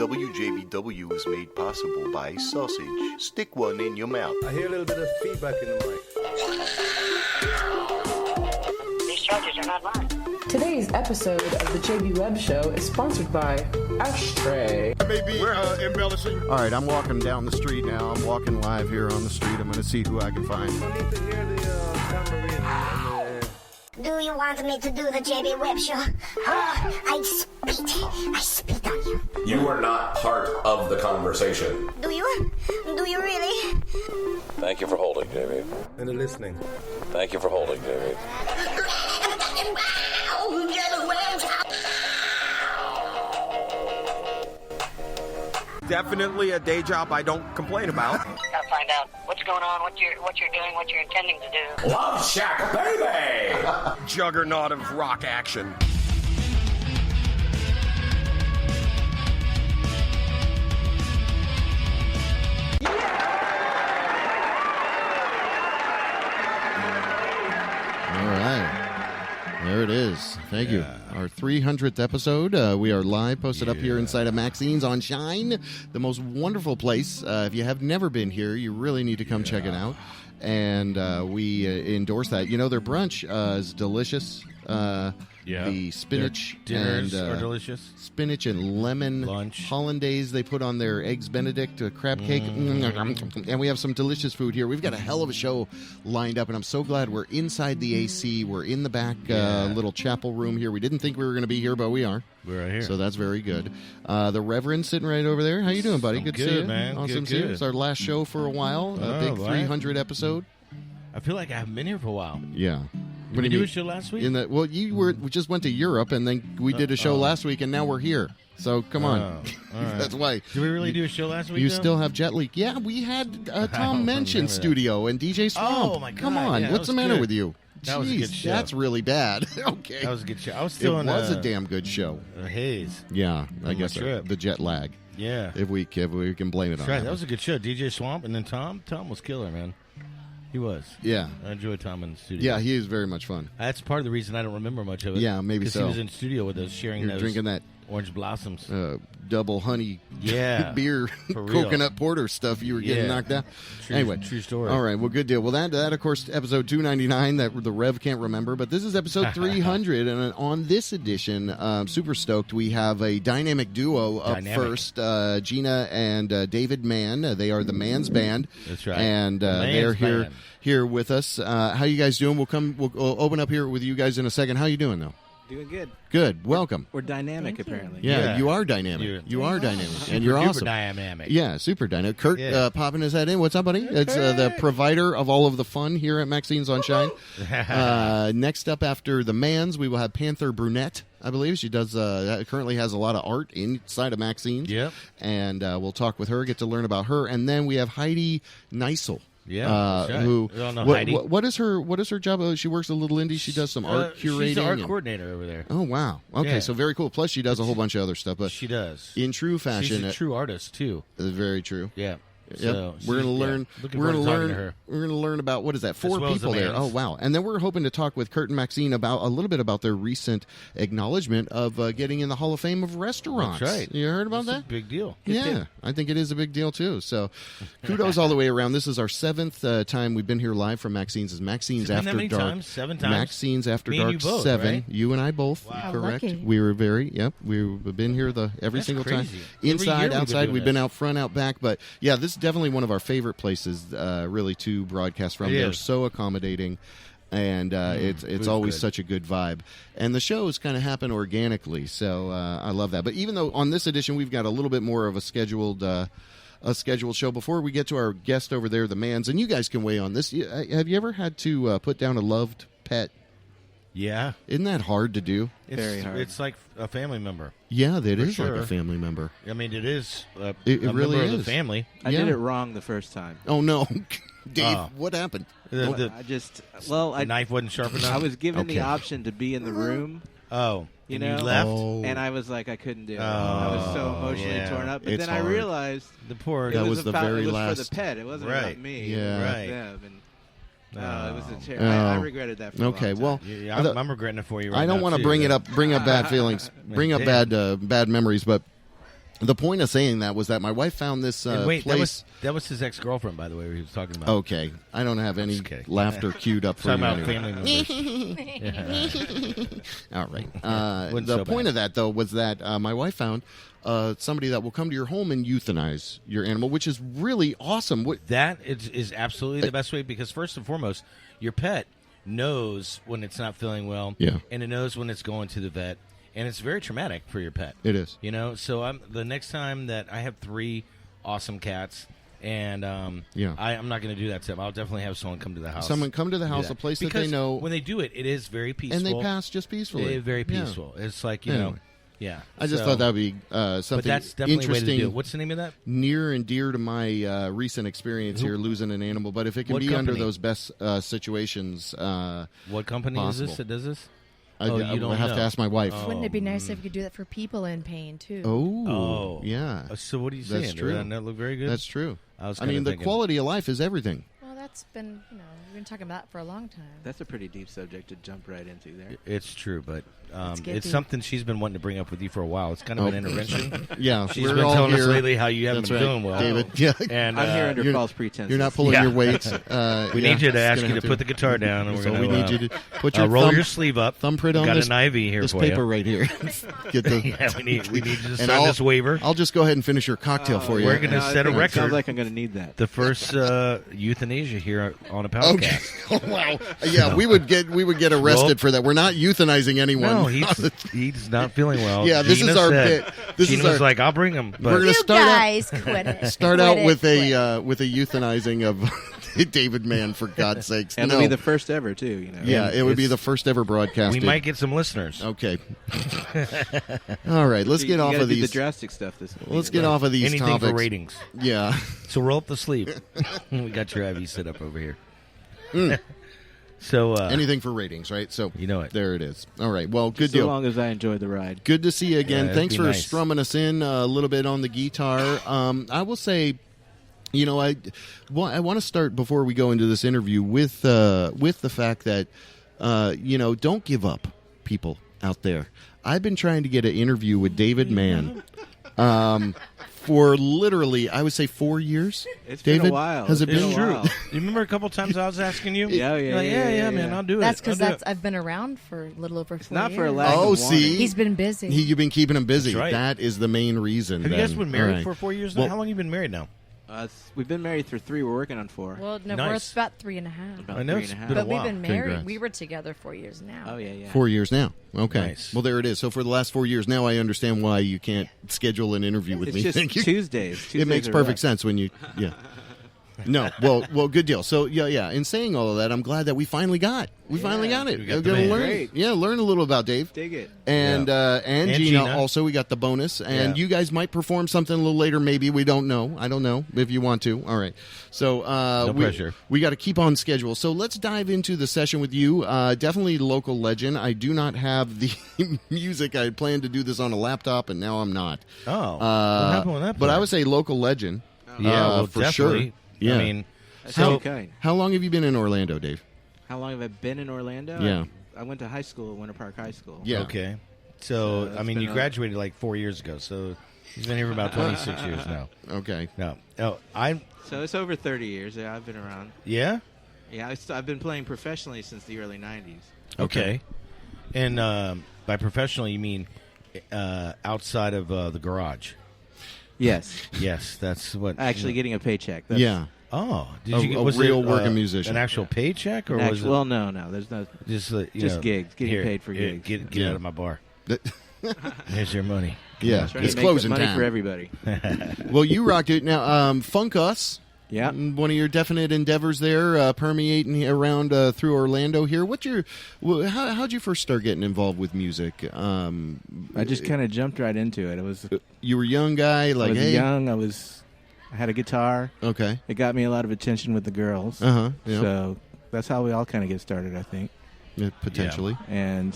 WJBW is made possible by sausage. Stick one in your mouth. I hear a little bit of feedback in the mic. These charges are not mine. Today's episode of the JB Webb Show is sponsored by Ashtray. Maybe we're embellishing. All right, I'm walking down the street now. I'm walking live here on the street. I'm going to see who I can find. I need to hear the tambourine. Do you want me to do the JB Webb Show? Oh, I spit on you. You are not part of the conversation. Do you? Do you really? Thank you for holding, JB. And the listening. Thank you for holding, JB. Definitely a day job I don't complain about. Gotta find out what's going on, what you're doing, what you're intending to do. Love Shack, baby! Juggernaut of rock action. All right. There it is. Thank you. Our 300th episode. We are live, posted up here inside of Maxines on Shine, the most wonderful place. If you have never been here, you really need to come check it out. And we endorse that. You know, their brunch is delicious. The spinach dinners and are delicious. Spinach and lemon Lunch. hollandaise they put on their eggs Benedict, crab cake, and we have some delicious food here. We've got a hell of a show lined up, and I'm so glad we're inside the AC. We're in the back little chapel room here. We didn't think we were going to be here, but we are. We're right here. So that's very good. The Reverend sitting right over there. How you doing, buddy? Good to see you. Man. Awesome Good, to see you. good. It's our last show for a while. A big 300 episode. I feel like I haven't been here for a while. Yeah. Did we do a show last week? We just went to Europe, and then we did a show last week, and now we're here. So come on. All right. That's why. Did we really do a show last week? You though? still have jet leak. Yeah, we had Tom Mensch in remember that. studio and DJ Swamp. Oh, my God. Come on. Yeah, that What's the was matter good. with you? That was a good Jeez, show. That's really bad. Okay. That was a good show. I was still It in was a damn good show. a haze. Yeah, I my guess trip. the jet lag. Yeah. If we can blame it That's on right. That was a good show. DJ Swamp and then Tom. Tom was killer, man. He was. Yeah. I enjoyed Tom in the studio. Yeah, he is very much fun. That's part of the reason I don't remember much of it. Yeah, maybe 'Cause so. he was in studio with us sharing You're those drinking that orange blossoms. double honey For beer, real. coconut porter stuff. You were getting knocked out. Anyway, true story. All right, well, good deal. Well, that of course, episode 299 that the Rev can't remember, but this is episode 300, and on this edition, super stoked. We have a dynamic duo up first, Gina and David Mann. They are the Mann's Band. That's right. And they're here with us. How you guys doing? We'll open up here with you guys in a second. How you doing though? Doing good. Good. Welcome. We're dynamic, apparently. Yeah, you are dynamic. You are dynamic, and you're awesome. Dynamic. Yeah, super dynamic. Kurt popping his head in. What's up, buddy? It's the provider of all of the fun here at Maxines on Shine. Next up after the Mans, we will have Panther Brunette. I believe she does. Currently has a lot of art inside of Maxines. Yep. And we'll talk with her, get to learn about her, and then we have Heidi Neisel. Yeah, that's right. Who? We all know Heidi. What is her job? She works a little indie. She does some art curating. She's the art coordinator over there. Oh wow! Okay, so very cool. Plus, she does a whole bunch of other stuff. But she does. In true fashion, she's a true artist too. Very true. Yeah. Yep. So We're going to learn. We're going to learn about what is that? 4 people there. Oh wow! And then we're hoping to talk with Kurt and Maxine about a little bit about their recent acknowledgement of getting in the Hall of Fame of restaurants. That's right. You heard about That's that? A big deal. Yeah, I think it is a big deal too. So, kudos all the way around. This is our 7th time we've been here live from Maxines. Is Maxines After After Dark? Times? 7 times. Maxines After Me and Dark you both, 7. Right? You and I both. Wow. Correct. Lucky. We were we've been here every That's single crazy. time. Every Inside, year outside. We've been this. out front, out back. But yeah, this is definitely one of our favorite places, really, to broadcast from. They're so accommodating, and it's always such a good vibe. And the shows kind of happen organically, so I love that. But even though on this edition we've got a little bit more of a scheduled show, before we get to our guest over there, the Mans, and you guys can weigh on this. Have you ever had to put down a loved pet? Yeah. Isn't that hard to do? Very hard. It's like a family member. Yeah, that is sure. like a family member. I mean, it is a really member of is. the family. I did it wrong the first time. Oh, no. Dave, what happened? The I knife wasn't sharp enough? I was given the Okay. option to be in the room. Oh. You and know? you left? Oh. And I was like, I couldn't do it. I was so emotionally yeah. torn up. But It's then I hard. realized The poor... it That was was the about, very it was last- for the pet. It wasn't Right. about me. Yeah. It was Right. them. And, it was a Oh. I regretted that for a long Okay, time. well, Yeah, I'm regretting it for you right I don't now, want to too, bring but- up bad feelings, bring up bad memories, but The point of saying that was that my wife found this And wait, place. that was his ex-girlfriend, by the way, who he was talking about. Okay, I don't have any Just kidding. laughter queued up for Talking you. about anyway. family members. All right. Wasn't The so point bad. of that, though, was that my wife found somebody that will come to your home and euthanize your animal, which is really awesome. That is absolutely the best way because, first and foremost, your pet knows when it's not feeling well, Yeah. and it knows when it's going to the vet, and it's very traumatic for your pet. It is. You know, so the next time that I have 3 awesome cats, and I'm not going to do that to them. I'll definitely have someone come to the house. Someone come to the do house, that. a place Because that they know, when they do it, it is very peaceful, and they pass just peacefully. They're very Yeah. peaceful. It's like you Anyway. know, yeah. I just So- thought that would be something But that's definitely a way to interesting. do it. What's the name of that? Near and dear to my recent experience here, losing an animal. But if it can What be company? under those best situations, What company possible. is this that does this? I you would don't have know. to ask my wife. Wouldn't it be nice if you could do that for people in pain too? Oh, yeah. So what are you That's saying? true. Doesn't that look very good? That's true. I was I mean, kinda the thinking- quality of life is everything. Well, that's been we've been talking about that for a long time. That's a pretty deep subject to jump right into there. It's true, but get it's deep. something she's been wanting to bring up with you for a while. It's kind of an intervention. Yeah, She's we're been all telling us here. lately how you haven't That's been right, doing well, David. Yeah, And I'm here under you're- false pretenses. you're not pulling Yeah. your weight. we need you to ask you to put the guitar down, and we're So going we need you to put your roll thumb- your sleeve up. thumbprint We've on got this, an IV here this for paper you. right here. Get the, Yeah, we need you to and sign this waiver. I'll just go ahead and finish your cocktail for you. We're gonna I set a think it record. Sounds like I'm going to need that. The first euthanasia here on a Okay. podcast. Oh, wow. Yeah, we would get arrested Well- for that. We're not euthanizing anyone. No, he's not feeling well. Yeah, this Gina is our said- bit. This Gina is was our- like, "I'll bring him." But We're gonna You start out- guys, quit it. Start Quit out it, with quit. a euthanizing of David Mann, for God's sakes. And no. it'll be the first ever, too. You know. Yeah, it would be It's- the first ever broadcast. we might get some listeners. Okay. All right, let's You get off gotta of do these. the drastic stuff this week. Let's get off of these Anything topics. for ratings. Yeah. So roll up the sleeve. We got your IV set up over here. So Anything for ratings, right? So You know it. There it is. All right. Well, good so deal. long as I enjoyed the ride. Good to see you again. Yeah, it'd Thanks be for nice. strumming us in a little bit on the guitar. I will say, you know, I want to start before we go into this interview with the fact that you know, don't give up, people out there. I've been trying to get an interview with David Mann for literally, I would say, 4 years. It's been David, a while. has it It's been a true? while. you remember a couple times I was asking you? Yeah, You're like, yeah, man, yeah. I'll do That's it. because I'll do it. I've been around for a little over 4 years. not for a lack Oh, of see? wanting. He's been busy. You've been keeping him busy. That's right. That is the main reason. Have you then. guys been married All right. for 4 years now? Well- How long have you been married now? We've been married for 3. We're working on 4. well, no, Nice. we're about 3.5. About I know 3 it's and a half. been a But we've while. been married. Congrats. We were together 4 years now. Oh, yeah, yeah. 4 years now. Okay. Nice. Well, there it is. So for the last 4 years now, I understand why you can't schedule an interview with It's me. just Thank you. Tuesdays. It Tuesdays makes are perfect rough. sense when you, yeah. No, well, good deal. So yeah. In saying all of that, I'm glad that we finally got it. We got We're the gonna man. learn, Great. learn a little about Dave. Dig it. And and And Gina, Gina. also. We got the bonus, and Yeah. you guys might perform something a little later. Maybe we don't know. I don't know if you want to. All right. So No pressure. We got to keep on schedule. So let's dive into the session with you. Definitely local legend. I do not have the music. I planned to do this on a laptop, and now I'm not. Oh, what happened with that? But I plan? would say local legend. yeah, well, for definitely. sure. Yeah. I mean, That's so so kind. How long have you been in Orlando, Dave? How long have I been in Orlando? Yeah. I went to high school at Winter Park High School. Yeah. okay. So So that's I mean, been you a- graduated like 4 years ago. So he's been here for about 26 years now. Okay. No, I So it's over 30 years. Yeah, I've been around. yeah. Yeah, I've been playing professionally since the early 90s. Okay. And by professional, you mean outside of the garage? Yes. Yes, that's what. Actually getting a paycheck. That's Yeah. Oh, did A- you? a Was real it, working musician. An actual paycheck, or was it Well, no. There's no. just just gigs, getting here, paid for here, gigs. Get Yeah. out of my bar. That- Here's your money. yeah. Trying It's to make closing money time. for everybody. Well, you rocked it. Now, Funk Us. Yeah. One of your definite endeavors there, permeating around through Orlando here. How'd you first start getting involved with music? I just kind of jumped right into it. It was. You were a young guy, I like, was hey. young. I had a guitar. Okay. It got me a lot of attention with the girls. Uh huh. Yeah. So that's how we all kind of get started, I think, Yeah, potentially. and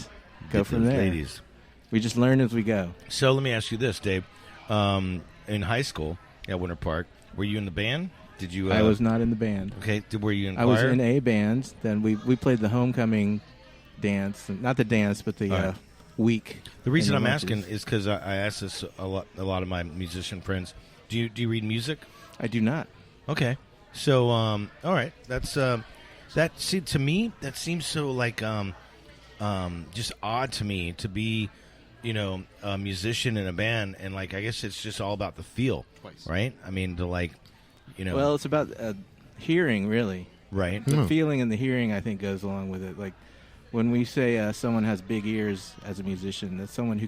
go Get from those there. ladies. We just learn as we go. So let me ask you this, Dave. In high school at Winter Park, were you in the band? Did you? I was not in the band. Okay. Were you in I was choir? in a band. Then we played the homecoming dance, not the dance, but the All right. week. The reason in I'm the asking lunches. is because I ask this a lot of my musician friends. Do you read music? I do not. Okay, so all right, that's that. See, to me, that seems so like just odd to me to be, a musician in a band, and like I guess it's just all about the feel, right? I mean, to like, Well, it's about hearing, really. Right. The feeling and the hearing, I think, goes along with it. Like when we say someone has big ears as a musician, that's someone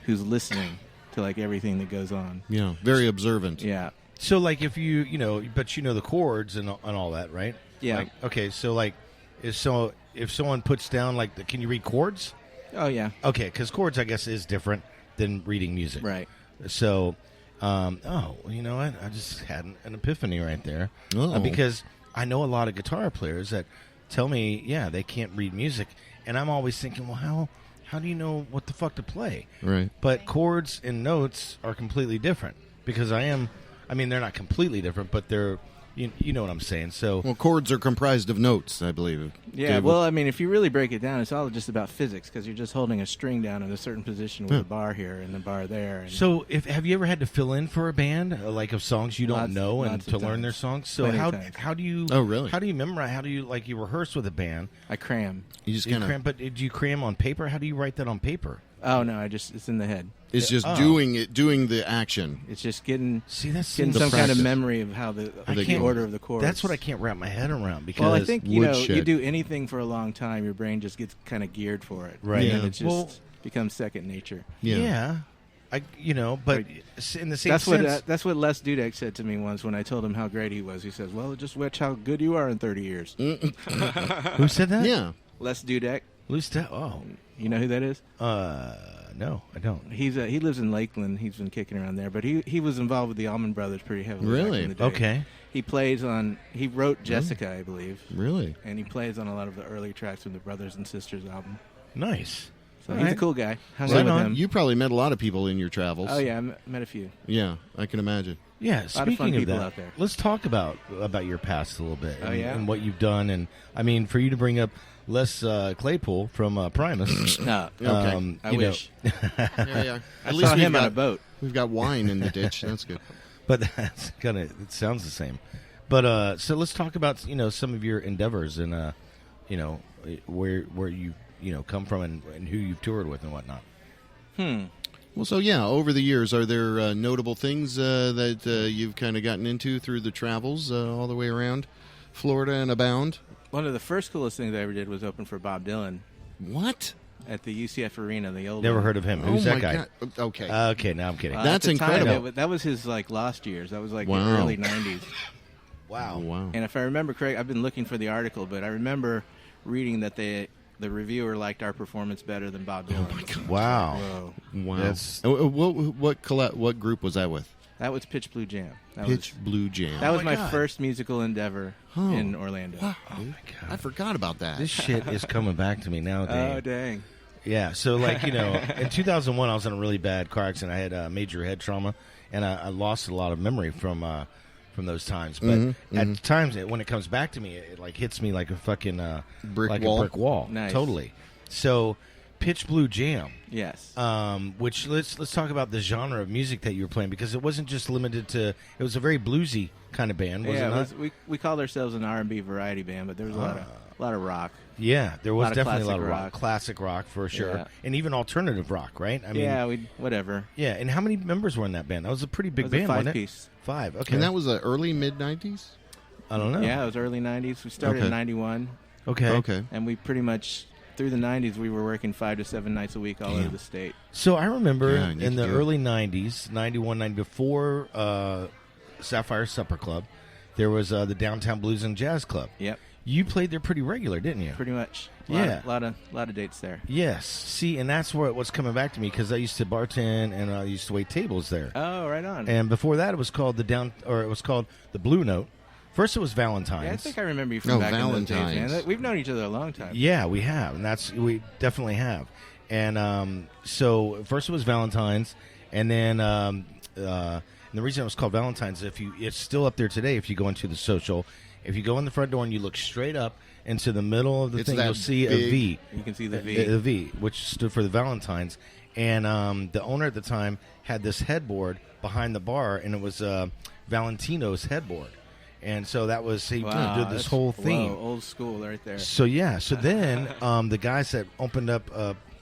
who's listening to like everything that goes on. Yeah, very observant. Yeah. So like if but the chords and all that, right? Yeah. Like, okay, so like if someone puts down like can you read chords? Oh yeah. Okay, because chords I guess is different than reading music. Right. So, you know what? I just had an epiphany right there. Oh. Because I know a lot of guitar players that tell me, they can't read music, and I'm always thinking, well, how do you know what the fuck to play? Right. But chords and notes are completely different because they're not completely different, but they're, you know what I'm saying. So, Well, chords are comprised of notes, I believe. Yeah, well, I mean, if you really break it down, it's all just about physics because you're just holding a string down in a certain position with a bar here and a bar there. And so have you ever had to fill in for a band, like of songs you don't know and lots to of learn times. their songs? So Plenty how of times. how do you? Oh, really? How do you memorize? How do you you rehearse with a band? I cram. You just You kind cram, of. but do you cram on paper? How do you write that on paper? Oh no, it's in the head. It's just Oh. doing the action. It's just getting that's getting the some kind of practice. memory of how the can't- order of the chords. That's what I can't wrap my head around because Well, I think you Woodshed. do anything for a long time, your brain just gets kind of geared for it, Right. And Yeah. it just Well- becomes second nature. yeah. But in the same That's sense, what Les Dudek said to me once when I told him how great he was. He says, "Well, just watch how good you are in 30 years." who said that? Yeah. Les Dudek, Oh, you know who that is? no, I don't. He lives in Lakeland. He's been kicking around there, but he was involved with the Allman Brothers pretty heavily. Really? Back in the day. Okay. He wrote Jessica, I believe, Really? and he plays on a lot of the early tracks from the Brothers and Sisters album. Nice. So All he's a right. cool guy. Hung Right out with on. him. You probably met a lot of people in your travels. Oh yeah, I met a few. Yeah, I can imagine. Yeah. lot of fun Speaking of people that, out there. let's talk about your past a little bit. Oh, and, yeah? and what you've done, and I mean, for you to bring up Les Claypool from Primus. No, Okay. I you know, wish. Yeah. I saw him on a boat. We've got wine in the ditch. That's good. But that's it sounds the same. But so let's talk about some of your endeavors and where you come from and who you've toured with and whatnot. Well, so yeah, over the years, are there notable things that you've kind of gotten into through the travels all the way around Florida and abound? One of the first coolest things I ever did was open for Bob Dylan What? at the UCF Arena. The old Never one. heard of him. Who's oh that my guy? God. Okay. Okay, now I'm kidding. That's at the time, incredible. that was his lost years. That was like Wow. the early '90s. wow. Oh, wow. And if I remember correct, I've been looking for the article, but I remember reading that the reviewer liked our performance better than Bob Dylan. Oh my God. Wow. Whoa. Wow. That's- What group was that with? That was Pitch Blue Jam. Pitch Blue Jam. That was my my God. first musical endeavor Oh. in Orlando. Wow. Oh my God. I forgot about that. This shit is coming back to me now, Dave. Oh dang! Yeah, so in 2001, I was in a really bad car accident. I had major head trauma, and I lost a lot of memory from those times. But at times, when it comes back to me, it like hits me like a fucking Brick like wall? a brick wall. Nice. Totally. So, Pitch Blue Jam. Yes. Which let's talk about the genre of music that you were playing, because it wasn't just limited to. It was a very bluesy kind of band, was yeah, it not? we called ourselves an R&B variety band, but there was a lot of rock. Yeah, there was lot of definitely a lot classic of rock, rock. classic rock for sure, Yeah. and even alternative rock, right? I mean, Yeah, whatever. yeah. And how many members were in that band? That was a pretty big It was a band, wasn't it? five-piece. 5. Okay, And that was the early mid-90s? I don't know. Yeah, it was early '90s. We started Okay. in '91, Okay. Okay. and we pretty much through the '90s we were working 5 to 7 nights a week all over the state. So I remember Yeah, you in the could do it. early '90s, '91, before Sapphire Supper Club, there was the Downtown Blues and Jazz Club. Yep, You played there pretty regular, didn't you? pretty much. Yeah. lot of dates there. Yes. See, and that's what's coming back to me, because I used to bartend and I used to wait tables there. Oh, right on. And before that, it was called the Blue Note. First, it was Valentine's. Yeah, I think I remember you from Oh, back in those days, Valentine's. man. We've known each other a long time. Yeah, we have, and we definitely have. And so first it was Valentine's, and then and the reason it was called Valentine's, it's still up there today. If you go into the social, If you go in the front door and you look straight up into the middle of the It's thing, that you'll see a big- V. You can see the V. The V, which stood for the Valentines. And the owner at the time had this headboard behind the bar, and it was Valentino's headboard. And so that was, he did this that's- whole theme. Whoa, old school right there. So yeah, so then the guys that opened up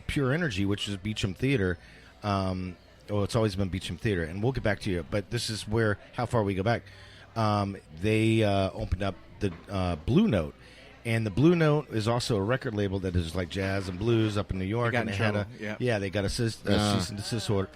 Pure Energy, which is Beecham Theater, it's always been Beecham Theater, and we'll get back to you. But this is how far we go back. They opened up the Blue Note, and the Blue Note is also a record label that is like jazz and blues up in New York. got and in they had trouble, they got a cease and desist order,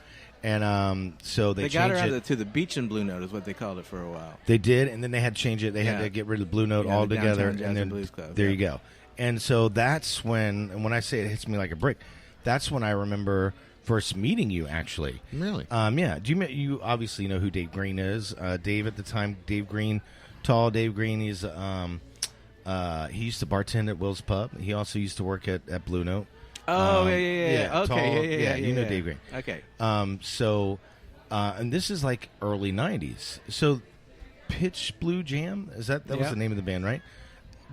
and so they got changed her it. to the Beecham Blue Note is what they called it for a while. They did, and then they had to change it. They had to get rid of the Blue Note Yeah, the altogether, Downtown Jazz and then and Blues Club, there yeah. you go. And so that's when I say it hits me like a brick, that's when I remember first meeting you. Actually, Really? yeah. You obviously know who Dave Green is? Dave at the time, Dave Green, tall Dave Green. He's he used to bartend at Will's Pub. He also used to work at Blue Note. Oh, yeah. yeah, Okay, tall- yeah. you know Dave Green. Okay. And this is like early '90s. So, Pitch Blue Jam was Yeah. the name of the band, right?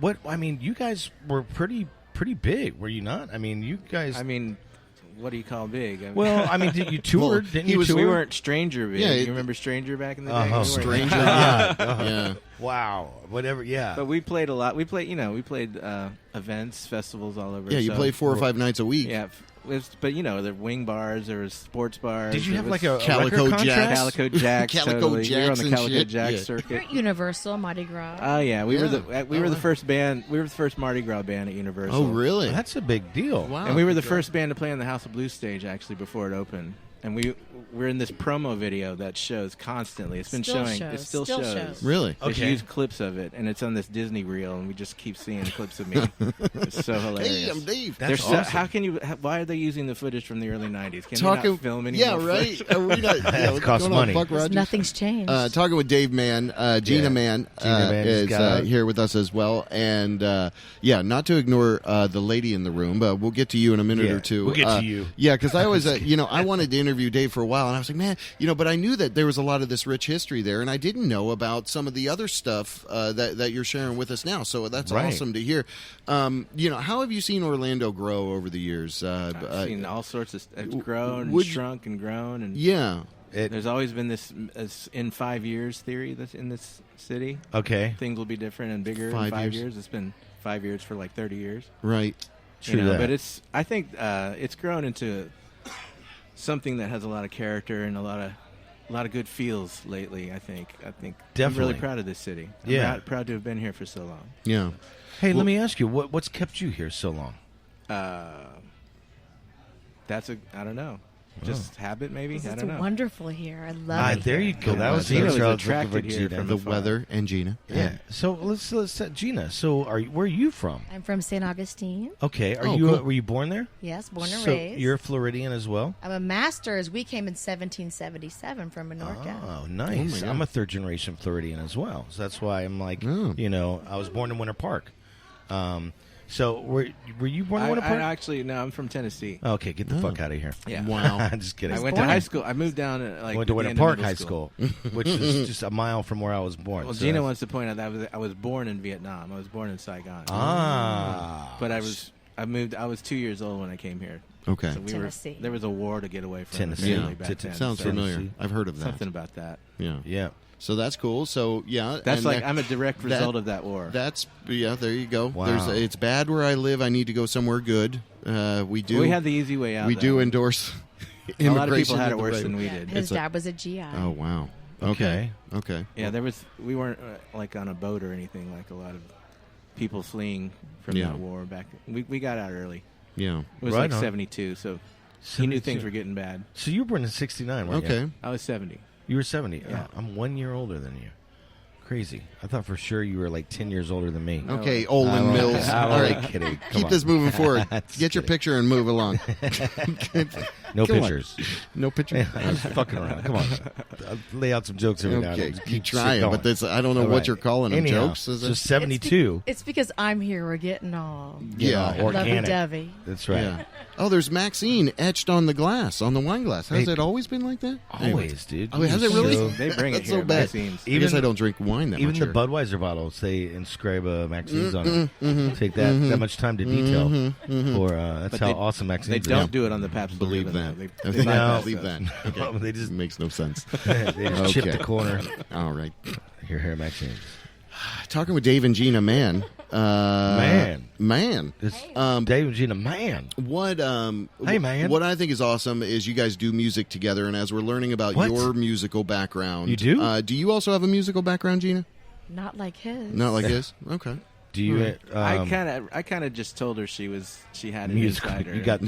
You guys were pretty big, were you not? I mean, you guys. What do you call big? You toured, didn't you? We weren't Stranger big. Yeah, you remember Stranger back in the day? Uh-huh. We weren't- Stranger. Yeah. Wow, whatever. Yeah, But we played a lot. We played events, festivals all over. Yeah, you so- play 4 or 5 nights a week. Yeah, but there were wing bars, there was sports bars. did you have there like was a Calico record contract? Jacks? Calico Jacks? Calico totally. We were on Jacks the and Calico shit? Jacks Yeah. circuit. You're at Universal, Mardi Gras. Oh yeah, we Yeah. were the first band. We were the first Mardi Gras band at Universal. Oh, really? That's a big deal. Wow. And we were the first band to play on the House of Blues stage actually before it opened. And we're in this promo video that shows constantly. It's been Still showing. shows. It still Still shows. shows. Really? There's Okay. used clips of it, and it's on this Disney reel, and we just keep seeing clips of me. It's so hilarious. Hey, I'm Dave. That's They're awesome. how can you? Why are they using the footage from the early '90s? Can they Talking, not film any yeah, more right. footage? Are we not, It costs going on, money. Buck Rogers? Nothing's changed. Talking with Dave Mann, Gina Yeah. Mann, Gina Mann is got- here with us as well, and not to ignore the lady in the room, but we'll get to you in a minute Yeah, or two. we'll get to you. Yeah, because I was, I wanted to interview Dave for a while, and I was like, man, but I knew that there was a lot of this rich history there, and I didn't know about some of the other stuff that you're sharing with us now. So that's Right. awesome to hear. How have you seen Orlando grow over the years? I've seen all sorts of. It's grown, and would you- shrunk, and grown, and Yeah. there's always been this in 5 years theory that's in this city. Okay. Things will be different and bigger in 5 years. 5 years. It's been 5 years for like 30 years. Right. True that. But I think it's grown into something that has a lot of character and a lot of good feels lately. I think I'm Definitely. really proud of this city. I'm Yeah. proud to have been here for so long. Yeah. Hey, let me ask you, what's kept you here so long? I don't know. Just habit, maybe. I It's don't know. wonderful here. I love it. There here. you go. That was the Gina was intro. I was looking attracted for here Gina. from The afar. weather and Gina. Yeah. So let's Gina. So where are you from? I'm from St. Augustine. Okay. Oh, cool. Were you born there? Yes, born and So raised. you're a Floridian as well. I'm a master's. We came in 1777 from Menorca. Oh, Oh, nice. my I'm God. a third generation Floridian as well. So that's why I'm like, Oh. I was born in Winter Park. So were you born in Winter Park? I'm from Tennessee. Okay, get the fuck out of here. Yeah. Wow. I'm just kidding. I went to high school. I moved down at I went to the Winter end of Park middle High School, which is just a mile from where I was born. Well, So Gina that's- wants to point out that I was born in Vietnam. I was born in Saigon. Ah. I moved. I was 2 years old when I came here. Okay. So Tennessee. there was a war to get away from Tennessee. apparently Yeah. back then. Sounds So familiar. Tennessee. I've heard of that. Something about that. Yeah. Yeah. So that's cool. So yeah, That's and like that- I'm a direct result of that war. That's There you go. Wow. It's bad where I live. I need to go somewhere good. We do. We had the easy way out. We though. do endorse. A lot of immigration people had at it the worse right- than we Yeah, did. his It's a- dad was a GI. Oh wow. Okay. Okay. Yeah, we weren't like on a boat or anything like a lot of people fleeing from Yeah. that war back. We got out early. Yeah. It was Right like on. 72, so he knew 72. things were getting bad. So you were born in '69, weren't you? Okay. I was 70. You were 70. Yeah. Oh, I'm 1 year older than you. Crazy. I thought for sure you were like 10 years older than me. Okay, Olin Mills. I'm All only right. kidding. Come Keep on. this moving forward. Just Get your kidding. picture and move along. No Come on. pictures. No picture. I'm just fucking around. Come on. I'll lay out some jokes every now and Okay, then. keep shit trying, going. but this I don't know All what right. you're calling them. Anyhow, Jokes? Is so it? 72. It's because I'm here. We're getting all Yeah. organic. lovey-dovey. That's right. Yeah. Oh, there's Maxine etched on the glass, on the wine glass. Has Hey, it always been like that? Always, dude. Oh, has it really? They bring it That's here. so bad. Maxines. I guess I don't drink wine find that Even much the here. Budweiser bottles, they inscribe Maxines on it. Take that much time to detail. Or that's But how they- awesome Maxines They is. don't do it on the Pabst Blue Believe Ribbon, that. though. They No. bypass Believe those. that. Okay. They just Makes no sense. they just chip Okay. the corner. All right. Here, Maxines. Talking with Dave and Gina, man. Man. Dave and Gina, man. What Hey, man. What I think is awesome is you guys do music together, and as we're learning about What? your musical background, You do? Do you also have a musical background, Gina? Not like his. Not like his. Okay. Do you? I kind of just told her she had it musical. inside her. You got.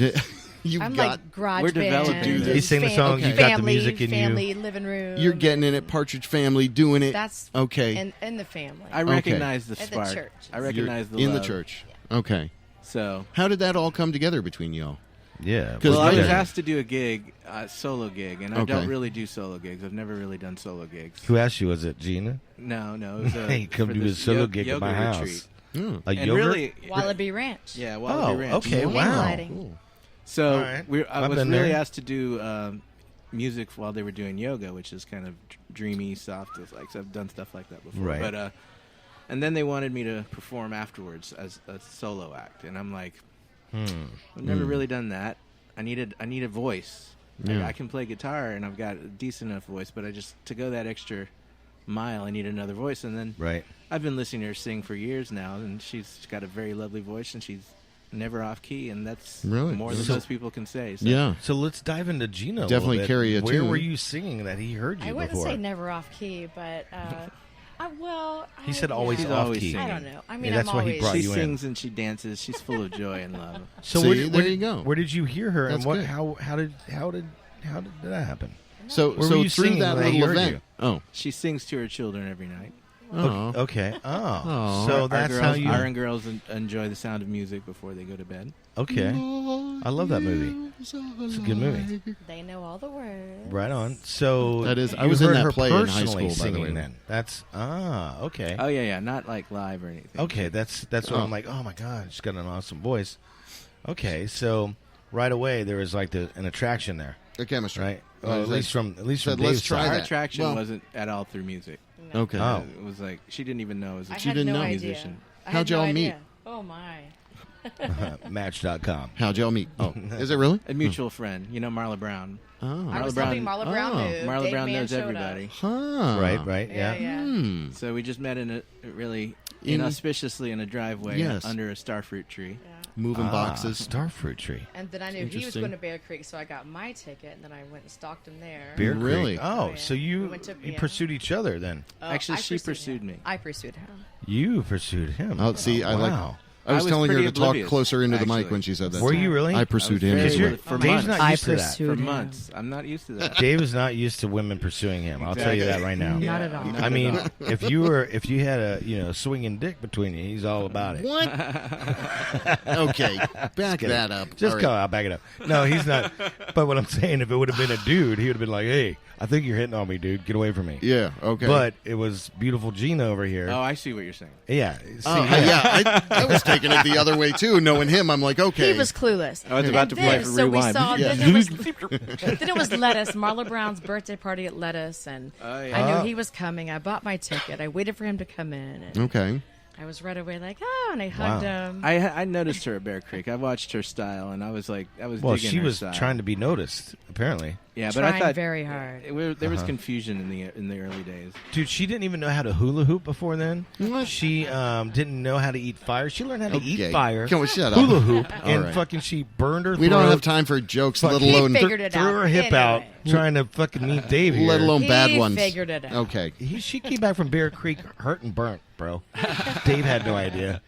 You've I'm got. like garage we're band. developing this. You sing the song, you got the family, music in you. family, living room. You're getting in it, Partridge Family, doing it. That's okay. in the family. I recognize the At the spark. church. I recognize the in love. the church. Okay. So, How did that all come together between y'all? Yeah. 'Cause well, I was later- asked to do a gig, solo gig, and I Okay. don't really do solo gigs. I've never really done solo gigs. Who asked you? Was it Gina? No, it was a Hey, come for do a this solo yo- gig at yoga my house. retreat. Hmm. A And yogurt? really, Wallaby Ranch. yeah, Wallaby Ranch. okay. Hang Wow. gliding. So All right. I I've was been really there. asked to do music while they were doing yoga, which is kind of dreamy, soft. It's like, so I've done stuff like that before. Right. But and then they wanted me to perform afterwards as a solo act, and I'm like, I've never really done that. I need a voice. Like, Yeah. I can play guitar, and I've got a decent enough voice, but to go that extra mile, I need another voice. And then Right. I've been listening to her sing for years now, and she's got a very lovely voice, and she's never off key, and that's Really? more than So- most people can say. So. Yeah. So let's dive into Gino. Definitely a little bit. carry a Where tune. were you singing that he heard you I wouldn't before? say never off key, but He said always She's off always key. singing. I don't know. I mean, Yeah, that's I'm why he always, brought She you in. sings and she dances. She's full of joy and love. So See, where, there where, you go. Where did you hear her, That's and what? good. How did that happen? So Where were so you through singing that when I little heard event. you? Oh. She sings to her children every night. Oh. Okay. Oh, Oh. so Our that's girls, how you. Our girls enjoy the sound of music before they go to bed. Okay. I love that movie. It's a good movie. they know all the words. Right on. So That is- I you was in heard that her play in high personally school, by the singing way. Then that's okay. Oh yeah, not like live or anything. Okay, that's what Oh. I'm like. Oh my god, she's got an awesome voice. Okay, so right away there was like an attraction there, The chemistry. right? Well, at least from said, Dave's let's try side. Our that. attraction Well- wasn't at all through music. Okay. Oh. It was like she didn't even know it was a I She had didn't no know. idea. musician. I How'd had no y'all idea. meet? Oh my! Match.com. How'd y'all meet? Oh, is it really? A mutual friend, Marla Brown. Oh. I was Brown- helping Marla Brown oh. move. Marla Dave Brown Mann knows showed everybody. Huh. Right, Yeah, yeah. yeah. Hmm. So we just met in a really In- inauspiciously in a driveway Yes. under a starfruit tree. Moving boxes. Starfruit tree. And then I knew he was Interesting. going to Bear Creek, so I got my ticket, and then I went and stalked him there. Bear Really? Creek. Oh, yeah. so We you went to- you yeah. pursued each other then? Oh, Actually, I she pursued pursued him. me. I pursued him. You pursued him. Oh, see, I like. Wow. I was I was telling her pretty to talk oblivious, closer into the mic actually. when she said that. Were you really? I pursued I was him. very anyway. able to- for Dave's months. not used to that. pursued For him. months. I'm not used to that. Dave is not used to women pursuing him. I'll tell you that right now. Not at all. I mean, if you had a swinging dick between you, he's all about it. What? Okay, back that up. Just All go. right. I'll back it up. No, he's not. But what I'm saying, if it would have been a dude, he would have been like, "Hey, I think you're hitting on me, dude. Get away from me." Yeah. Okay. But it was beautiful Gina over here. Oh, I see what you're saying. Yeah. See, Oh, yeah, I was taking it the other way too. Knowing him, I'm like, okay. He was clueless. I was about to play Then, for so we Rewind. saw. Yeah. Then, it was Lettuce. Marla Brown's birthday party at Lettuce, and Oh, yeah. I knew he was coming. I bought my ticket. I waited for him to come in, and Okay. I was right away like, oh, and I hugged him. I noticed her at Bear Creek. I watched her style, and I was well, digging she her was style. trying to be noticed, apparently. Yeah, but I Trying thought very hard. there was confusion in the early days. Dude, she didn't even know how to hula hoop before then. What? She didn't know how to eat fire. She learned how to Okay. eat fire, Come on, shut up. hula hoop, All and right. fucking she burned her We don't throat, have time for jokes, Fuck. let He alone figured it threw out. her hip out Anyway. trying to fucking meet Dave here. let alone He bad ones. figured it out. Okay. She came back from Bear Creek hurt and burnt, bro. Dave had no idea.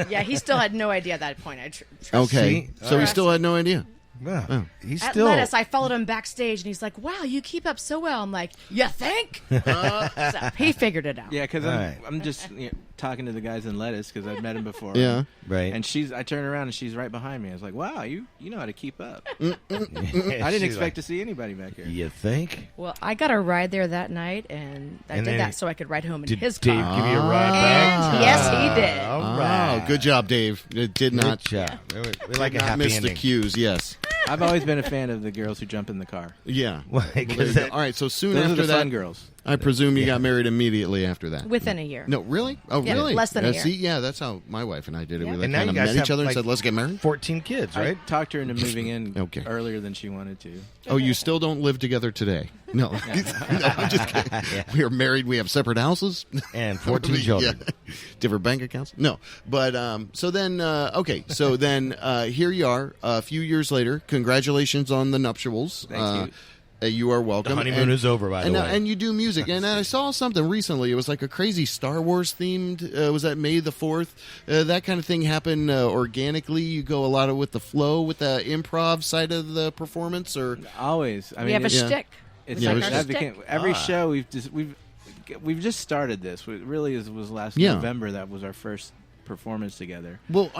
Yeah, he still had no idea at that point. I trust Okay. See? So he still had no idea. Yeah, he's At still. Lettuce, I followed him backstage, and he's like, "Wow, you keep up so well." I'm like, "You think?" So he figured it out. Yeah, because Right. I'm just talking to the guys in Lettuce because I've met him before. Yeah. Right. And I turn around and she's right behind me. I was like, wow, you know how to keep up. I I didn't expect to see anybody back here. You think? Well, I got a ride there that night, and I And did then that so I could ride home in Did his Dave car. give you a ride back? And yes, he did. All Oh, right. good job, Dave. It did not. Good job. We like a Not happy miss the ending. cues. Yes. I've always been a fan of the girls who jump in the car. Yeah. Why? 'Cause There you go. that- All right. So soon Those are after the that, fun girls. I presume you got married immediately after that. Within a year. No, really? Oh, Yeah, really? less than a year. See, yeah, that's how my wife and I did it. Yeah. We And now kind you of guys met have each other and like said, let's get married. 14 kids, right? I talked her into moving in Okay. earlier than she wanted to. Oh, you still don't live together today? No. No, I'm just kidding. We are married. We have separate houses. And 14 children. Yeah. Different bank accounts? No. But so then, okay. So then here you are a few years later. Congratulations on the nuptials. Thank you. You are welcome. The honeymoon is over, by the way. And you do music. And I saw something recently. It was like a crazy Star Wars themed. Was that May the 4th? That kind of thing happened organically. You go a lot with the flow, with the improv side of the performance, or Always. I mean, We have a it's- shtick. It's Yeah, like it's that just- became, every show we've just started this. It really was last Yeah. November that was our first performance together. well,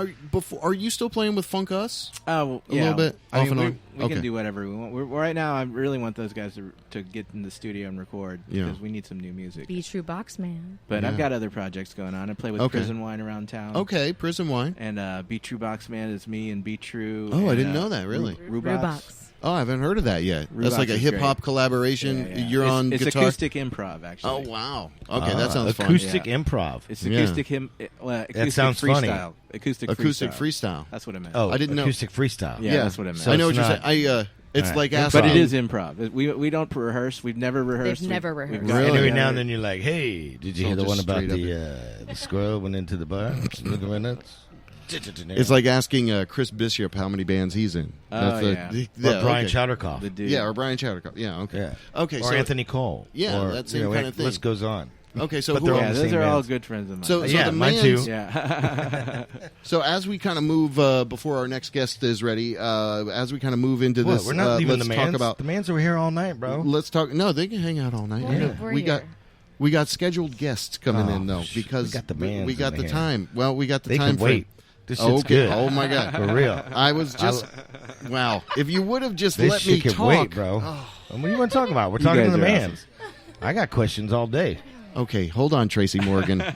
are you still playing with Funk Us? Oh, A little bit, I off mean, and we on? can Okay. do whatever we want. Right now, I really want those guys to get in the studio and record Yeah. because we need some new music. Be True Box Man. But Yeah. I've got other projects going on. I play with Okay. Prison Wine around town. Okay, Prison Wine. And Be True Box Man is me and Be True. Oh, I and, didn't know that, really. Rubox. Rubox. Oh, I haven't heard of that yet. That's Rubox like a is hip hop great. collaboration. Yeah, yeah. You're on it's guitar. acoustic improv, actually. Oh wow. Okay, that sounds fun. Acoustic Yeah. improv. It's Yeah. acoustic acoustic sounds funny. freestyle. Acoustic freestyle. That's what I meant. Oh, I didn't know. acoustic freestyle. Yeah, that's what I meant. So I know what it's you're not- saying. It's All like right. asking. But it is improv. We don't rehearse. We've never rehearsed. They've never We've rehearsed. got Really? And every together. now and then you're like, hey, did you So hear the just one about straight up the squirrel went into the bar? Looking at nuts? It's like asking Chris Bishop how many bands he's in. Oh, That's yeah. Or Brian okay. Chowderkoff. The dude. Yeah, or Brian Chowderkoff. Yeah, okay. Yeah. Okay, Or so Anthony Cole. Yeah, or, that same kind of thing. List goes on. okay, so But who they're all Yeah, the those same are all bands. good friends of mine. So Yeah, the mine man's- too. yeah. So as we kind of move before our next guest is ready, as we kind of move into What, this, we're not leaving let's the talk mans. about. The mans are here all night, bro. Let's talk. No, they can hang out all night. We're we got. here. We got scheduled guests coming in though because we got the mans we got in the here. time. Well, we got the They time can wait. This shit's Okay. good. Oh my god. For real. I was just wow. If you would have just This let shit me can talk, wait, bro. What do you want to talk about? We're talking to guys the are mans. I got questions all day. Okay, hold on, Tracy Morgan. right.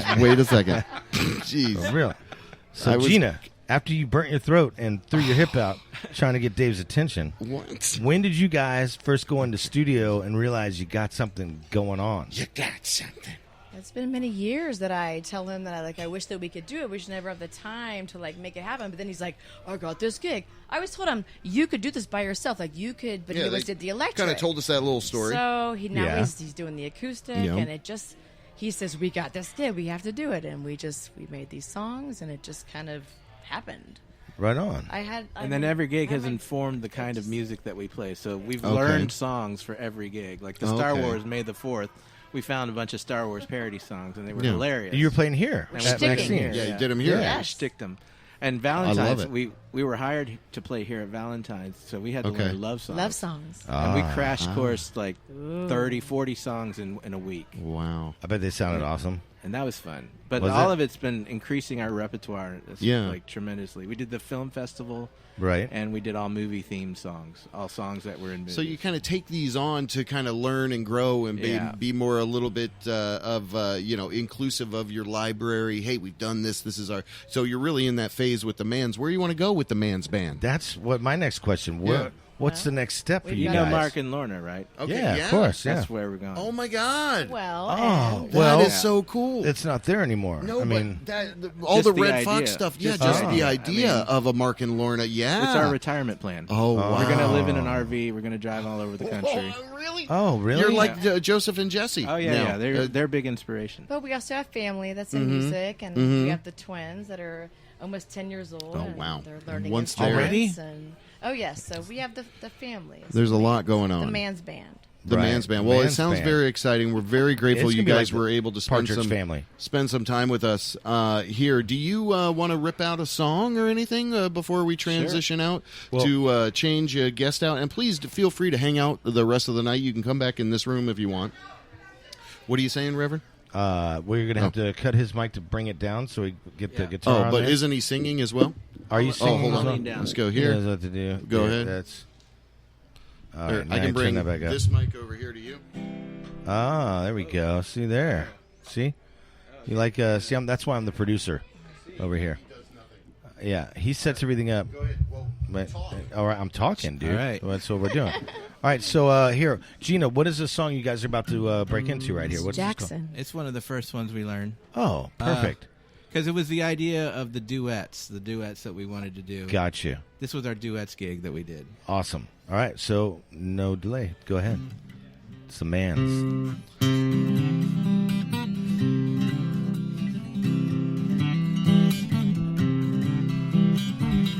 Just wait a second. Jeez. For real. So, I was- Gina, after you burnt your throat and threw your hip out trying to get Dave's attention, What? when did you guys first go into studio and realize you got something going on? You got something. It's been many years that I tell him that I wish that we could do it. We just never have the time to make it happen. But then he's like, I got this gig. I always told him you could do this by yourself. Like you could, but he always did the electric. Kind of told us that little story. So now Yeah. he's doing the acoustic, Yeah. and it just he says we got this gig. We have to do it, and we made these songs, and it just kind of happened. Right on. And then every gig has informed the kind of music that we play. So we've Okay. learned songs for every gig. Like the Star Okay. Wars May the 4th, we found a bunch of Star Wars parody songs, and they were Yeah. hilarious. You were playing here And at we Sticking. Maxines. Yeah, you did 'em here. Yeah, Yes. sticked them. And I love Valentine's, it. we were hired to play here at Valentine's, so we had to Okay. learn love songs. love songs. And we crash coursed like 30, 40 songs in a week. Wow. I bet they sounded awesome. And that was fun. But Was all it? of it's been increasing our repertoire Yeah. like tremendously. We did the film festival, Right. and we did all movie themed songs, all songs that were in movies. So you kind of take these on to kind of learn and grow and Yeah. be more a little bit of inclusive of your library. Hey, we've done this. This is our. So you're really in that phase with the Mans. Where do you want to go with the Mans band? That's what my next question. Yeah. What's the next step for You you you know guys? Mark and Lorna, right? Okay, Yeah, of course. Yeah. That's where we're going. Oh my God. Well, Oh, and well, that is so cool. It's not there anymore. No, I mean, but all Just the the Red Fox idea. stuff. Yeah, Just just the the idea. idea I mean, of a Mark and Lorna. Yeah, It's our retirement plan. Oh, wow. We're going to live in an RV. We're going to drive all over the country. Oh, really? oh, really? You're like Joseph and Jesse. Oh, yeah, now. yeah. They're big inspiration. but we also have family that's Mm-hmm. in music, and we have the twins that are almost 10 years old. Oh, and wow. They're learning Once they're- instruments. And, oh, yes. So we have the family. There's a lot going on. The Man's Band. The Right. Man's Band. Well, it Man's sounds Band. very exciting. We're very grateful It's you gonna be guys like were the able to spend Partridge Family. some time with us here. Do you want to rip out a song or anything before we transition out Well- to change a guest out? And please feel free to hang out the rest of the night. You can come back in this room if you want. What are you saying, Reverend? We're gonna have to cut his mic to bring it down so we get the guitar. Oh, on but there. isn't he singing as well? Are you Oh, singing? hold as on. well? Lean down. Let's go He here. knows what to do. Go Yeah, ahead. That's. All Or right, now I can bring turn that back up. this mic over here to you. Ah, there we go. See there. See, you like? See, that's why I'm the producer over here. Yeah, he sets everything up. Go ahead. Well, All right, I'm talking, dude. All right. That's what we're doing. All right, so here, Gina, what is the song you guys are about to break into right here? What's this called? Jackson. It's one of the first ones we learned. Oh, perfect. Because it was the idea of the duets that we wanted to do. Got you. This was our duets gig that we did. Awesome. All right, so no delay. Go ahead. It's the Mans.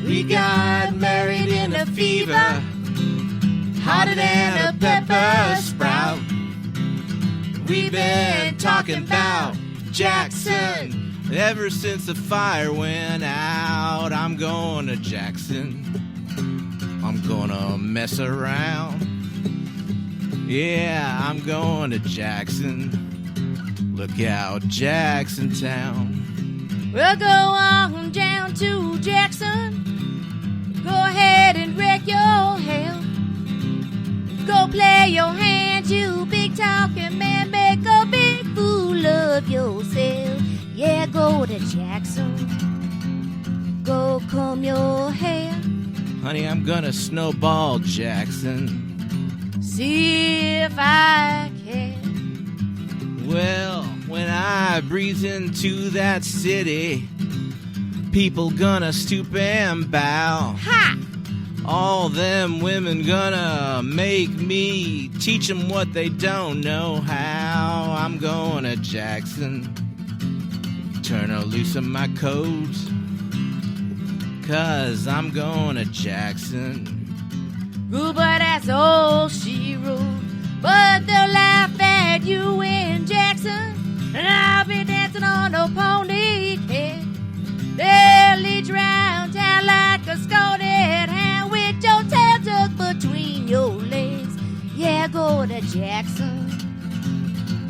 We got married in a fever, hotter than a pepper sprout. We've been talking about Jackson ever since the fire went out. I'm going to Jackson. I'm gonna mess around. Yeah, I'm going to Jackson. Look out, Jackson Town. We'll go on down to Jackson. Go ahead and wreck your hell. Go play your hand, you big talking man. Make a big fool of yourself. Yeah, go to Jackson. Go comb your hair. Honey, I'm gonna snowball Jackson. See if I can. Well, when I breeze into that city, people gonna stoop and bow. Ha! All them women gonna make me teach them what they don't know how. I'm going to Jackson. Turn her loose of my codes. 'Cause I'm going to Jackson. Good, but that's all she wrote. But they'll laugh at you in Jackson. And I'll be dancing on a pony head. They'll lead you around town like a scalded hand with your tail tucked between your legs. Yeah, go to Jackson,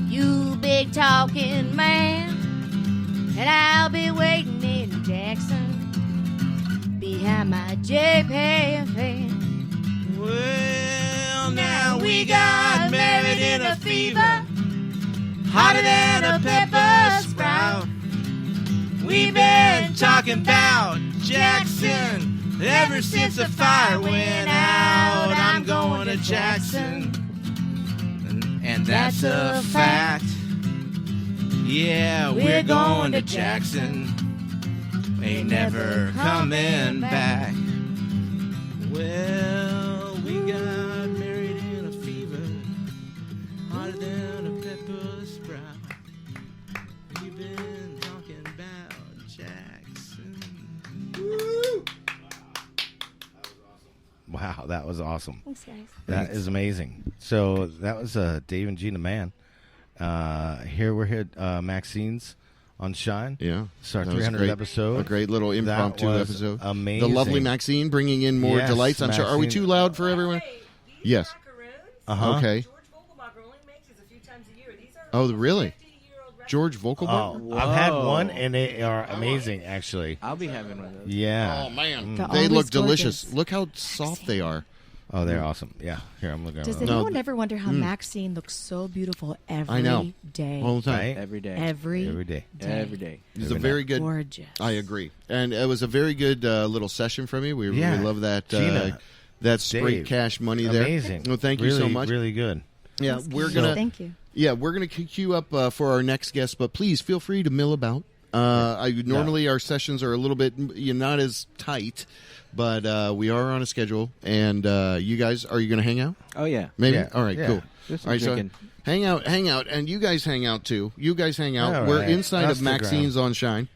you big talking man. And I'll be waiting in Jackson behind my JP fan. Well, now we got married in a fever, hotter than a pepper sprout. We've been talking about Jackson ever since the fire went out. I'm going to Jackson, and that's a fact. Yeah, we're going to Jackson. Ain't never coming back. Well, we got married in a fever, hotter than a pepper sprout. We've been talking about Jackson. Woo! Wow, that was awesome. Thanks, guys. That is amazing. So that was Dave and Gina Man. Here we're here at Maxines on Shine. Yeah. It's our That was 300th great. episode. A great little impromptu That was episode. amazing. The lovely Maxine bringing in more Yes, delights. I'm sure. Are we Maxine. too loud for everyone? Yes. Uh-huh. Okay. George Vogelbacher only makes these a few times a year. These are Oh, really? 50-year-old records. George Vogelbacher? Oh, I've had one, and they are amazing, actually. I'll be having one of those. Yeah. Oh, man. They're They always look delicious. gorgeous. Look how soft they are. Oh, they're awesome. Yeah. Here, I'm looking at Does them. anyone ever wonder how Maxine looks so beautiful every I know. day? All the time. Right? Every day. Every Every day. Every day. It was a very good. Gorgeous. I agree, and it was a very good little session from you. We Yeah. really love that. Gina, that straight Dave, cash money there. Amazing. Well, thank you really, so much. Really good. Yeah, we're So- gonna. Thank you. Yeah, we're gonna queue up for our next guest, but please feel free to mill about. Normally our sessions are a little bit not as tight, but we are on a schedule. And you guys, are you going to hang out? Oh, yeah. Maybe. Yeah. All right, Yeah. cool. Just some All right, drinking. so hang out, and you guys hang out too. You guys hang out. All We're right. inside I'll of stick Maxine's on Shine.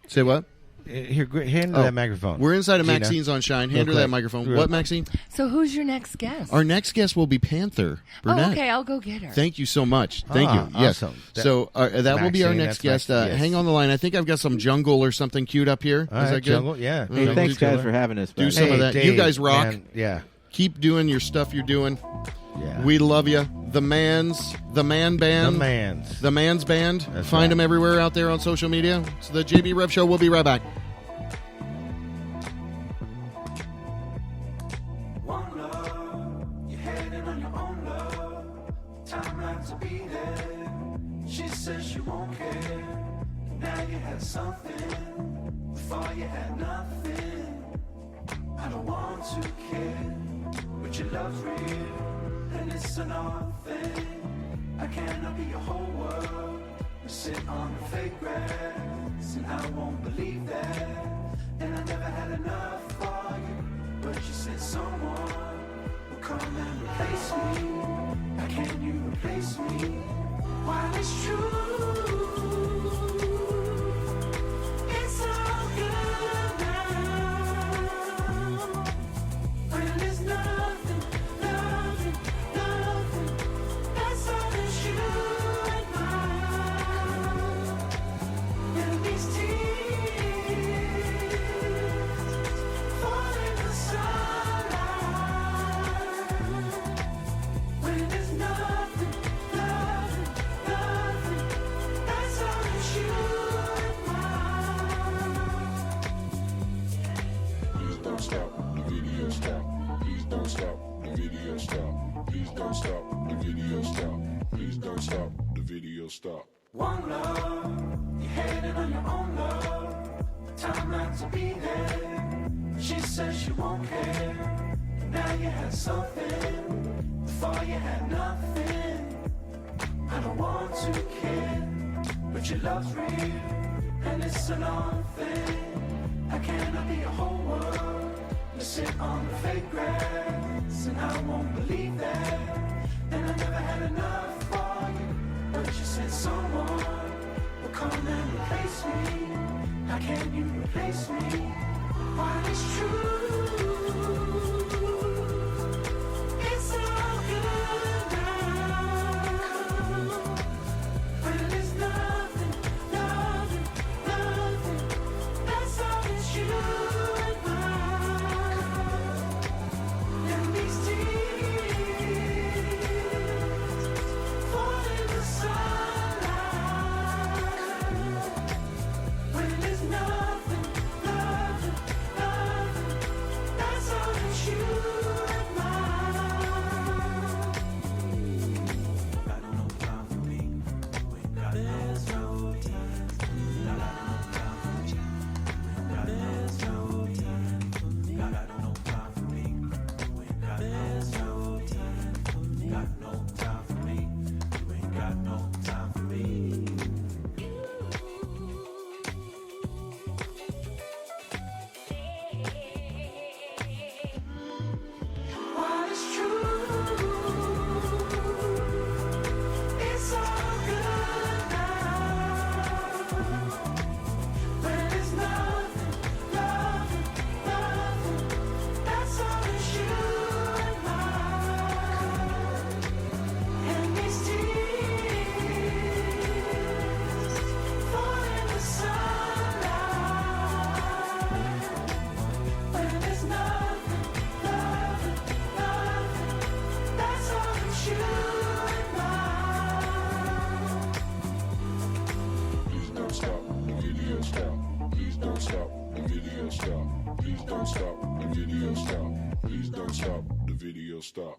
Say what? Here, hand that microphone. We're inside of Gina. Maxine's on Shine. Hand her Real that quick. microphone. Real What, quick. Maxine? So who's your next guest? Our next guest will be Panther Burnett. Oh, okay. I'll go get her. Thank you so much. Thank you. Yes. Awesome. So that will be our Maxine, next that's guest. Yes. Hang on the line. I think I've got some jungle or something queued up here. All Is right, that good? Jungle, yeah. Hey, Hey, Jungle thanks, guys, Killer. for having us. Do back. some Hey, of that. Dave, You guys rock. man, yeah. Keep doing your stuff you're doing. Yeah. We love you. The Man Band. The Mans. The Man's Band. That's Find right. them everywhere out there on social media. It's the JB Rev Show. We'll be right back. One love, you're heading on your own love. Time not to be there. She says she won't care. Now you had something. Before you had nothing. don't want to care, but your love's real, and it's an odd thing. I cannot be your whole world. You sit on the fake grass, and I won't believe that. And I never had enough for you, but you said someone will come and replace me. How can you replace me? While it's true, it's all good now. When there's nothing, nothing, nothing, that's all that you and mine. And these tears fall in the sunlight. When there's nothing, nothing, nothing, that's all that you and mine. Please don't stop the video stop. Please don't stop the video stop. Please don't stop the video stop. Please don't stop the video stop. One love, you're heading on your own love. Time not to be there. She says she won't care. Now you had something, before you had nothing. I don't want to care, but your love's real, and it's an odd thing. I cannot be a whole world. You sit on the fake grass, and I won't believe that. And I never had enough for you, but you said someone will come and replace me. How can you replace me? While it's true, it's all good now. When there's nothing, nothing, nothing, that's all that you and mine. And these tears fall in the sunlight. When there's nothing, nothing, nothing, that's all that you and mine. Got no time for me. We ain't got no time. Got no time for me. Got no time for me. Got no time for me. We ain't got no time for me. Got no time for me. You ain't got no time for me. While it's true, it's all good now. When there's nothing, nothing, nothing, that's all that you and mine. And these tears fall in the sunlight. When there's nothing, nothing, nothing, that's all that you and mine. Please don't stop the video stop. Please don't stop the video stop. Please don't stop the video stop. Please don't stop the video stop.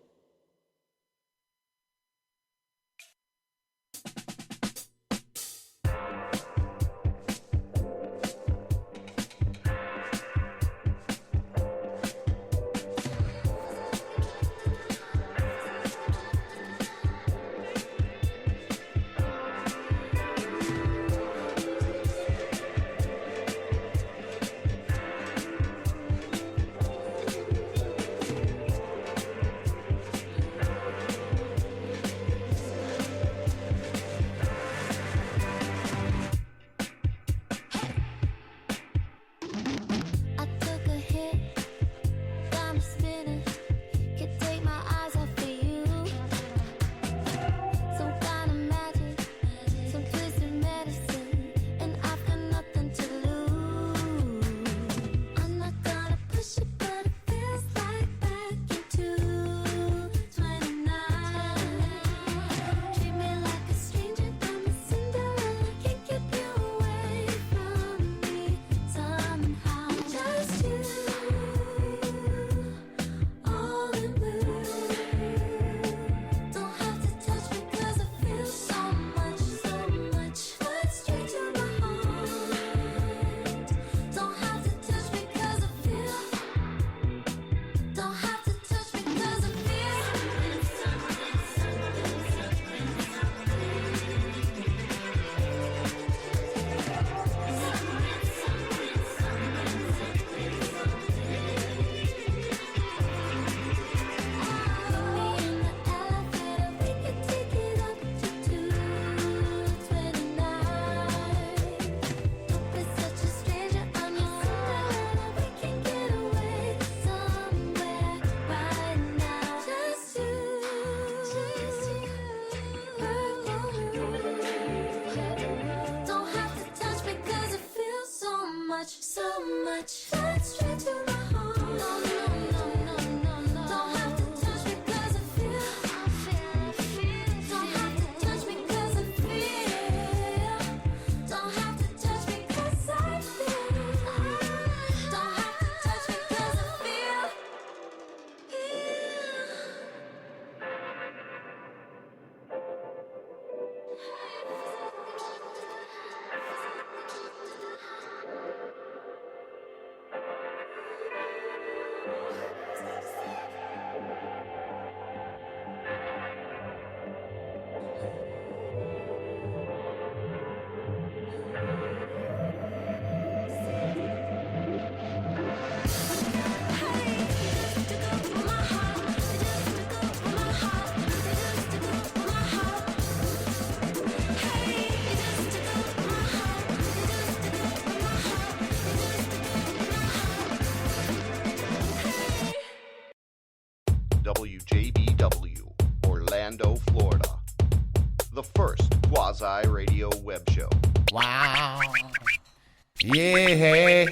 the first quasi-radio web show. Wow. Yeah.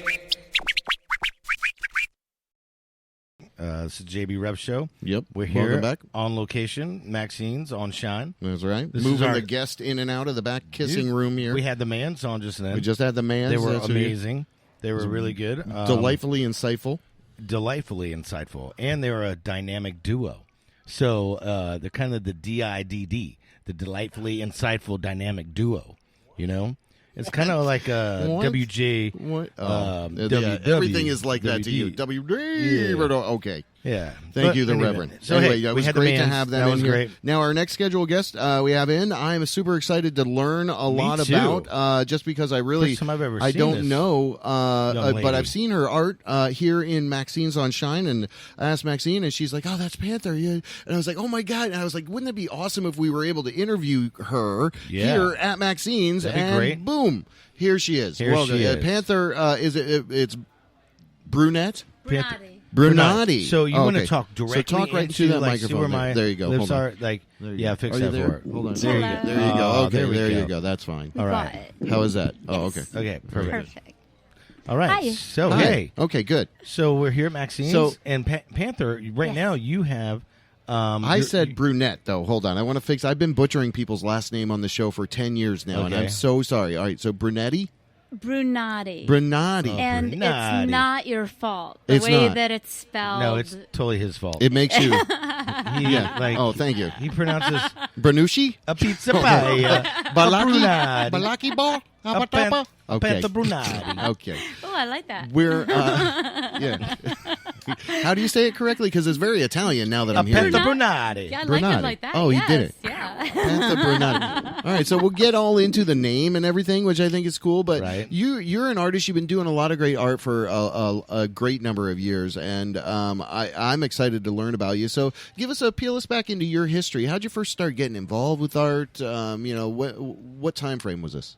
This is JB Rep Show. Yep. We're here Welcome back. on location, Maxines on Shine. That's right. This is Moving our- the guest in and out of the back kissing room here. We had the Mans on just then. We just had the Mans. They were That's who you- amazing. They were really good. Delightfully insightful. Delightfully insightful. And they were a dynamic duo. So they're kind of the DIDD, the delightfully insightful dynamic duo, you know? It's kind of like a What? WJ. What? WW, everything is like that to you. WD. Okay. Yeah. Thank But you, the anyway, Reverend. so, Anyway, hey, it we was had the great to Mans. have them That in was here. great. Now, our next scheduled guest we have in, I am super excited to learn a lot too. about, just because I really, First time I've ever I seen don't this know, young but lady. I've seen her art here in Maxines on Shine, and I asked Maxine, and she's like, oh, that's Panther. Yeah. And I was like, oh my God. And I was like, wouldn't it be awesome if we were able to interview her Yeah. here at Maxine's? That'd be and great. boom, here she is. Here she is. Panther, it's brunette? Brunati. Brunati. So you want to Okay. talk directly So talk right into into that like, see microphone. where my there you go. lips Hold on. are. Like, There you yeah, go. fix Are that you there? for her. Hold on. There you go. There you go. Oh, Okay, there we there you go. go. That's fine. All right. How is that? Oh, Yes. okay. Okay, perfect. Perfect. All right. Hi. So, Hi. hey. Okay, good. So we're here at Maxine's. So- and Panther, right Yes. now you have. I you're- said brunette, though. Hold on. I want to fix. I've been butchering people's last name on the show for 10 years now, and Okay. I'm so sorry. All right, so Brunetti? Brunati. Brunati. And Brunati. it's not your fault. The It's way not. that it's spelled. No, it's totally his fault. It makes you. yeah. Like, Oh, thank you. he pronounces Brunucci? a pizza pie. Balaki? Brunati. Balaki ball? A Okay. Panther Brunati. Okay. Oh, I like that. We're, yeah. How do you say it correctly? Because it's very Italian now that A I'm hearing Panther it. Brunati. Yeah, I like Brunati. it like that. Oh, you yes. did it. Yeah. Panther Brunati. All right, so we'll get all into the name and everything, which I think is cool. But Right. you're an artist. You've been doing a lot of great art for a great number of years, and I'm excited to learn about you. So peel us back into your history. How'd you first start getting involved with art? What time frame was this?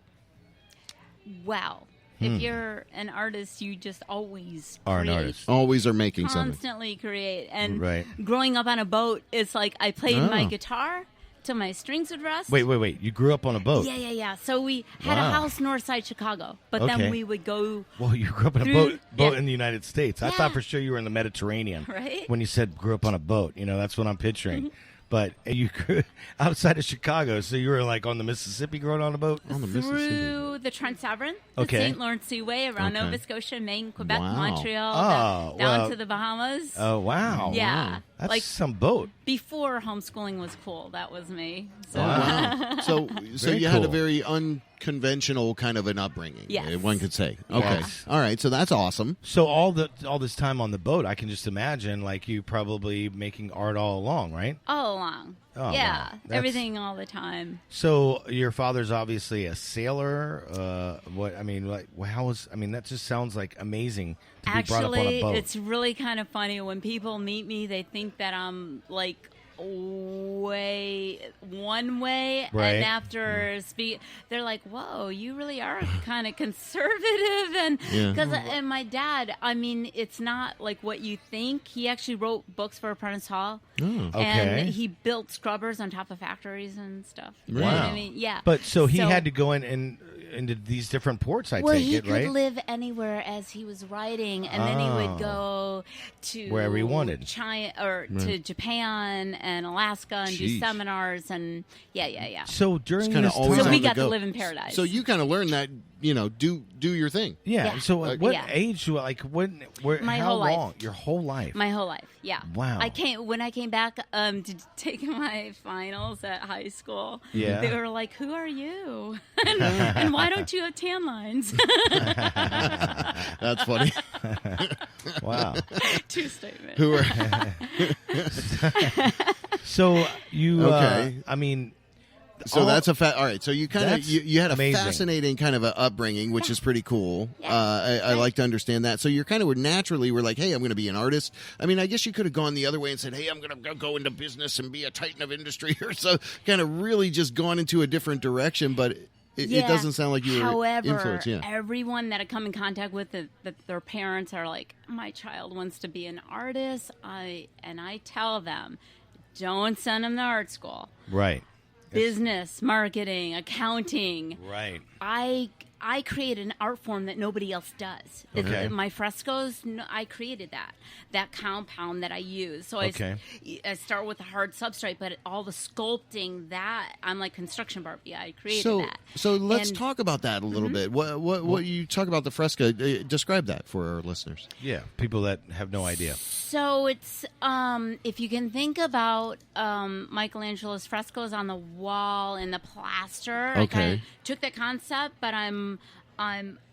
Wow. If you're an artist, you just always Are an create. artist. Always are making something. Constantly create. And Right. growing up on a boat, it's like I played my Oh. guitar till my strings would rust. Wait. You grew up on a boat. Yeah. So we had Wow. a house north side Chicago, but Okay. then we would go Well, you grew up on a Through- boat yeah. in the United States. I Yeah. thought for sure you were in the Mediterranean. Right. When you said grew up on a boat, that's what I'm picturing. But you grew outside of Chicago, so you were like on the Mississippi growing on a boat? On the Mississippi. through the Trent Severn, the Okay. St. Lawrence Seaway, around Okay. Nova Scotia, Maine, Quebec, Wow. Montreal, Oh, down well- to the Bahamas. Oh, wow. Yeah. That's Like- some boat. Before homeschooling was cool, that was me. So. Oh, wow. So Very you had a cool. very unconventional kind of an upbringing. Yes. One could say. Okay. Yes. All right. So that's awesome. So all this time on the boat, I can just imagine like you probably making art all along, right? All along. Oh, yeah. wow. That's- Everything all the time. So your father's obviously a sailor. That just sounds like amazing to be brought up on a Actually, boat. it's really kind of funny. When people meet me, they think that I'm like way one way, Right. and after they're like, "Whoa, you really are kind of conservative." And and my dad, it's not like what you think. He actually wrote books for Apprentice Hall, Okay. and he built scrubbers on top of factories and stuff. You know what Wow. I mean, yeah. But so he had to go in and into these different ports. I Well, take he it, could right? live anywhere as he was writing, and then he Oh. would go to Wherever he wanted. China or to Japan and Alaska and do Jeez. seminars and yeah. So during Kinda this always So time, we on the got to go. live in paradise. So you kind of learned that, do your thing. yeah. Yeah. So what Yeah. age? Like when? Where? My how whole life. long? Your whole life. My whole life, yeah. Wow. When I came back to take my finals at high school, Yeah. they were like, "Who are you? and why don't you have tan lines?" That's funny. Wow. True statement. Who are So you. Okay. So all- that's all right. So you kind of That's you had a amazing. fascinating kind of a upbringing, which is pretty cool. Yeah. I like to understand that. So you're kind of were like, hey, I'm going to be an artist. I guess you could have gone the other way and said, hey, I'm going to go into business and be a titan of industry, or so. Kind of really just gone into a different direction, but. It doesn't sound like you were However, influenced. Yeah. everyone that I come in contact with, that their parents are like, my child wants to be an artist. I tell them, don't send them to art school. Right. business, marketing, accounting. Right. I created an art form that nobody else does. Okay. My frescoes, I created that compound that I use. So I start with a hard substrate, but all the sculpting that I'm like construction Barbie. I created that. So let's talk about that a little bit. What you talk about the fresco? Describe that for our listeners. Yeah, people that have no idea. So it's if you can think about Michelangelo's frescoes on the wall and the plaster. Okay. I kind of took that concept, but I'm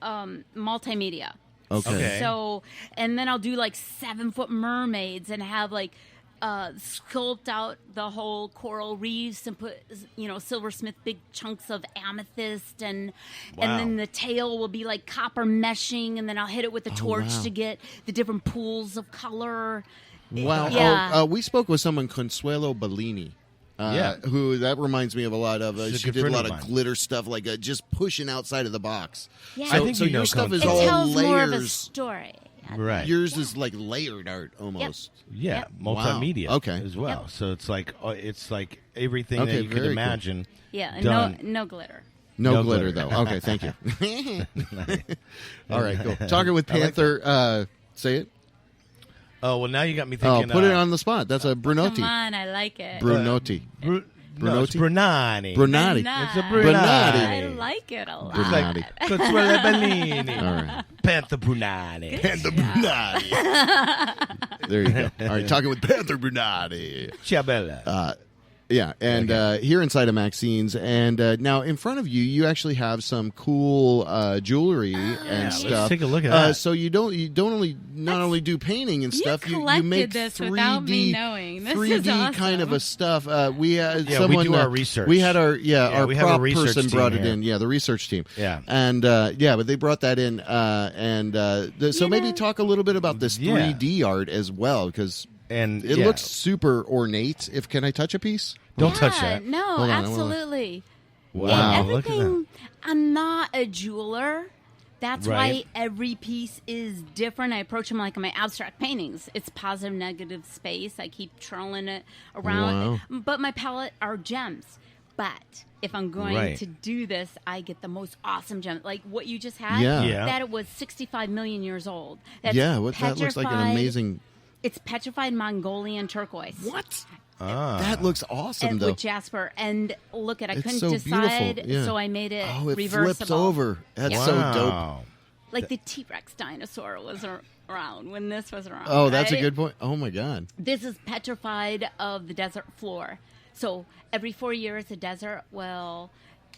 multimedia. Okay. So and then I'll do like 7-foot mermaids and have like sculpt out the whole coral reefs and put silversmith big chunks of amethyst and then the tail will be like copper meshing and then I'll hit it with a torch to get the different pools of color. Wow. Yeah. We spoke with someone, Consuelo Bellini. Who that reminds me of a lot of. She did a lot of glitter stuff, like just pushing outside of the box. Yeah. So, I think your stuff is it all tells layers. more of a story. Right. Yours is like layered art almost. Yeah, Yep. multimedia. Wow. Okay. As well. Yep. So it's like everything that you could very cool. imagine. Yeah, and done. no glitter. No glitter, though. Okay, thank you. All right, cool. Talking with Panther. Say it. Oh, well, now you got me thinking. Put it on the spot. That's a Brunotti. Come on, I like it. Brunotti. No, it's Brunati. Brunati. It's a Brunati. I like it a lot. Brunati. Consuelo Bellini. All right. Panther Brunati. Panther Brunati. There you go. All right, talking with Panther Brunati. Ciabella. Yeah, and here inside of Maxines, and now in front of you, you actually have some cool jewelry and stuff. Let's take a look at that. So you not only do painting and stuff, you make this 3D, without me knowing. This 3D is awesome. kind of a stuff. We had we someone do our research. We had our we have prop a research person brought team it here. in. Yeah, the research team. Yeah, and but they brought that in, so maybe talk a little bit about this 3D art as well, because it looks super ornate. Can I touch a piece? Don't touch that. No, Hold on, absolutely. Wow, And look at everything. that. I'm not a jeweler. That's Right. why every piece is different. I approach them like my abstract paintings. It's positive, negative space. I keep trolling it around. Wow. But my palette are gems. But if I'm going to do this, I get the most awesome gems. Like what you just had, Yeah. that it was 65 million years old. That's That looks like an amazing... It's petrified Mongolian turquoise. What? That looks awesome, though. With jasper. And look at, I It's couldn't so decide, beautiful. Yeah. so I made it Oh, it reversible. flips over. That's so dope. Like the T-Rex dinosaur was around when this was around. Oh, that's a right? good point. Oh, my God. This is petrified of the desert floor. So every 4 years, the desert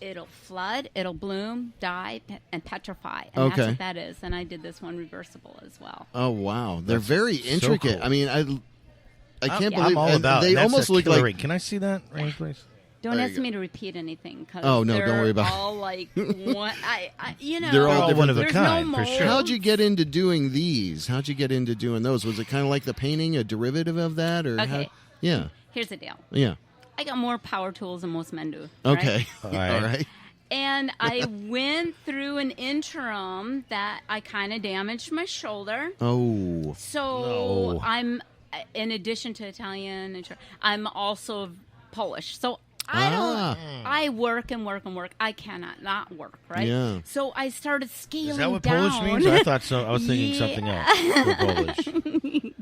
it'll flood, it'll bloom, die, and petrify. And that's what that is. And I did this one reversible as well. Oh, wow. They're very intricate. cool. I mean, I can't believe I'm all about they that's almost a look killer like... rate. Can I see that, right, please? Don't There ask you me to repeat anything. Cause Oh, no, don't worry about it. They're all like, one, They're all one of a there's kind, no for mold. sure. How'd you get into doing these? How'd you get into doing those? Was it kind of like the painting, a derivative of that? Or Okay. Yeah. Here's the deal. Yeah. I got more power tools than most men do. Okay. Right? All right. And I went through an interim that I kind of damaged my shoulder. Oh. So I'm, in addition to Italian, I'm also Polish. So I work and work and work. I cannot not work, right? Yeah. So I started scaling down. Is that what Polish means? I thought so. I was thinking something else for Polish.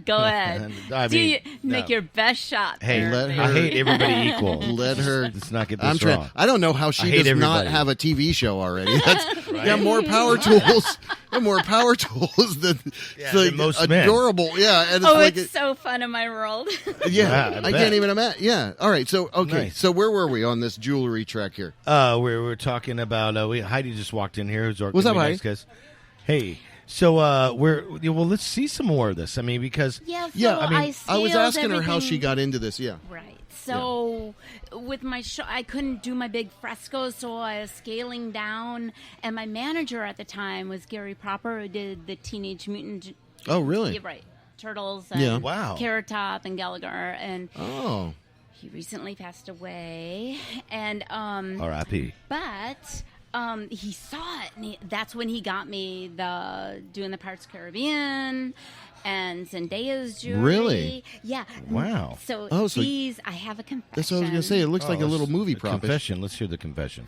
Go ahead. I mean, make your best shot. Hey, there, I hate everybody equal. Let her. Let's not get this wrong. I don't know how she does not have a TV show already. That's, You got more power tools. And more power tools than, than most men. adorable. Yeah. And it's so fun in my world. Yeah. I can't even imagine. Yeah. All right. So, okay. Nice. So where were we on this jewelry track here? We're talking about Heidi just walked in here. What's up, Heidi? Guys. Hey. So let's see some more of this. I mean, because I was asking her how she got into this. Yeah. Right. So with my show, I couldn't do my big frescoes, so I was scaling down. And my manager at the time was Gary Proper, who did the Teenage Mutant. Oh, really? Yeah, right. Turtles and Carrot Top and Gallagher. And he recently passed away. And R.I.P. But he saw it, and that's when he got me doing the Pirates of the Caribbean, and Zendaya's jewelry. Really? Yeah. Wow. So, Oh, so these, I have a confession. That's what I was going to say. It looks like a little movie prop. Confession. Let's hear the confession.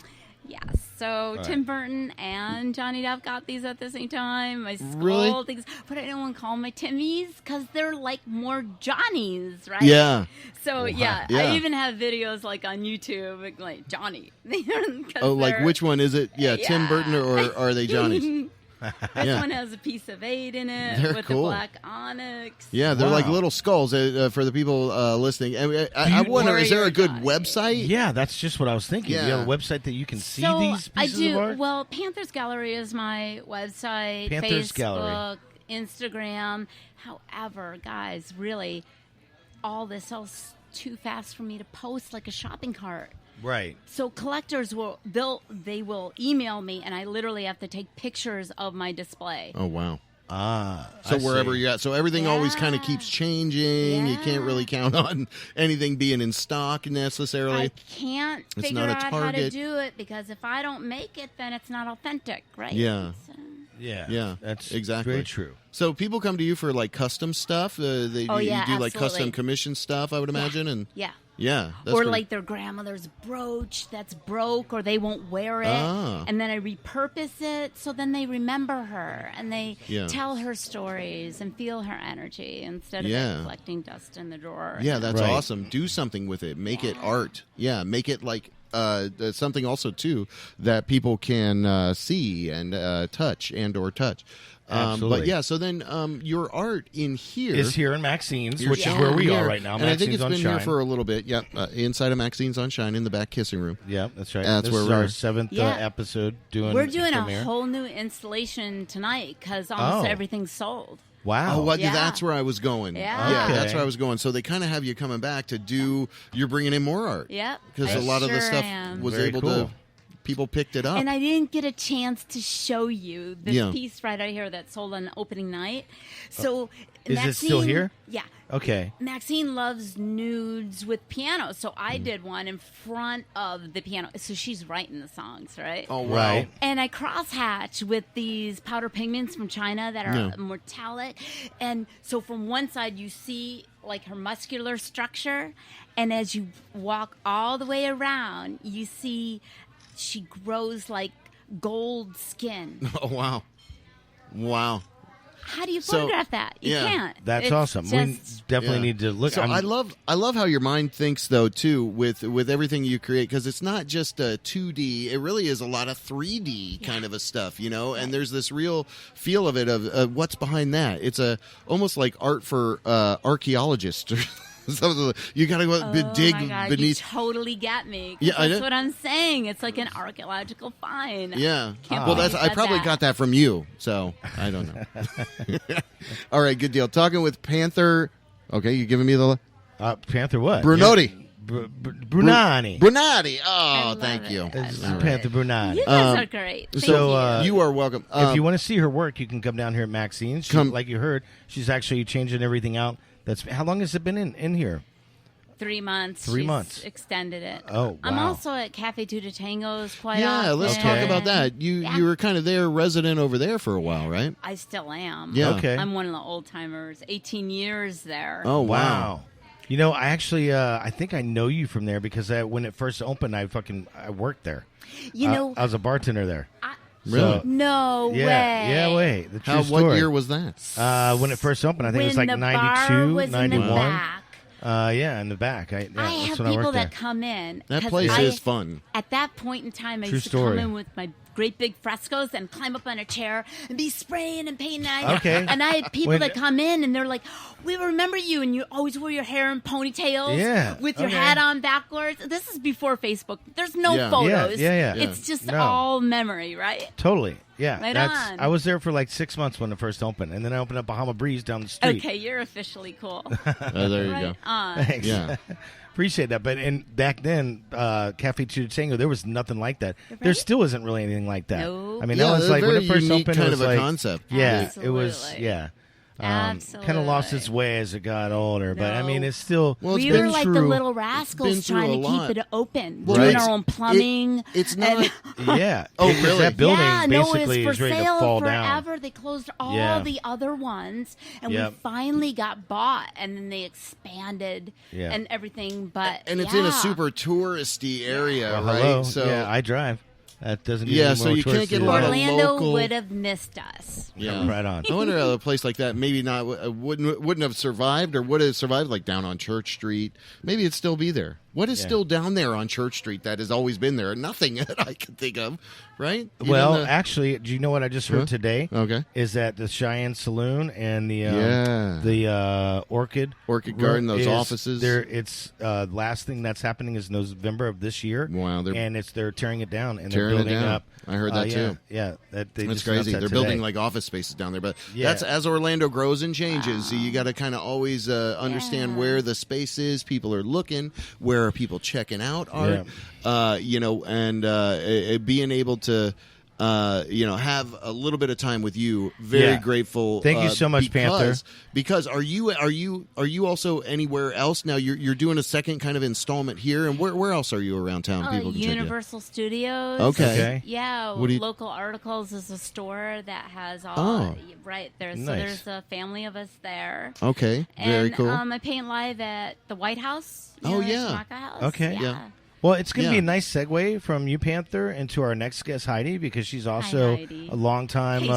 Yes. So Tim Burton and Johnny Depp got these at the same time. My skull Really? things, but I don't want to call them my Timmies because they're like more Johnnies, right? Yeah. So yeah, Yeah. I even have videos like on YouTube, like Johnny. 'Cause Oh, like they're- which one is it? Yeah, Tim Burton or are they Johnny's? This Yeah. one has a piece of 8 in it They're with cool. the black onyx. Yeah, they're like Wow. little skulls for the people listening. I you- wonder, is there a good Johnny. website? Yeah, that's just what I was thinking. Yeah. You have a website that you can see So these I pieces do. of art? Well, Panthers Gallery is my website. Panthers Facebook, Gallery. Instagram. However, guys, really, all this sells too fast for me to post like a shopping cart. Right. So collectors they will email me, and I literally have to take pictures of my display. Oh, wow. So So wherever you're at. So everything always kind of keeps changing. You can't really count on anything being in stock necessarily. I can't It's figure not a out how to Target. do it because if I don't make it, then it's not authentic, right? Yeah. So- Yeah. Yeah, That's exactly very true. So people come to you for like custom stuff. You do like custom absolutely. commission stuff, I would imagine, and Yeah. yeah, that's Or pretty- like their grandmother's brooch that's broke or they won't wear it. Ah. And then I repurpose it so then they remember her and they Yeah. tell her stories and feel her energy instead of Yeah. it collecting dust in the drawer. Yeah, that's Right. awesome. Do something with it. Make it art. Yeah, make it like something also too that people can see and touch and or touch. Absolutely. But yeah, so then your art in here Is here in Maxines, You're which is showing where we here. are right now. And I think Maxines it's on been Shine. here for a little bit. Yeah, inside of Maxines on Shine in the back kissing room. Yeah, that's right. That's this where is we're our 7th Yeah. episode doing We're doing premiere. a whole new installation tonight because almost Oh. everything's sold. Wow. Oh, well, Yeah. that's where I was going. Yeah. Okay. That's where I was going. So they kind of have you coming back to do. You're bringing in more art. Yep. Because I a lot of the sure stuff am. was Very able cool. to. People picked it up. And I didn't get a chance to show you this Yeah. piece right out here that sold on opening night. So Is it still Maxine- here? Yeah. Okay. Maxine loves nudes with piano, so I did one in front of the piano. So she's writing the songs, right? Oh, wow. Right. And I crosshatch with these powder pigments from China that are Yeah. metallic. And so from one side, you see like her muscular structure. And as you walk all the way around, you see she grows like gold skin. Oh, wow. Wow. How do you So, photograph that? You yeah. can't. That's It's awesome. We just- definitely Yeah. need to look. So I love how your mind thinks though too with everything you create because it's not just a 2D. It really is a lot of 3D kind of a stuff, you know. And there's this real feel of it of what's behind that. It's almost like art for archaeologists. You gotta go dig my God, beneath. You totally get me. 'Cause Yeah, I that's know. what I'm saying. It's like an archaeological find. Yeah. Can't Well, believe that's you I said probably that. got that from you, so I don't know. All right, good deal. Talking with Panther. Okay, you giving me the Panther what? Brunoti. Brunani. Brunati. I Oh, love thank it. you. This is All right. Panther Brunani. You guys are great. Thank So, you. You are welcome. If you want to see her work, you can come down here at Maxine's. Like you heard, she's actually changing everything out. How long has it been in here? 3 months. 3 She's months. Extended it. Oh, I'm wow. also at Cafe Two de Tangos quite Yeah, often. let's talk about that. You were kind of there, resident over there for a while, right? I still am. Yeah. Okay. I'm one of the old timers. 18 years there. Oh, wow. You know, I actually, I think I know you from there because when it first opened, I worked there. You know, I was a bartender there. Really? No way. Yeah, wait. The true What story. year was that? When it first opened, I think it was When like the bar 92, was in the 91. back. Yeah, in the back. I that's have when I people worked that there. come in. That 'cause place I- is fun. At that point in time, I True used to story. come in with my great big frescoes and climb up on a chair and be spraying and painting. Okay. And I had people When- that come in and they're like, "We remember you, and you always wear your hair in ponytails, Yeah, with your okay. hat on backwards." This is before Facebook. There's no Yeah. photos. Yeah. It's just No. all memory, right? Totally. Yeah. Right on. I was there for like 6 months when it first opened, and then I opened up Bahama Breeze down the street. Okay, you're officially cool. There you right go. on. Thanks. Yeah. Appreciate that. But back then, Cafe Two Tango, there was nothing like that. There Right? still isn't really anything like that. No. I mean, Yeah, that was they're like when very it first unique opened, kind it was of a like, concept. Yeah, it was. Absolutely. Yeah. Absolutely. Kind of lost its way as it got older, but I mean, it's still. Well, we were like the little rascals trying to keep it open, doing our own plumbing. It's not. Yeah. Oh, really? That building Yeah, no, it was basically for is ready to sale fall forever. down. They closed all the other ones, and we finally got bought, and then they expanded and everything. But and it's in a super touristy area, Well, right? hello. So yeah, I drive. That doesn't. Yeah, so you can't get a lot of Orlando local. would have missed us. Yeah, right on. I wonder how a place like that maybe not wouldn't have survived, or would have survived, like down on Church Street. Maybe it'd still be there. What is still down there on Church Street that has always been there? Nothing that I can think of, right? Well, actually, do you know what I just heard today? Okay, is that the Cheyenne Saloon and the Orchid Garden, those offices. There, it's last thing that's happening is November of this year. Wow, they're tearing it down and tearing they're building it down. up. I heard that too. Yeah, that's crazy. They're building like office spaces down there, but that's as Orlando grows and changes. So you got to kind of always understand where the space is. People are looking. Where are people checking out art? And being able to. Have a little bit of time with you. Very grateful. Thank you so much, Panther. Because are you also anywhere else now? You're doing a second kind of installment here, and where else are you around town? People can Universal check Studios. Okay. Yeah. Local Articles is a store that has all right there. So there's a family of us there. Okay. Very cool. I paint live at the White House. Shamaka House. Okay. Yeah. Well, it's going to be a nice segue from you, Panther, into our next guest, Heidi, because she's also a longtime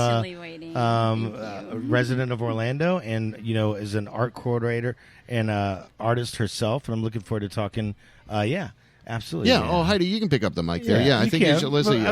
resident of Orlando and, is an art coordinator and artist herself. And I'm looking forward to talking. Absolutely. Yeah. Oh, Heidi, you can pick up the mic there. Yeah, I think you should listen.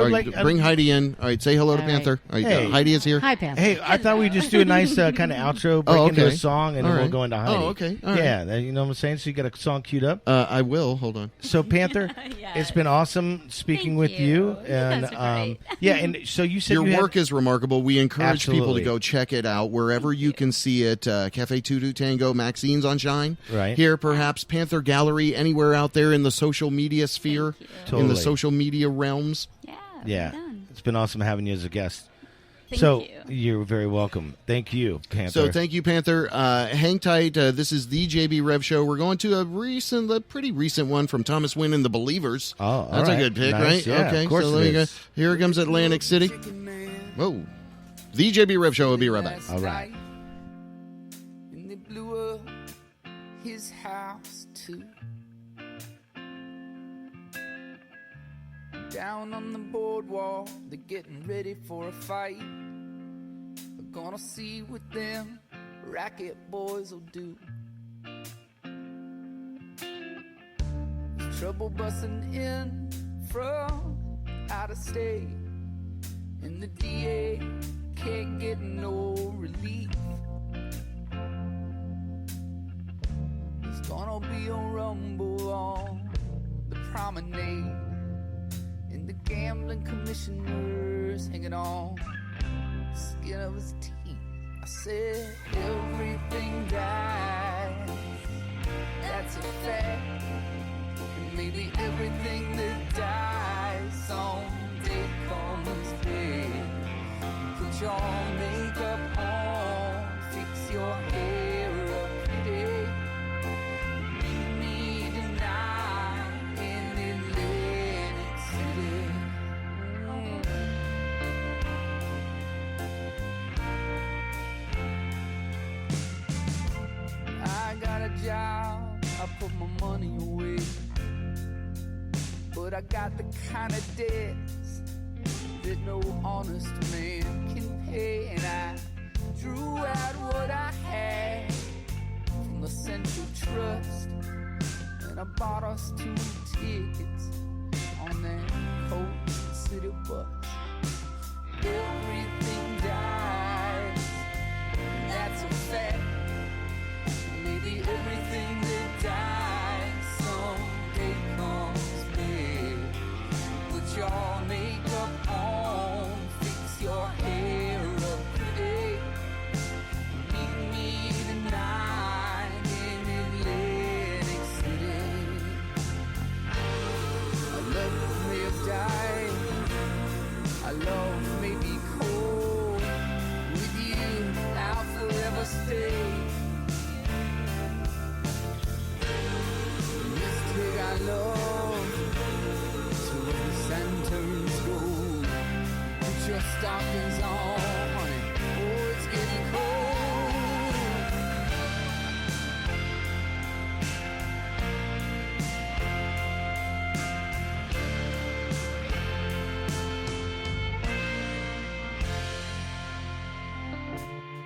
Bring Heidi in. All right, say hello to Panther. All right, hey. Heidi is here. Hi, Panther. Hey, I thought we'd just do a nice kind of outro, break into a song, and then we'll go into Heidi. Oh, okay. All right. Yeah, you know what I'm saying? So you got a song queued up? I will. Hold on. So, Panther, it's been awesome speaking with you. And and so you said your work is remarkable. We encourage people to go check it out wherever you can see it. Cafe Tutu Tango, Maxines on Shine. Right. Here, perhaps Panther Gallery, anywhere out there in the social media sphere. In the social media realms. Yeah. It's been awesome having you as a guest. Thank you. You're very welcome. Thank you, Panther. So thank you, Panther. Hang tight. This is the JB Rev Show. We're going to a pretty recent one from Thomas Wynn and the Believers. Oh, that's a good pick, right? Yeah, okay, of course so it is. Here comes Atlantic City. Whoa. The JB Rev Show will be right back. All right. And they blew up his house too. Down on the boardwalk, they're getting ready for a fight. We're gonna see what them racket boys will do. There's trouble busting in from out of state, and the DA can't get no relief. There's gonna be a rumble on the promenade, and the gambling commissioner's hanging on the skin of his teeth. I said everything dies, that's a fact. And maybe everything that dies someday comes back. Put your makeup on, fix your hair up pretty. Meet me tonight in Atlantic City. I got a job, I put my money away, but I got the kind of debts that no honest man can pay. And I drew out what I had from the Central Trust, and I bought us 2 tickets on that Coast City bus. Everything dies, that's a fact. Maybe everything that dies someday comes back. Put your makeup on, fix your hair up pretty. Meet me tonight in Atlantic City. Our love may have died, our love may be cold. With you, I'll forever stay. day. Just take our love to where the sun turns gold. Put your stockings on, honey. Oh, it's getting cold.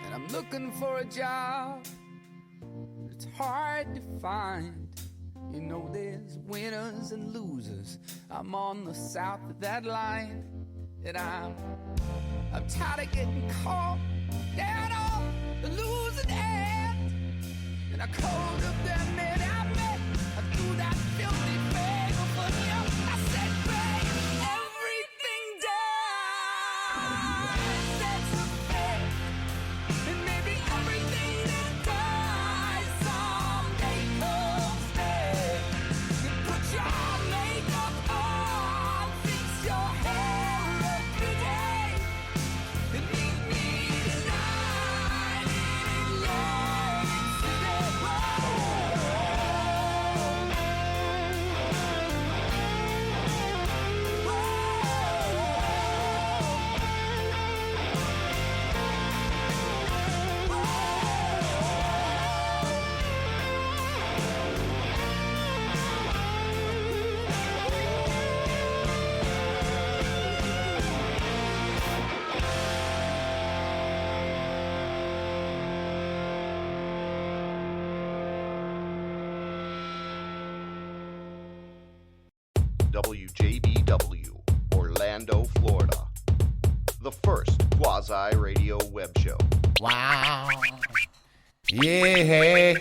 And I'm looking for a job. It's hard to find. You know there's winners and losers. I'm on the south of that line. And I'm tired of getting caught down on the losing end. And I called up that man I met. I threw that filthy bagel for you. I said, babe, everything dies. That's a fact. And maybe everything that dies someday comes back. You put your makeup on, fix your hair every day, and meet me tonight in Atlantic City. WJBW, Orlando, Florida. The first quasi-radio web show. Wow. Yeah.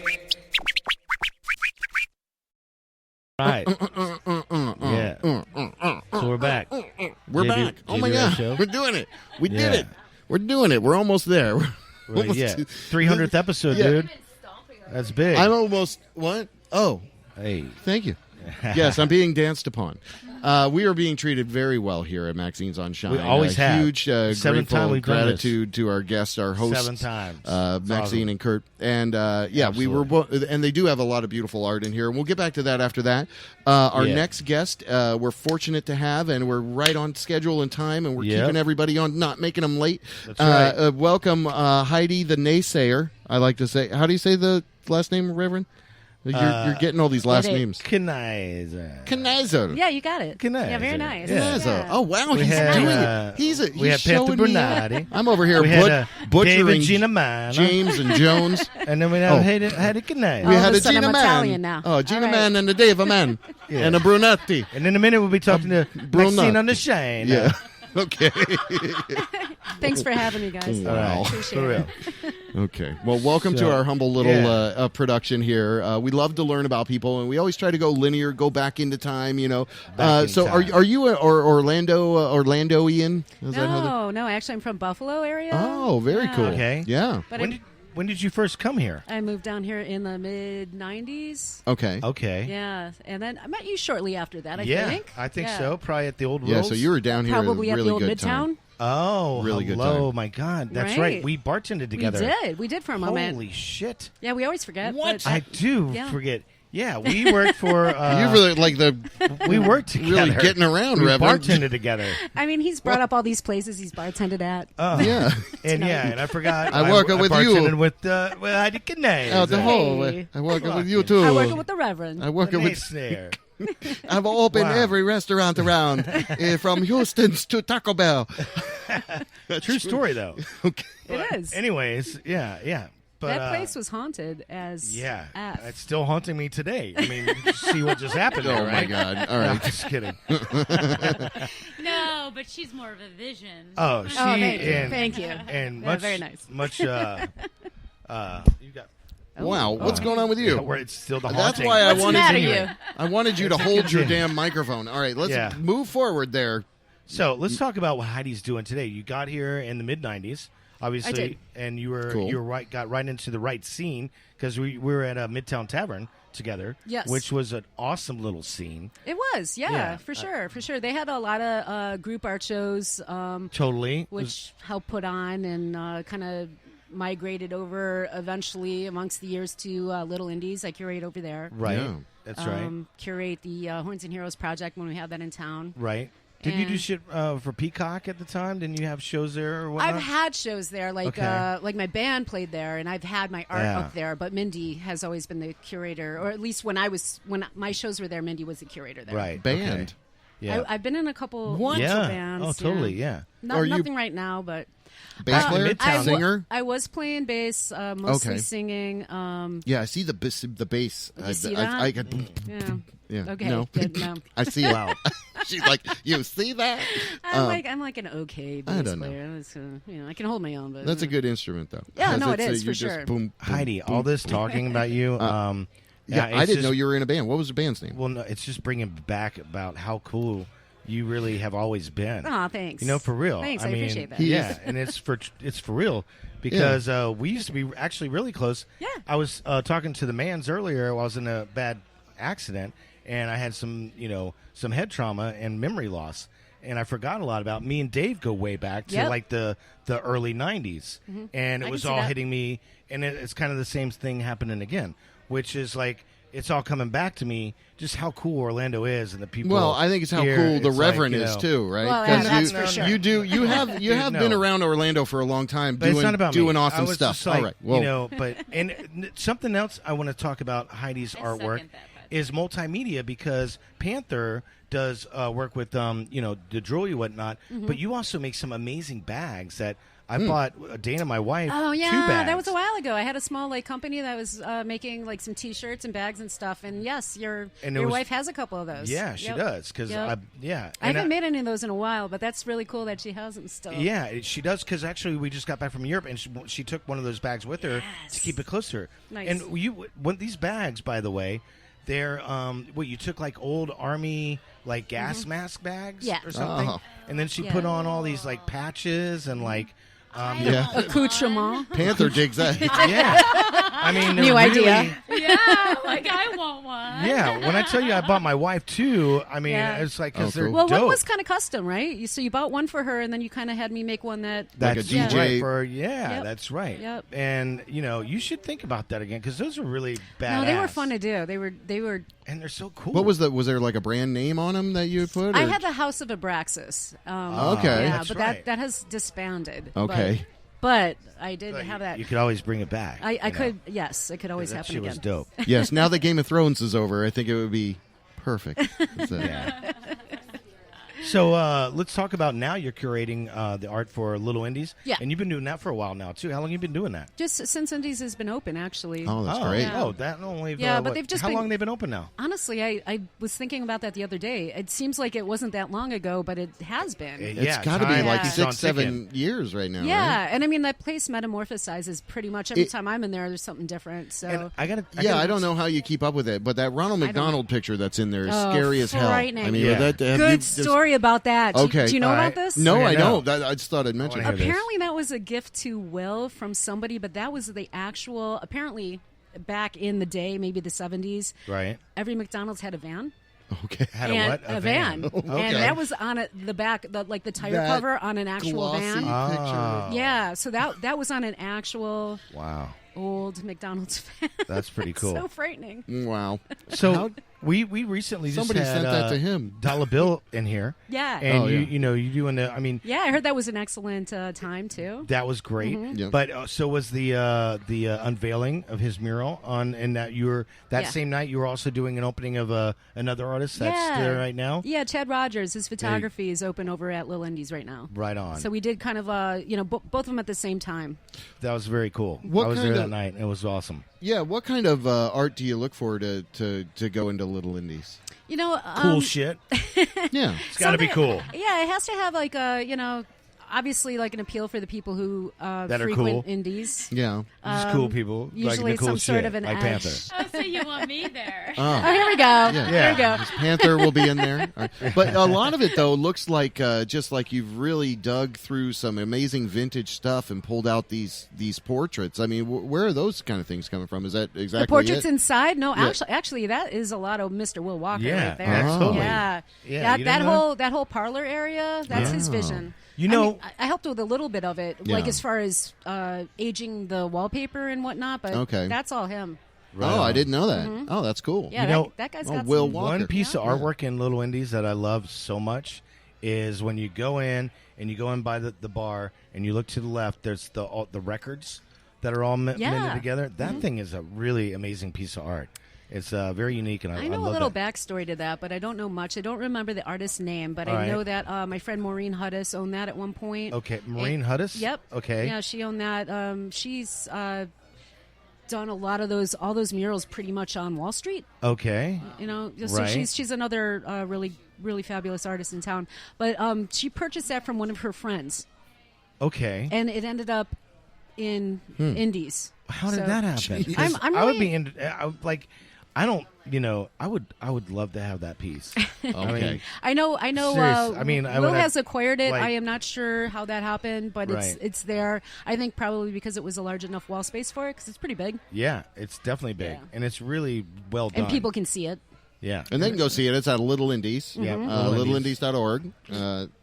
Right. Yeah. So we're back. We're back. Oh my God. Show. We're doing it. We did it. We're doing it. We're almost there. We're almost yeah. 300th episode, dude. That's big. I'm almost, what? Oh. Hey. Thank you. Yes, I'm being danced upon. We are being treated very well here at Maxines on Shine. We always have. Huge grateful gratitude to our guests, our hosts. 7 times. Maxine awesome. and Kurt. And we were and they do have a lot of beautiful art in here. And we'll get back to that after that. Our next guest, we're fortunate to have, and we're right on schedule and time, and we're keeping everybody on, not making them late. That's right. Welcome, Heidi the Naysayer. I like to say. How do you say the last name, Reverend? You're getting all these last names. Knizer. Yeah, you got it. Knizer. Yeah, very nice. Yeah. Oh wow, We he's had, doing it. He's we had showing Panther me. Bernardi. I'm over here butchering David Gina Man. James and Jones. And then we had a Knizer. We had a sudden Gina I'm Man. Italian now. Oh, Gina All right. Man and a Deva Man. And a Brunetti. And in a minute we'll be talking to Maxine on the Shine. Yeah. Okay. Thanks for having me, guys. Wow. Appreciate For real. it. Okay. Well, welcome to our humble little production here. We love to learn about people, and we always try to go linear, go back into time. You know. So are you Orlandoian? Is that how No, actually, I'm from Buffalo area. Oh, very cool. Okay. Yeah. But When did you first come here? I moved down here in the mid-'90s. Okay. Okay. Yeah, and then I met you shortly after that, I think. I think so. Probably at the old Yeah. Rolls. So you were down here Probably at a at really the old good Midtown. time. Oh, Really good hello. time. My God. That's Right. right. We bartended together. We did for a moment. Holy shit. Yeah, we always forget. What? but- I do Yeah. forget. Yeah, we worked for... you really like the we worked together. really getting around, we Reverend. bartended together. I mean, he's brought up all these places he's bartended at. Yeah. And I forgot. I work with you. bartended with I did Knizer. Oh, the whole. Hey. I work with you too. I work with the Reverend. I work The with. snare. I've opened Wow. every restaurant around, from Houston's to Taco Bell. True story, though. Okay. It is. Anyways, yeah. But, that place was haunted as Yeah, F. it's still haunting me today. I mean, you see what just happened there, Oh, my right? God. All No, right. just kidding. No, but she's more of a vision. Oh, she thank you. and Thank you. and Yeah, much very nice. much. You got. Wow, what's going on with you? Where it's still the That's haunting. why I What's the wanted matter, you. you? I wanted you to hold your damn microphone. All right, let's Yeah. move forward there. So let's talk about what Heidi's doing today. You got here in the mid-'90s, obviously, I did. and you were Cool. got right into the right scene because we were at a Midtown Tavern together, Yes. which was an awesome little scene. It was, yeah, for sure. They had a lot of group art shows, Totally, which helped put on and kind of migrated over eventually amongst the years to Little Indies. I curate over there. Right. Yeah. That's right. Curate the Horns and Heroes project when we have that in town. Right. Did you do shit for Peacock at the time? Didn't you have shows there or whatnot? I've had shows there, like my band played there, and I've had my art up there. But Mindy has always been the curator, or at least when my shows were there, Mindy was the curator there. Right. Band. Okay. Yeah. I've been in a couple bands. Oh, totally. Yeah. Nothing right now, but bass player, singer. I was playing bass, mostly singing. Yeah, I see the bass. You see that? Yeah. Okay. No. Good, no. I see it. Wow. She's like, you see that? I'm like an okay bass I don't player. I can hold my own. But that's a good instrument, though. Yeah, no, it is you for just sure. Boom, boom, Heidi, boom. all this talking about you. Yeah, I didn't know you were in a band. What was the band's name? Well, no, it's just bringing back about how cool you really have always been. Aw, thanks. For real. Thanks, I appreciate that. Yeah, and it's for real because we used to be actually really close. Yeah. I was talking to the Mans earlier. I was in a bad accident, and I had some head trauma and memory loss. And I forgot a lot about me and Dave go way back to like the early 90s. Mm-hmm. And it was all hitting me. And it's kind of the same thing happening again, which is like it's all coming back to me, just how cool Orlando is and the people. Well, I think it's how here. cool the It's Reverend like, is too, right? Well, yeah, that's for sure. You have been around Orlando for a long time, But it's not about doing me. awesome I was stuff. just like, All right, well, and something else I want to talk about Heidi's artwork is multimedia because Panther does work with the jewelry and whatnot, but you also make some amazing bags that I bought Dana, my wife. Oh yeah, 2 bags. that was a while ago. I had a small company that was making some T-shirts and bags and stuff. And yes, your wife has a couple of those. Yeah, she does. Because I haven't made any of those in a while, but that's really cool that she has them still. Yeah, she does. Because actually, we just got back from Europe, and she took one of those bags with her to keep it close to her. Nice. And these bags, by the way, they're you took like old army gas mask bags or something, and then she put on all these patches and accoutrement. Panther digs that. Yeah, I mean, new idea. Yeah, I want one. Yeah, when I tell you I bought my wife 2, I mean it's like because they're well, dope. one was kind of custom, right? So you bought one for her, and then you kind of had me make one that's like a DJ for Yep. That's right. Yep. And you should think about that again because those are really badass. No, they were fun to do. They were, and they're so cool. What was was there like a brand name on them that you put? I had the House of Abraxas. Okay, yeah, that's but right. that has disbanded. Okay. But I did have that. You could always bring it back. I could. Yes, it could always that happen shit again. was dope. Yes. Now that Game of Thrones is over, I think it would be perfect. So let's talk about now you're curating the art for Little Indies. Yeah. And you've been doing that for a while now, too. How long have you been doing that? Just since Indies has been open, actually. Oh, that's great. Yeah. Oh, that only. But they've just how been, long have they been open now? Honestly, I was thinking about that the other day. It seems like it wasn't that long ago, but it has been. It's got to be like 6-7 years right now. Yeah, right? and I mean that place metamorphosizes pretty much every time I'm in there. There's something different. So I don't know how you keep up with it, but that Ronald McDonald picture that's in there is scary as hell. I mean, good story about that. Okay, do you know about this? No, I know. I just thought I'd mention it. Apparently, that was a gift to Will from somebody, but that was the actual. Apparently, back in the day, maybe the 70s, right? Every McDonald's had a van. Okay, had a what? A van. Okay. And that was on the back, the tire cover on an actual van. Picture. Yeah, so that was on an actual. Wow. Old McDonald's fan. That's pretty cool. So frightening. Wow. So we recently somebody just had, sent that to him. Dollar Bill in here. Yeah. And you doing the. I mean. Yeah, I heard that was an excellent time too. That was great. Mm-hmm. Yep. But so was the unveiling of his mural and that you were same night you were also doing an opening of another artist that's there right now. Yeah, Chad Rogers. His photography is open over at Little Indies right now. Right on. So we did kind of both of them at the same time. That was very cool. What I was kind there of- that night. It was awesome. Yeah, what kind of art do you look for to go into Little Indies? Cool shit. Yeah, it's got to be cool. Yeah, it has to have like obviously like an appeal for the people who that are frequent cool. indies. Yeah, just cool people. Usually like the cool some shit, sort of an like edge. Panther. Oh, so you want me there? Oh, here we go. Yeah. Here we go. Panther will be in there. All right. But a lot of it, though, looks like just like you've really dug through some amazing vintage stuff and pulled out these portraits. I mean, where are those kind of things coming from? Is that exactly the portraits it? inside? No, Yeah. actually, that is a lot of Mr. Will Walker Yeah, right there. totally. Yeah, Yeah, that whole parlor area. That's his vision. You know, I mean, I helped with a little bit of it, like Yeah. as far as aging the wallpaper and whatnot. But Okay. that's all him. Oh, I didn't know that. Mhm. Oh, that's cool. Yeah, You know, that guy's Oh, got Will some. Walker. one piece of Yeah. artwork in Little Indies that I love so much is when you go in and you go in by the bar and you look to the left. There's the records that are all Yeah. minted together. That thing is a really amazing piece of art. It's very unique, and I I know love a little that. backstory to that, but I don't know much. I don't remember the artist's name, but All I right. know that my friend Maureen Huddis owned that at one point. Okay, Maureen Huddis? Yep. Okay. Yeah, she owned that. She's done a lot of all those murals pretty much on Wall Street. Okay. You know, so Right. she's another really fabulous artist in town. But she purchased that from one of her friends, Okay. and it ended up in Indies. How did So- that happen? I'm Because really, I would be in. I don't. You know, I would love to have that piece. Okay. I know. Serious. I mean, I Will would has have, acquired it. like- I am not sure how that happened, but Right. it's there. I think probably because it was a large enough wall space for it, because it's pretty big, Yeah, it's definitely big, Yeah. and it's really well done. and people can see it. Yeah. And they can go see it. It's at Little Indies. Yeah, LittleIndies.org.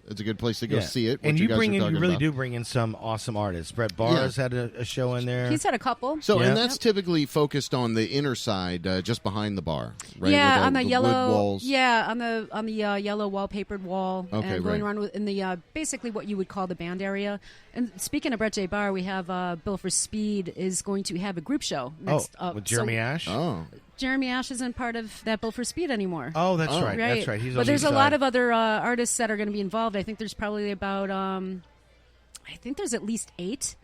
It's a good place to go see it. And what you guys bring are in, you talking really about. do bring in some awesome artists. Brett Barr's had a show in there. He's had a couple. So, Yeah. and that's typically focused on the inner side, just behind the bar, right? Yeah, With on the wood yellow. walls. Yeah, on the yellow wallpapered wall, Okay, and going right. around in the basically what you would call the band area. And speaking of Brett J. Bar, we have Bill for Speed is going to have a group show next. with Jeremy Ash. Oh, Jeremy Ash isn't part of that Bill for Speed anymore. Oh, that's right. That's right. He's on but there's the a side. lot of other artists that are going to be involved. I think there's probably about I think there's at least 8,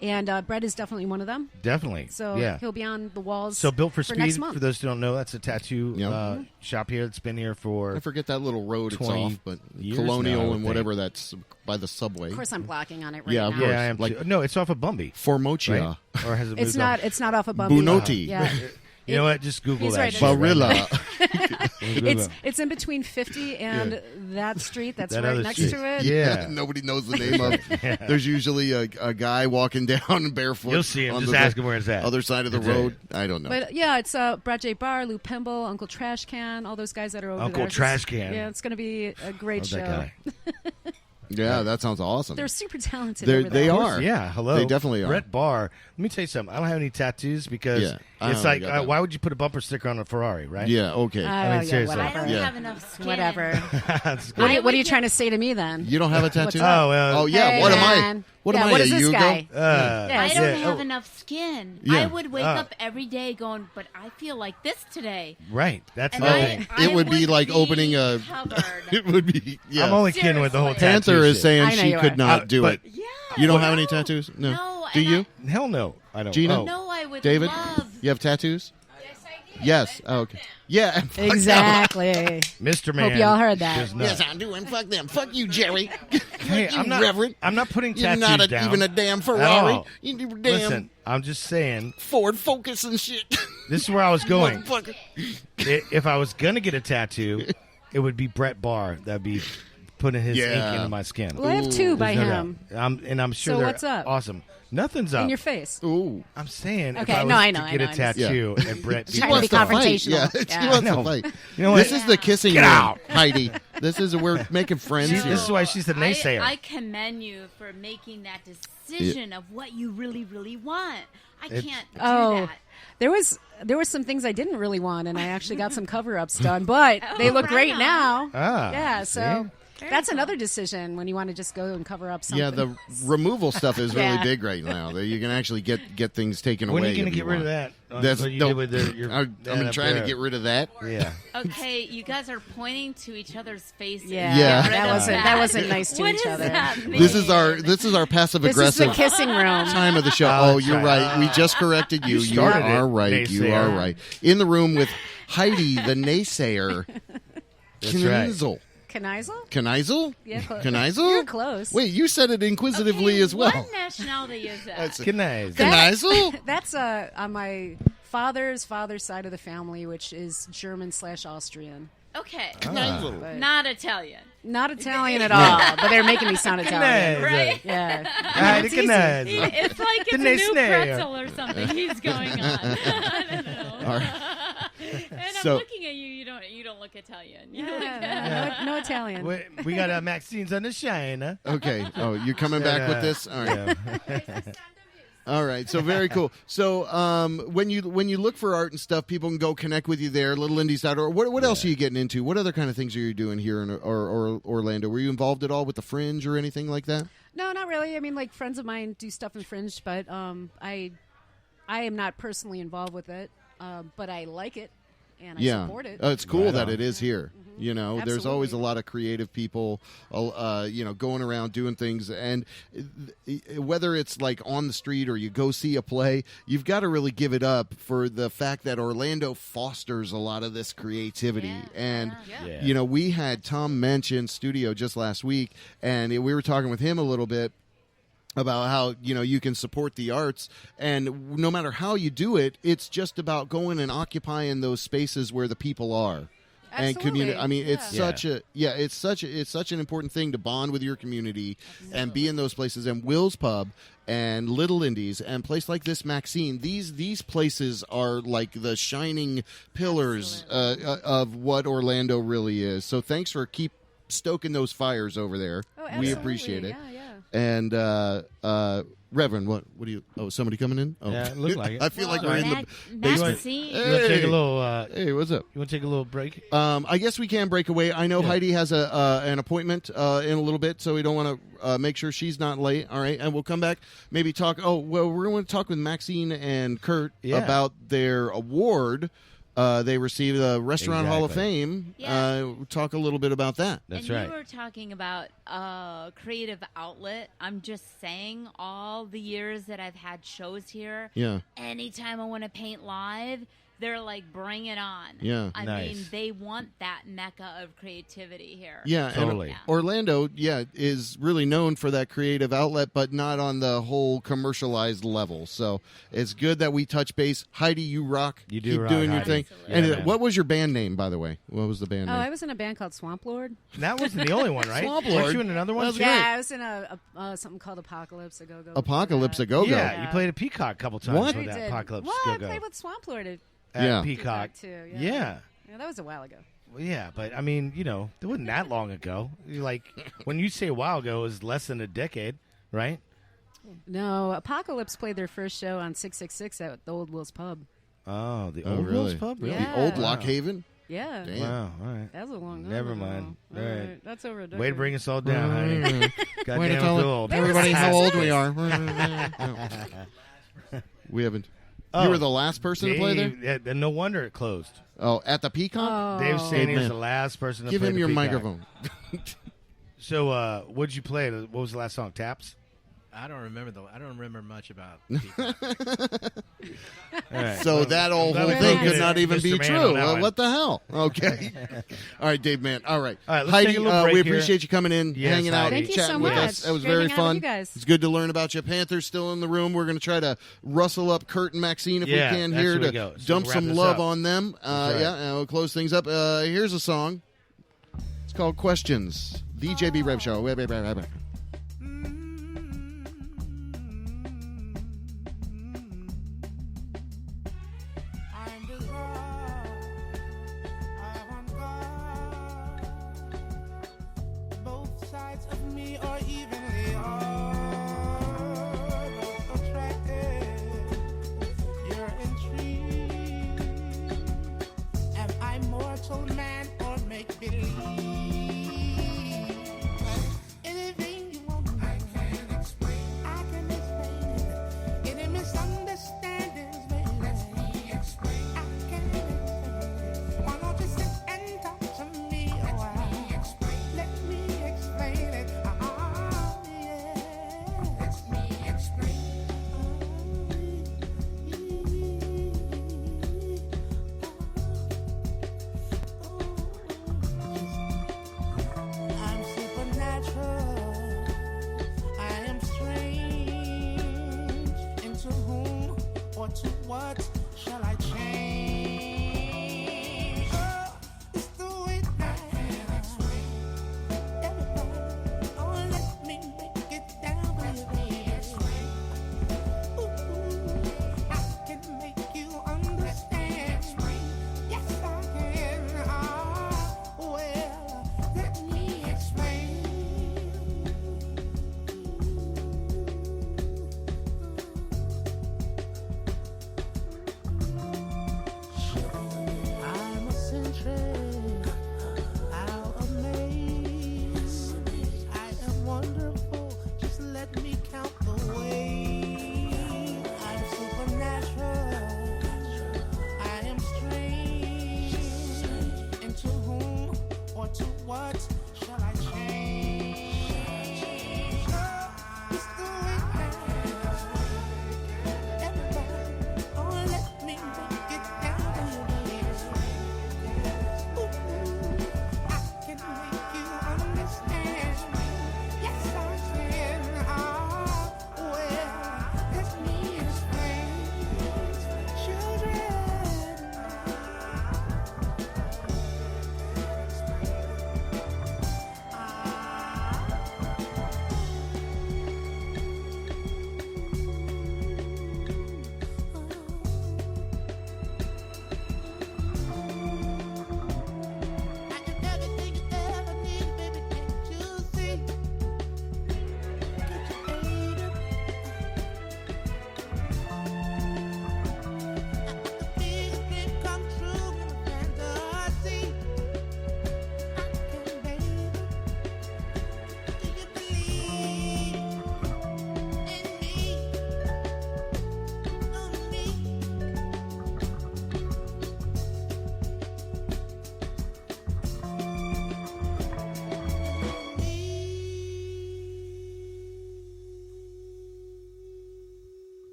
and Brett is definitely one of them. Definitely. So yeah. he'll be on the walls. So Built for next Speed, month. for those who don't know, that's a tattoo Yep. shop here. It's been here for I forget that little road it's 20 off, but years now, I Colonial would and think. whatever that's by the subway. Of course, I'm blocking on it right Yeah, now. of course. Yeah, I am Like- too. No, it's off of Bumby. Formocia. Right? Or has it It's moved not. on? It's not off of Bumby. Bunoti. Yeah. You know what? Just Google He's that. right, shit it is. Barilla. It's in between 50 and that street that's That right other next street. to it. Yeah. Nobody knows the name of. There's usually a guy walking down barefoot. You'll see him. on Just the ask him where it's at. Other side of the That's it. road. I don't know. But yeah, it's Brad J. Barr, Lou Pimble, Uncle Trash Can, all those guys that are over Uncle there. Trash Can. Yeah, it's going to be a great Love show. that guy. Yeah, that sounds awesome. They're super talented. They're- over they there. are. Yeah, hello. They definitely are. Brett Barr. Let me tell you something. I don't have any tattoos because Yeah, I it's don't like, got that. why would you put a bumper sticker on a Ferrari, right? Yeah, okay. I mean, seriously. I don't Yeah. have enough skin. Whatever. That's good. What are you trying to say to me then? You don't have a What's tattoo? up? Oh, well. Oh, yeah. Hey, what am man. I? What Yeah, am I? what a is this Yugo? guy? I don't yeah. have Oh, enough skin. Yeah. I would wake Oh. up every day going, but I feel like this today. Right. That's And the I- thing. I It would be like be opening a. covered. It would be. Yeah. I'm only kidding with the whole Seriously. tattoo Panther is shit. saying I know she you could are. not do but- it. Yeah. You don't have any tattoos? No. No, Do and you? Hell no. I don't. Gina? Oh. No, I would David? love. You have tattoos? Yes. Oh, okay. Yeah. Exactly. Mr. Man. Hope you all heard that. does not. Yes, I'm doing. Fuck them. Fuck you, Jerry. Hey, you, I'm not. Reverend. I'm not putting You're tattoos not down. even a damn at Ferrari. all. You do damn Listen, I'm just saying. Ford Focus and shit. This is where I was going. Motherfucker. If I was gonna get a tattoo, it would be Brett Barr. That'd be putting his Yeah. ink into my skin. Well, I have 2 by There's no him doubt. I'm sure So they're what's up? awesome. Nothing's up. in your face. Ooh. I'm saying Okay, if I was no, I to know, I get know, a I tattoo and Brett Trying to be wants fight. confrontational. Yeah, Yeah. she wants I know. to fight. You know what? This is the kissing Get room, out. Heidi. This is we're making friends See, here. this is why she's the naysayer. I commend you for making that decision of what you really, really want. I can't do that. There was some things I didn't really want, and I actually got some cover-ups done, but they look right great on. now. Ah, Yeah, so see? that's another decision when you want to just go and cover up something. Yeah, the removal stuff is really Yeah. big right now. That you can actually get things taken When away. are you going if to get rid of want. that? That's what you no, did with your I'm dad up trying to there. get rid of that. Yeah. Okay, you guys are pointing to each other's faces. Yeah, Yeah. Get rid that of wasn't nice to What each does other. that mean? This is our passive This is the aggressive kissing room. time of the show. Oh, Oh, that's you're right. right. We just corrected you. You You started are it, right. You naysayer. are right. In the room with Heidi, the naysayer. That's right. Knizel. Knizel? Knizel? Yeah, close. Knizel? You're close. Wait, you said it inquisitively Okay, as well. What nationality is that? That's Good night. Knizel? That's on my father's side of the family, which is German/Austrian. Okay. Knizel. But Not Italian. not Italian at all, but they're making me sound Italian. Right? Yeah. Heidi, It's good easy. night. It's like it's The a new naysnayer. pretzel or something he's going on. I don't know. All right. And So- I'm looking at you. You don't look look Italian. No Italian. We got Maxines on the shine. Huh? Okay. Oh, you're coming back with this? All right. Yeah. All right, so very cool. So when you look for art and stuff, people can go connect with you there, littleiNdies.org. What else are you getting into? What other kind of things are you doing here in or Orlando? Were you involved at all with the Fringe or anything like that? No, not really. I mean, like friends of mine do stuff in Fringe, but I am not personally involved with it, but I like it and I support it. It's cool that it is here. You know, Absolutely. there's always a lot of creative people, going around doing things. And whether it's like on the street or you go see a play, you've got to really give it up for the fact that Orlando fosters a lot of this creativity. And, we had Tom Mensch in studio just last week, and we were talking with him a little bit about how, you can support the arts, and no matter how you do it, it's just about going and occupying those spaces where the people are. Absolutely. And community. I mean, it's Yeah. it's such an important thing to bond with your community and be in those places. And Will's Pub and Little Indies and place like this, Maxine. These places are like the shining pillars of what Orlando really is. So thanks for keep stoking those fires over there. Oh, we appreciate it. Yeah. And Reverend, what do you? Oh, somebody coming in? Oh, Yeah, it looks like it. I feel like we're in the basement. Maxine. You want to take a little? Hey, what's up? You want to take a little break? I guess we can break away. I know Heidi has an appointment in a little bit, so we don't want to make sure she's not late. All right, and we'll come back. Maybe talk. Oh, well, we're going to talk with Maxine and Kurt about their award. They received the Restaurant Hall of Fame. Yeah. Talk a little bit about that. That's right. You were talking about creative outlet. I'm just saying, all the years that I've had shows here, anytime I want to paint live, they're like, bring it on. Yeah. I Nice. mean, they want that mecca of creativity here. Yeah, Totally. And Orlando, is really known for that creative outlet, but not on the whole commercialized level. So it's good that we touch base. Heidi, you rock. You do Keep rock, doing your Heidi. thing. Absolutely. And what was your band name, by the way? What was the band Oh, name? I was in a band called Swamp Lord. That wasn't the only one, right? Swamp Weren't Lord. you in another one? That's Yeah, right. I was in a something called Apocalypse a Go-Go. Apocalypse a Go-Go. Yeah, you played a Peacock a couple times What? with We that did. Apocalypse Well, I Go-Go. played with Swamp Lord At Yeah. Peacock. too. Yeah. Yeah, that was a while ago. Well, yeah, but I mean, it wasn't that long ago. When you say a while ago, it was less than a decade, right? No, Apocalypse played their first show on 666 at the Old Will's Pub. Oh, the Oh, old really? Will's Pub? Really? Yeah. The old Wow. Lock Haven? Yeah. Damn. Wow, all right. That was a long time Never ago. mind. All right. That's over a decade. Way to bring us all down, honey. God Way to damn, tell I feel old. everybody how old we are. We haven't. You were the last person to play there? Yeah, no wonder it closed. Oh, at the Peacock? Dave saying Good he was man. the last person to Give play him the your Peacock. microphone. So, what'd you play? What was the last song? Taps? I don't remember much about. All right. So Well, that whole I'm glad we thing get could it, not even Mr. be Man, true. on that one. What the hell? Okay. All right, Dave, man. All right. All right, let's Heidi, take a little break we here. appreciate you coming in, Yes, hanging out, Heidi. Thank you chatting so with much. us. That was Great very hanging out with fun. you guys. It's good to learn about you. Panther's still in the room. We're going to try to rustle up Kurt and Maxine if Yeah, we can that's here where we to go. So dump wrap some this love up. on them. right. Yeah, and we'll close things up. Here's a song. It's called Questions. The JB Rev Show. Both sides of me are evenly attracted. You're intrigued. Am I mortal man or make believe? Anything you want, I can explain. I can explain it. Any misunderstandings, baby. Let me explain. I can explain. Why don't you sit and talk to me a while? Let me explain it. Yeah. Let me explain. I'm supernatural. I am strange. Into whom or to what shall I change? Oh, it's the way that everybody, oh, let me break it down, baby. Ooh, I can make you understand. Yes, I can.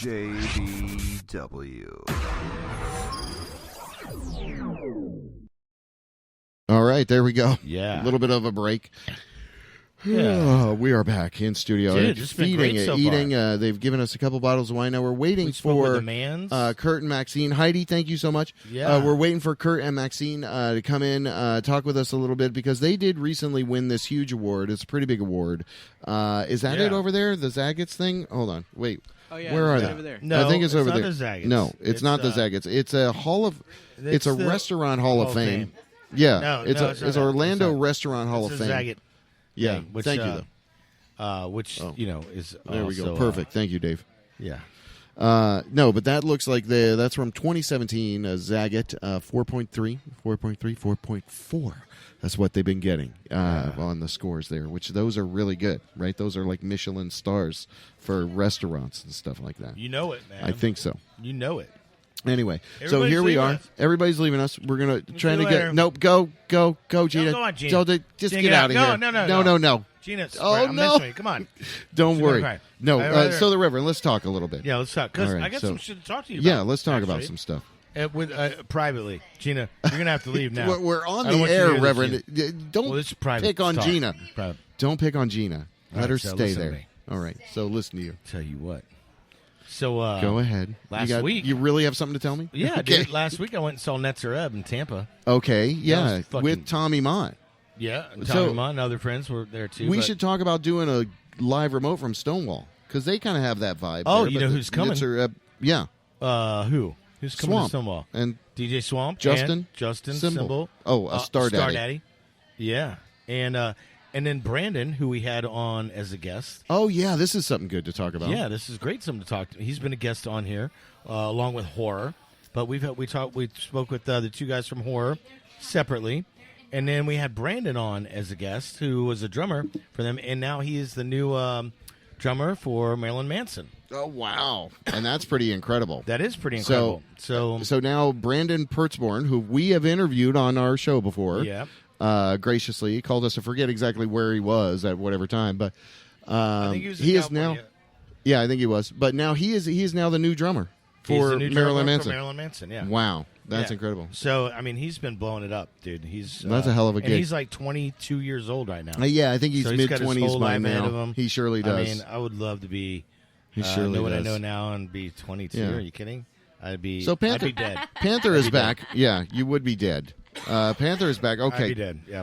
WJBW. All right, there we go. Yeah. A little bit of a break. Yeah. We are back in studio. Dude, it's been great so eating. far. They've given us a couple bottles of wine. Now we're waiting spoke with for the Mans. Kurt and Maxine. Heidi, thank you so much. Yeah. We're waiting for Kurt and Maxine to come in, talk with us a little bit, because they did recently win this huge award. It's a pretty big award. Is that it over there? The Zagat's thing? Hold on. Wait. Oh, yeah, Where are they? over there. No, I think it's over not there. the Zagat's. No, it's not the Zagat's. It's a hall of. It's a the restaurant hall of fame. Yeah, No, it's no, it's not Orlando that. Restaurant Hall of It's a Fame. Zagat Yeah, thing, which, thank you though. Which is there we go. also, Perfect. Thank you, Dave. Yeah. No, but that looks like that's from 2017. Zagat 4.3, 4.4. That's what they've been getting on the scores there, which those are really good, right? Those are like Michelin stars for restaurants and stuff like that. You know it, man. I think so. You know it. Anyway, so Everybody's here we leaving are. us. Everybody's leaving us. We're gonna try to you get. later. Nope. Go, Gina. go on, Gina. Just Gina, get out of no, here. No. Gina, I'm no. messing with you. Come on. Don't She's worry. gonna cry. No. I'd rather- So the Reverend, let's talk a little bit. Yeah, let's talk. Because All right, I got so- some shit to talk to you Yeah, about. let's talk about actually. some stuff. With privately, Gina, you're gonna have to leave now. We're on I don't the want you to air, hear this, Reverend. Gina. Don't Well, this is private pick on talk. Gina. Private. Don't pick on Gina. All Let right, her so stay listen to there. me. All right. So listen to you. Tell you what. So Go ahead. Last week, you really have something to tell me? Yeah, Okay. dude. Last week I went and saw Netzer Ebb in Tampa. Okay. Yeah, was fucking- with Tommy Mott. Yeah, and So- Tommy Mott and other friends were there too. We but- should talk about doing a live remote from Stonewall, because they kind of have that vibe. Oh, there, you but know who's coming? Yeah. Who? Who's coming Swamp. to Stonewall? And DJ Swamp, Justin? and Justin Symbol. Symbol. Oh, a Star Daddy. Yeah, and then Brandon, who we had on as a guest. Oh yeah, this is something good to talk about. Yeah, this is great. Something to talk to. He's been a guest on here along with Horror, but we spoke with the two guys from Horror separately, and then we had Brandon on as a guest, who was a drummer for them, and now he is the new drummer for Marilyn Manson. Oh wow, and that's pretty incredible. That is pretty incredible. So now Brandon Pertzborn, who we have interviewed on our show before, graciously called us to forget exactly where he was at whatever time, but I think he was in is California. now. Yeah, I think he was, but now he is now the new drummer He's for the new Marilyn drummer Manson. For Marilyn Manson, yeah. Wow, that's Yeah. incredible. So I mean, he's been blowing it up, dude. He's That's a hell of a and gig. he's like 22 years old right now. Yeah, I think he's So mid got his 20s whole by life ahead now. of him. He surely does. I mean, I would love to be. He surely know what I does. know now and be 22. Yeah. Are you kidding? I'd be. So Panther, I'd be dead. Panther is back. Yeah, you would be dead. Panther is back. Okay, I'd be dead. Yeah.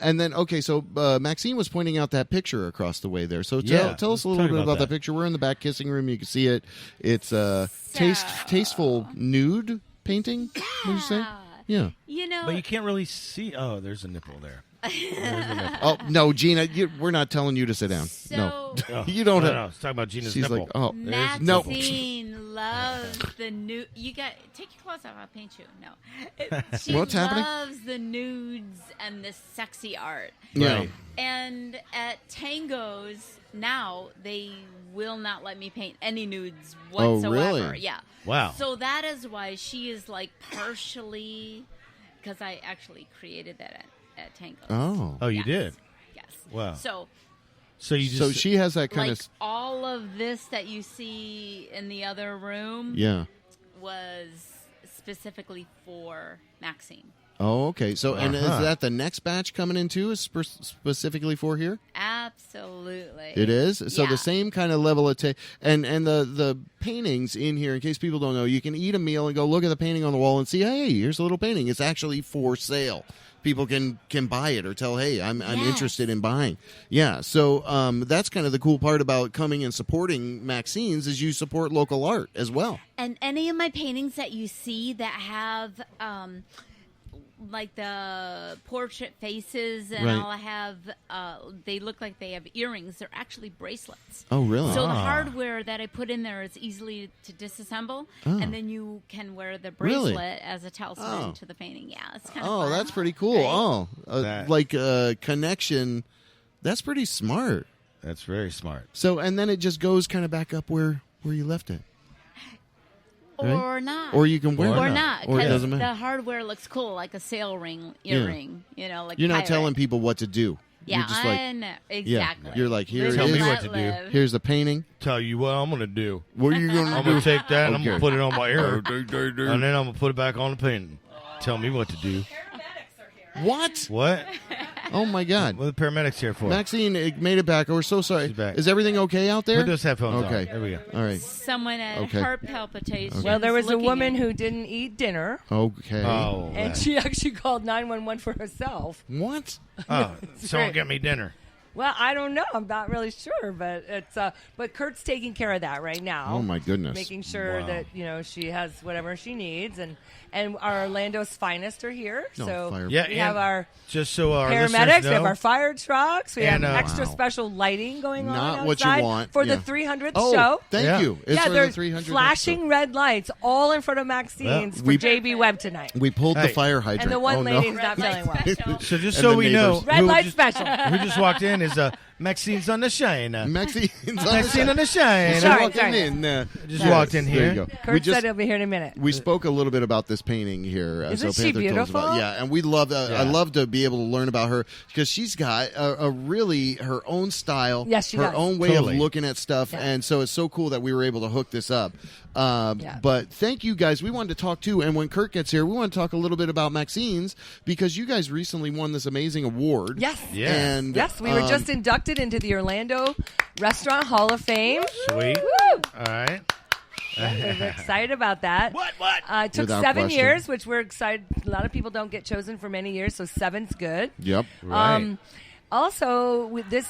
And then so Maxine was pointing out that picture across the way there. So Yeah, tell us a let's little talk bit about about that that. picture. We're in the back kissing room. You can see it. It's tasteful nude painting. Would you say? Yeah. You know, But you can't really see. Oh, there's a nipple there. Oh no, Gina, we're not telling you to sit down. No, Oh, you don't. No, let's talk about Gina's She's nipple. like, oh, no. Maxine loves the nude. You got take your clothes off. I'll paint you. No, she What's happening? loves the nudes and the sexy art. Yeah. Right. And at tangos now, they will not let me paint any nudes Oh, whatsoever. really? Yeah. Wow. So that is why she is like partially, because I actually created that at tangos. Oh. Oh, you Yes. did. Yes. Wow. So you just. So she has that kind like of. all of this that you see in the other room Yeah. was specifically for Maxine. Oh, okay. So, and is Uh-huh. that the next batch coming in too? Is specifically for here? Absolutely. It is. So Yeah. the same kind of level of and the paintings in here. In case people don't know, you can eat a meal and go look at the painting on the wall and see. Hey, here's a little painting. It's actually for sale. People can buy it or tell, hey, I'm Yes. interested in buying. Yeah. So that's kind of the cool part about coming and supporting Maxines is you support local art as well. And any of my paintings that you see that have like the portrait faces and Right. all have they look like they have earrings. They're actually bracelets. Oh, really? So the Ah. hardware that I put in there is easily to disassemble, Oh. and then you can wear the Really? bracelet as a talisman Oh. to the painting. Yeah, it's kind of Oh, fun, that's pretty cool. right? Oh, That- like connection. That's pretty smart. That's very smart. So, and then it just goes kind of back up where you left it. Right? Or not. Or you can wear or it. not. Or it 'cause doesn't matter. the hardware looks cool, like a sail ring Yeah. earring. You know, like You're not pirate. telling people what to do. Yeah, you're just like, I know. yeah, Exactly. you're like, here Tell it me is. what to do. Here's the painting. Tell you what I'm going to do. What are you going to do? I'm going to take that and I'm Okay. going to put it on my hair. Oh, do. And then I'm going to put it back on the painting. Tell me what to do. What? What? Oh, my God. What are the paramedics here for? Maxine made it back. We're so sorry. She's back. Is everything okay out there? Put those headphones on. Okay. There we go. All right. Someone had Okay. heart palpitations. Well, there was a looking woman at- who didn't eat dinner. Okay. Oh. And she actually called 911 for herself. What? Oh, It's someone great. get me dinner. Well, I don't know. I'm not really sure, but it's but Kurt's taking care of that right now. Oh, my goodness. Making sure Wow. that she has whatever she needs, and our Orlando's finest are here. No, so fire- Yeah, we have and our just so our paramedics, listeners we have know, our fire trucks, we And, have extra Wow. special lighting going on Not outside what you want. for Yeah. the 300th Oh, show. thank Yeah. you. It's yeah, for there's the 300th flashing episode. red lights all in front of Maxines Well, for we- JB Webb tonight. We pulled the Hey. fire hydrant. And the one oh, lady's no. not feeling well. So just And so the we know, neighbors. Red who light just, special. who just walked in is Maxine's on the shine. Maxine's Maxine on the shine. Sorry, walking sorry. in. Just walked in There here. you go. Kurt We just said he'll be here in a minute. we spoke a little bit about this painting here. Isn't so she Panther told us about, beautiful? yeah, and we love. I Yeah. love to be able to learn about her because she's got a really her own style, Yes, she her does. own way Totally. of looking at stuff, Yeah. and so it's so cool that we were able to hook this up. Yeah. But thank you guys. We wanted to talk too, and when Kurt gets here, we want to talk a little bit about Maxines because you guys recently won this amazing award. Yes. Yeah. and Yes, we were just inducted into the Orlando Restaurant Hall of Fame. Sweet. Woo! All right. We're excited about that. What? It took Without 7 question. years, which we're excited. A lot of people don't get chosen for many years, so 7's good. Yep. Right. Also, with this,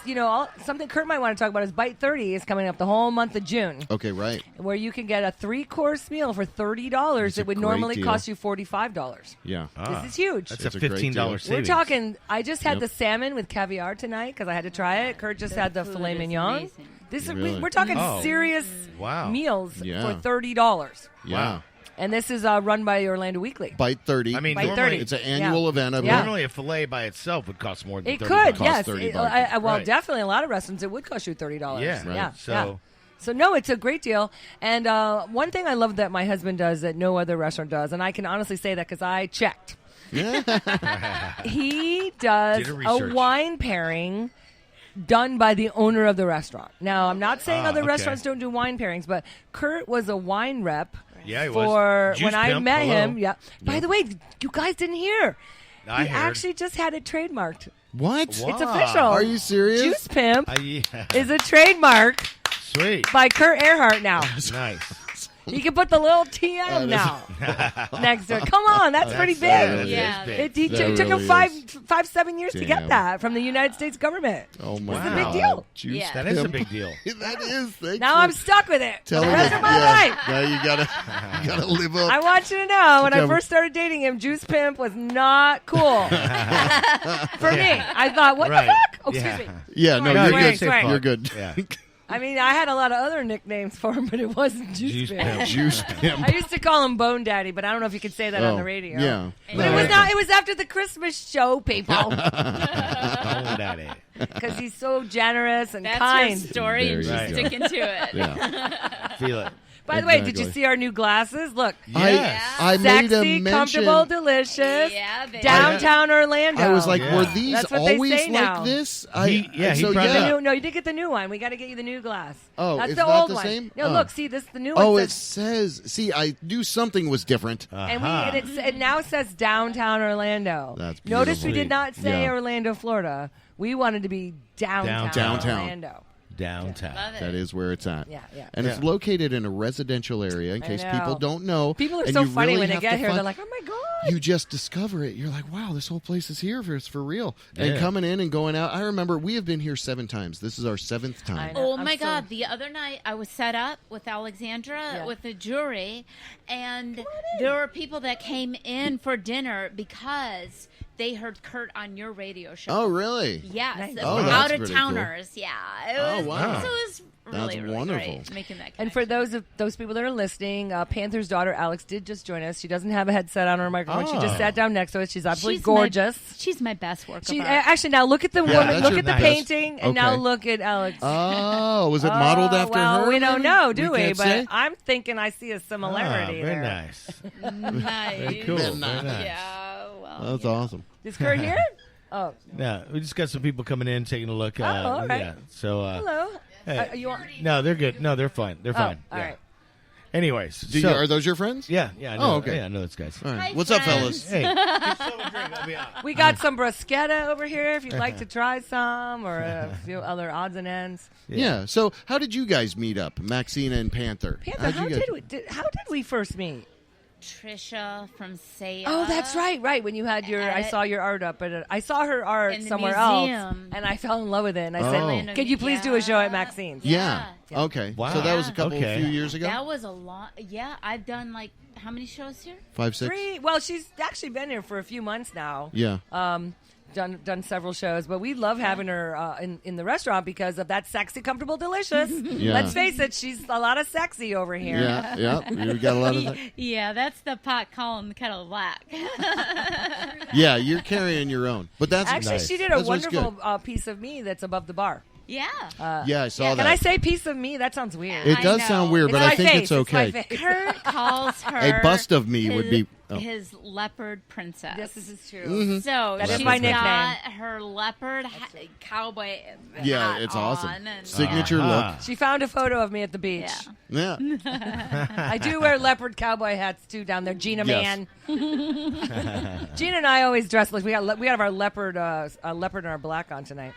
something Kurt might want to talk about is Bite 30 is coming up the whole month of June, Okay. Right. where you can get a 3-course meal for $30. a It would great normally deal. cost you $45. Yeah. Ah, This is huge. That's It's a a great $15 deal. savings. We're talking. I just had Yep. the salmon with caviar tonight because I had to try it. Kurt just had the food filet is mignon. amazing. This is Really? we're talking Oh. serious Wow. meals Yeah. for $30. Yeah. Wow. And this is run by Orlando Weekly. Bite 30. I mean, Bite normally, 30. it's an annual Yeah. event. I Yeah. believe. normally a fillet by itself would cost more than It $30. could, Costs yes. $30. Well, Right. definitely a lot of restaurants it would cost you $30. Yeah. Right. Yeah. So- yeah. So no, it's a great deal. And one thing I love that my husband does that no other restaurant does, and I can honestly say that because I checked. He does Did a a research. wine pairing done by the owner of the restaurant. Now, I'm not saying other okay. restaurants don't do wine pairings, but Kurt was a wine rep Yeah, he was. for Juice when I Pimp, met hello. him. Yeah. By the way, you guys didn't hear. I He heard. actually just had it trademarked. What? It's Wow. official. Are you serious? Juice Pimp Yeah. is a trademark Sweet. by Kurt Earhart now. Nice. You can put the little TM now next to it. Come on, that's pretty big. That really Yeah. is big. It That took him really is. 7 years to Damn. get that from the United States government. Oh my It's a God. big deal. Juice Yeah. That is a Pimp. big deal. That is. Thanks Now for I'm stuck with it for the telling rest us. of my Yeah. life. Now you gotta live up. I want you to know, when I Okay. first started dating him, Juice Pimp was not cool for me. I thought, what Right. the fuck? Oh, Yeah. excuse me. Yeah, no, Sorry, you're good. sorry. You're good. Yeah. I mean, I had a lot of other nicknames for him, but it wasn't Juice, Juice Pimp. Pimp. Juice Pimp. I used to call him Bone Daddy, but I don't know if you could say that on Oh, the radio. Yeah. But it was not. It was after the Christmas show, people, Oh, daddy. because he's so generous and That's kind. her story, There and you she's go. sticking to it. Yeah. Feel it. By the way, did you Exactly. see our new glasses? Look, Yes. I made a sexy, mention. comfortable, delicious, Yeah, baby. downtown Orlando. I was like, Yeah. were these That's what they always say like now. this? He so brought yeah. No, you didn't get the new one. We got to get you the new glass. Oh, that's it's the not old the one. same? No, Oh. look, see this. The new one. Oh, it says, says. See, I knew something was different. and it now says downtown Orlando. That's Notice we beautiful. did not say Yeah. Orlando, Florida. We wanted to be downtown Downtown. Orlando. Downtown. Love it. That is where it's at. Yeah, yeah. And it's Yeah. located in a residential area, in I case know. people don't know. People are and so you funny really when they have get to here. find- They're like, oh my god. You just discover it. You're like, wow, this whole place is here. It's for real. And Yeah. coming in and going out. I remember we have been here 7 times. This is our 7th time. Oh I'm my so- God! The other night I was set up with Alexandra Yeah. with the jury, and there were people that came in for dinner because they heard Kurt on your radio show. Oh, really? Yes, Nice. Oh, that's out of pretty towners. Yeah, it was, Oh, wow. So it was really, That's really wonderful. great making that. And for connection. those people that are listening, Panther's daughter Alex did just join us. She doesn't have a headset on her microphone. She just Oh. sat down next to us. She's absolutely She's gorgeous. she's my best work. She of art. actually now look at the Yeah, woman, that's look your at the nice. painting, and now Okay. look at Alex. Oh, was it modeled after well, her? we don't maybe? know, do we? can't But say? I'm thinking I see a similarity Ah, very there. nice. nice. Very cool. Very nice. Yeah. Well. That's yeah. awesome. Is Kurt here? Oh. Yeah, we just got some people coming in, taking a look. all right. Yeah. So. Hello. Hey. You want? No, they're good. No, they're fine. They're fine. All right. Anyways, are those your friends? Yeah. I know, okay. Yeah, I know those guys. All right. Hi, What's friends. up, fellas? Hey. We got some bruschetta over here if you'd like to try some, or a few other odds and ends. Yeah. So, how did you guys meet up, Maxine and Panther? Panther, how did we first meet? Trisha from Saya. Oh, that's right. When you had I saw your art up, but I saw her art in the somewhere else, museum. and I fell in love with it. And I Oh. said, "Could you please do a show at Maxine's?" Yeah. Okay. Wow. So that was a few Okay. years ago. That was a lot. Yeah, I've done like how many shows here? 5, 6. 3. Well, she's actually been here for a few months now. Yeah. Done several shows, but we love having her in the restaurant because of that sexy, comfortable, delicious. Yeah. Let's face it, she's a lot of sexy over here. Yeah. We got a lot of that. Yeah, that's the pot calling the kettle black. Yeah, you're carrying your own, but that's Actually, nice. she did a That's what's wonderful good. piece of me that's above the bar. Yeah. Yeah, I saw that. Can I say piece of me? That sounds weird. It does sound weird, but I think it's okay. Kurt calls her A bust of me would be his leopard princess. Yes, this is true. Mhm. So That is she's my nickname. got her leopard cowboy Yeah, hat it's awesome. on and- Signature look. She found a photo of me at the beach. Yeah. I do wear leopard cowboy hats too down there. Gina Yes. Man. Gina and I always dress like we have our leopard and our black on tonight.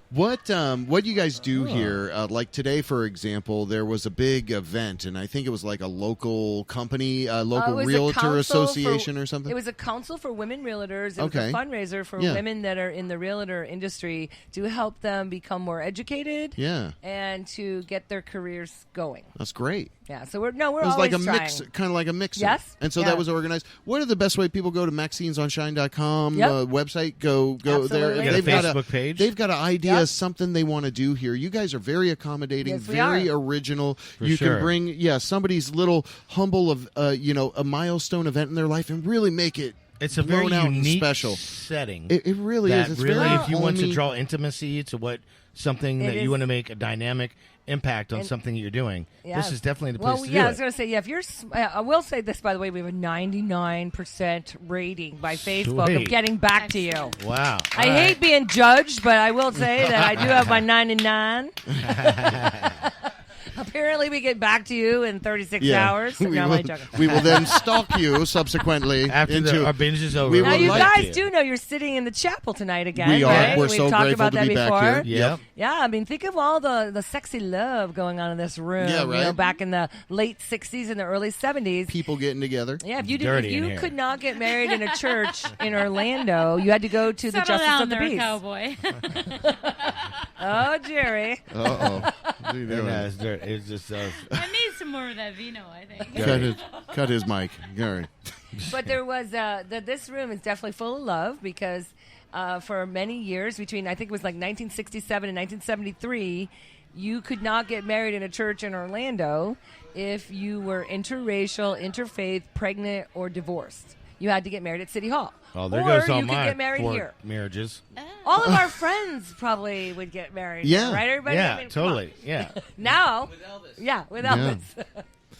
What do you guys do here? Like today, for example, there was a big event, and I think it was like a local company, local It was a realtor council association for- or something. It was a council for women realtors. It Okay. was a fundraiser for Yeah. women that are in the realtor industry to help them become more educated. Yeah. And to get their careers going. That's great. Yeah. So we're It was always like a trying. mix, kind of like a mixer. Yes. And so Yeah. that was organized. What are the best way people go to MaxinesOnShine.com Yep. website? Go there. Absolutely. You got a Facebook page? They've got an idea, Yep. something they want to do here. You guys are very accommodating, Yes, we very are. original. For you sure. can bring somebody's little humble of a milestone event in their life and really make it. It's a very blown out and unique special setting. It really that is. It's really, very if you want to homey. draw intimacy to something It that is. you want to make a dynamic impact on And- something that you're doing, Yeah. this is definitely the place Well, to yeah, do I was it. going to say, if you're, I will say this, by the way, we have a 99% rating by Facebook of Sweet. getting back to you. Wow. I hate being judged, but I will say that I do have my 99. Apparently, we get back to you in 36 hours. We, No, I'm will, only joking. we will then stalk you subsequently After our binge is over. We Now, would you like guys do know you're sitting in the chapel tonight again. We are. Right? We're We've so talked grateful about to that be back before. here. Yep. Yeah, I mean, think of all the sexy love going on in this room. Yeah, You know, right. back in the late 60s and the early 70s. people getting together. Yeah, if you Dirty in if you here. could not get married in a church in Orlando, you had to go to the Settle Justice down of the there, Peace. cowboy. Oh, Jerry. Uh-oh. What are you doing? Yeah, it's dirt. It's just I need some more of that vino, I think. Cut his mic. All right. But there was this room is definitely full of love because for many years between I think it was like 1967 and 1973, you could not get married in a church in Orlando if you were interracial, interfaith, pregnant, or divorced. You had to get married at City Hall. Oh, there or goes all you could my get married 4 here. marriages. All of our friends probably would get married. Yeah. Right, everybody? Yeah, I mean, come on. totally. Yeah, Now, yeah, with Elvis.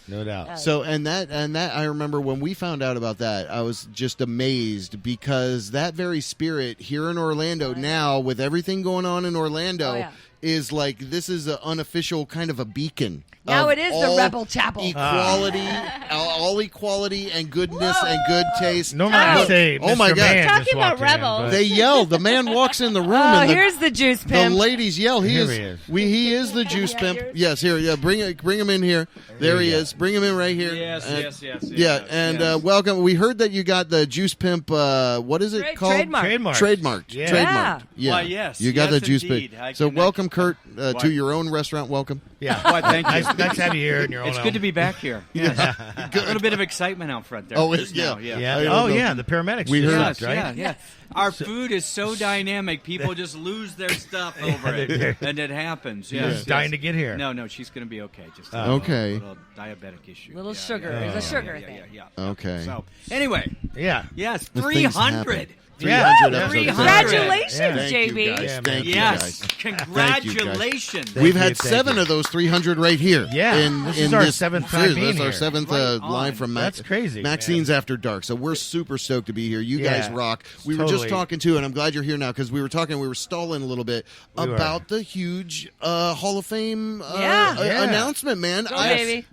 no doubt. So and that I remember when we found out about that, I was just amazed because that very spirit here in Orlando now, with everything going on in Orlando, Oh, yeah. is like this is an unofficial kind of a beacon. Now of it is the all Rebel Chapel. Equality, all equality and goodness and good taste. Normally I Look, say, oh my Mr. God. Man just Talking about walked in, rebels. but- They yell. The man walks in the room Oh, and here's the juice the pimp. ladies yell. He Here is. he is. He is the juice Yeah, pimp. yours. Yes, here. Yeah, bring him in here. There he you go. is. Bring him in right here. Yes, And- yes, yes, Yeah, yes, and yes. welcome. We heard that you got the juice pimp. What is it called? Trademark. Trademarked. Yeah. Trademarked. Yeah. Why, yes. You got Yes, the juice indeed. pimp. I So can welcome, Kurt, Why? to your own restaurant. Welcome. Yeah. Why, thank you. Nice to have you here in your own It's home. good to be back here. Yes. A little bit of excitement out front there. Oh, just yeah. now, yeah. Yeah. I don't Oh, know. yeah. The paramedics. We just heard- left, Yes, right? yeah, yeah. Our food is so dynamic, people just lose their stuff over it, and it happens. Yes, Just dying yes. to get here. No, she's going to be okay. Just a Okay. little diabetic issue. Little Yeah, sugar. yeah, There's a yeah, sugar yeah, thing. yeah. Okay. So anyway, Yeah. yes, The things 300. happen. episodes. Congratulations, Thank JB. You guys. Thank you Yes, guys. congratulations. We've had 7 of those 300 right here. Yeah, this is our 7th time being This is our here. 7th live from That's crazy, Maxines After Dark. So we're super stoked to be here. You guys rock. We were totally. just talking to, and I'm glad you're here now because we were stalling a little bit about the huge Hall of Fame announcement, man. Go, baby.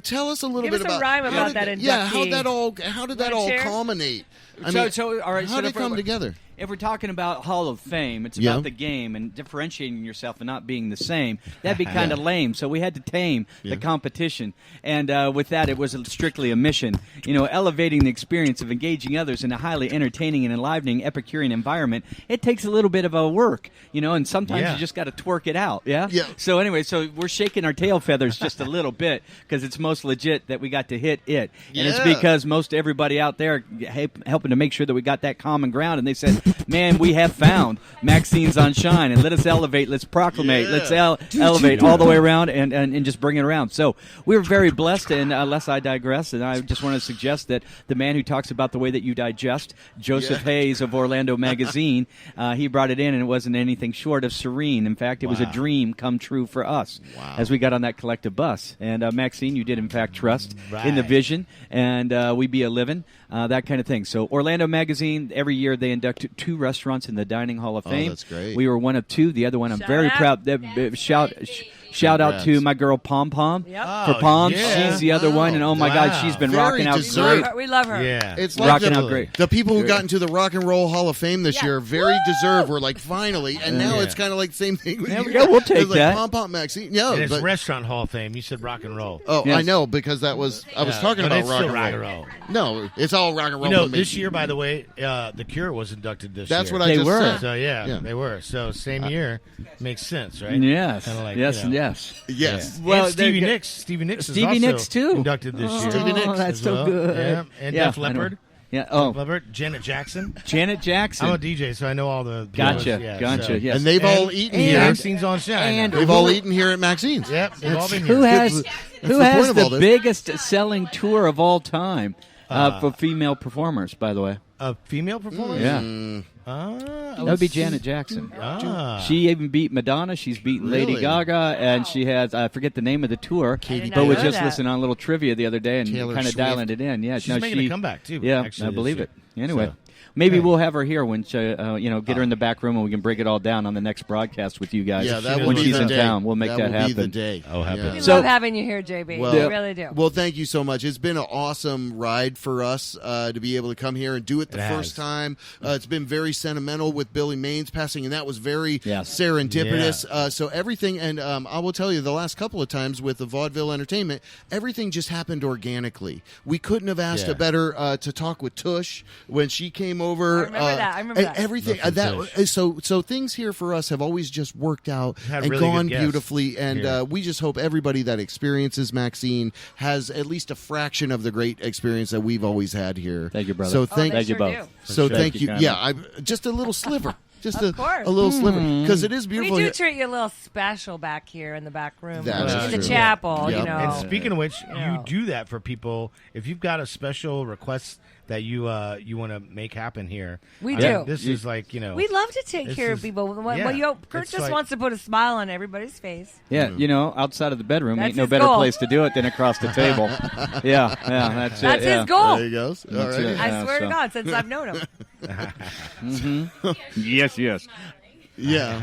Tell us a little Give bit us a about rhyme about that inductee. Yeah, how did that all culminate? All right, how did it come together? If we're talking about Hall of Fame, it's about the game and differentiating yourself and not being the same. That'd be kind of lame. So we had to tame the competition. And with that, it was strictly a mission. Elevating the experience of engaging others in a highly entertaining and enlivening Epicurean environment, it takes a little bit of a work, and sometimes you just got to twerk it out, yeah? So anyway, we're shaking our tail feathers just a little bit because it's most legit that we got to hit it. And it's because most everybody out there helping to make sure that we got that common ground. And they said, man, we have found Maxines on Shine, and let us elevate, let's proclamate, let's elevate all the way around and just bring it around. So we were very blessed, and lest I digress, and I just want to suggest that the man who talks about the way that you digest, Joseph Hayes of Orlando Magazine, he brought it in, and it wasn't anything short of serene. In fact, it was a dream come true for us as we got on that collective bus. And Maxine, you did in fact trust in the vision, and we be a living, that kind of thing. So Orlando Magazine, every year they induct 2 restaurants in the Dining Hall of Fame. That's great. We were one of 2. The other one I'm very proud. Shout out to my girl Pom Pom for Palms. She's the other one, and oh my God, she's been rocking out great. We love her. Yeah, it's like rocking out great. The people who got into the Rock and Roll Hall of Fame this year very deserved. We're like finally, and now it's kind of like the same thing. There we go. We'll take that. Pom Pom Maxine. And it's Restaurant Hall of Fame. You said Rock and Roll. Oh, I know because that was I was talking about rock and roll. No, it's all rock and roll. This year, by the way, The Cure was inducted this year. That's what I just said. So they were. So same year makes sense, right? Yes. Kinda like, yes. Well, and Stevie Nicks is also too inducted this year. Stevie Nicks, that's so good. Yeah. And Def Leppard. Yeah. Oh, Leppard. Janet Jackson. I'm a DJ, so I know all the. Gotcha. So. Yes. And they've all eaten here. Maxines on Shine. And they've all eaten here at Maxine's. Yep. They've all been here. Who has the biggest selling tour of all time for female performers? By the way. Female performers? Yeah. That would be Janet Jackson. She even beat Madonna. She's beaten Lady Gaga, and she has, I forget the name of the tour, but we just listened on a little trivia the other day and kind of dialing it in. Yeah, she's making a comeback, too. Yeah, actually, I believe it. Anyway. So. Maybe we'll have her here when she, get her in the back room and we can break it all down on the next broadcast with you guys. Yeah, that when will she's be in the town, we'll make that happen. Be the day. Oh, happy. We love having you here, JB. Well, we really do. Well, thank you so much. It's been an awesome ride for us to be able to come here and do it the first time. It's been very sentimental with Billy Maines passing, and that was very serendipitous. Yeah. So everything, and I will tell you, the last couple of times with the Vaudeville Entertainment, everything just happened organically. We couldn't have asked a better to talk with Tush when she came over. I remember that. Everything so things here for us have always just worked out and really gone good guests. beautifully, and we just hope everybody that experiences Maxine has at least a fraction of the great experience that we've always had here. Thank you, brother. So thank you both. So thank you. Yeah, just a little sliver. Just a little sliver, because it is beautiful. We do treat you a little special back here in the back room, That's in the true. chapel. Yep. You know. And speaking of which, you do that for people. If you've got a special request that you want to make happen here, we do. This is like, we love to take care of people. Kurt just wants to put a smile on everybody's face. Yeah, outside of the bedroom, That's ain't no his better goal. place to do it than across the table. Yeah, that's it. That's his goal. There he goes. All That's right. it. I swear to God, since I've known him. Yes. Yeah.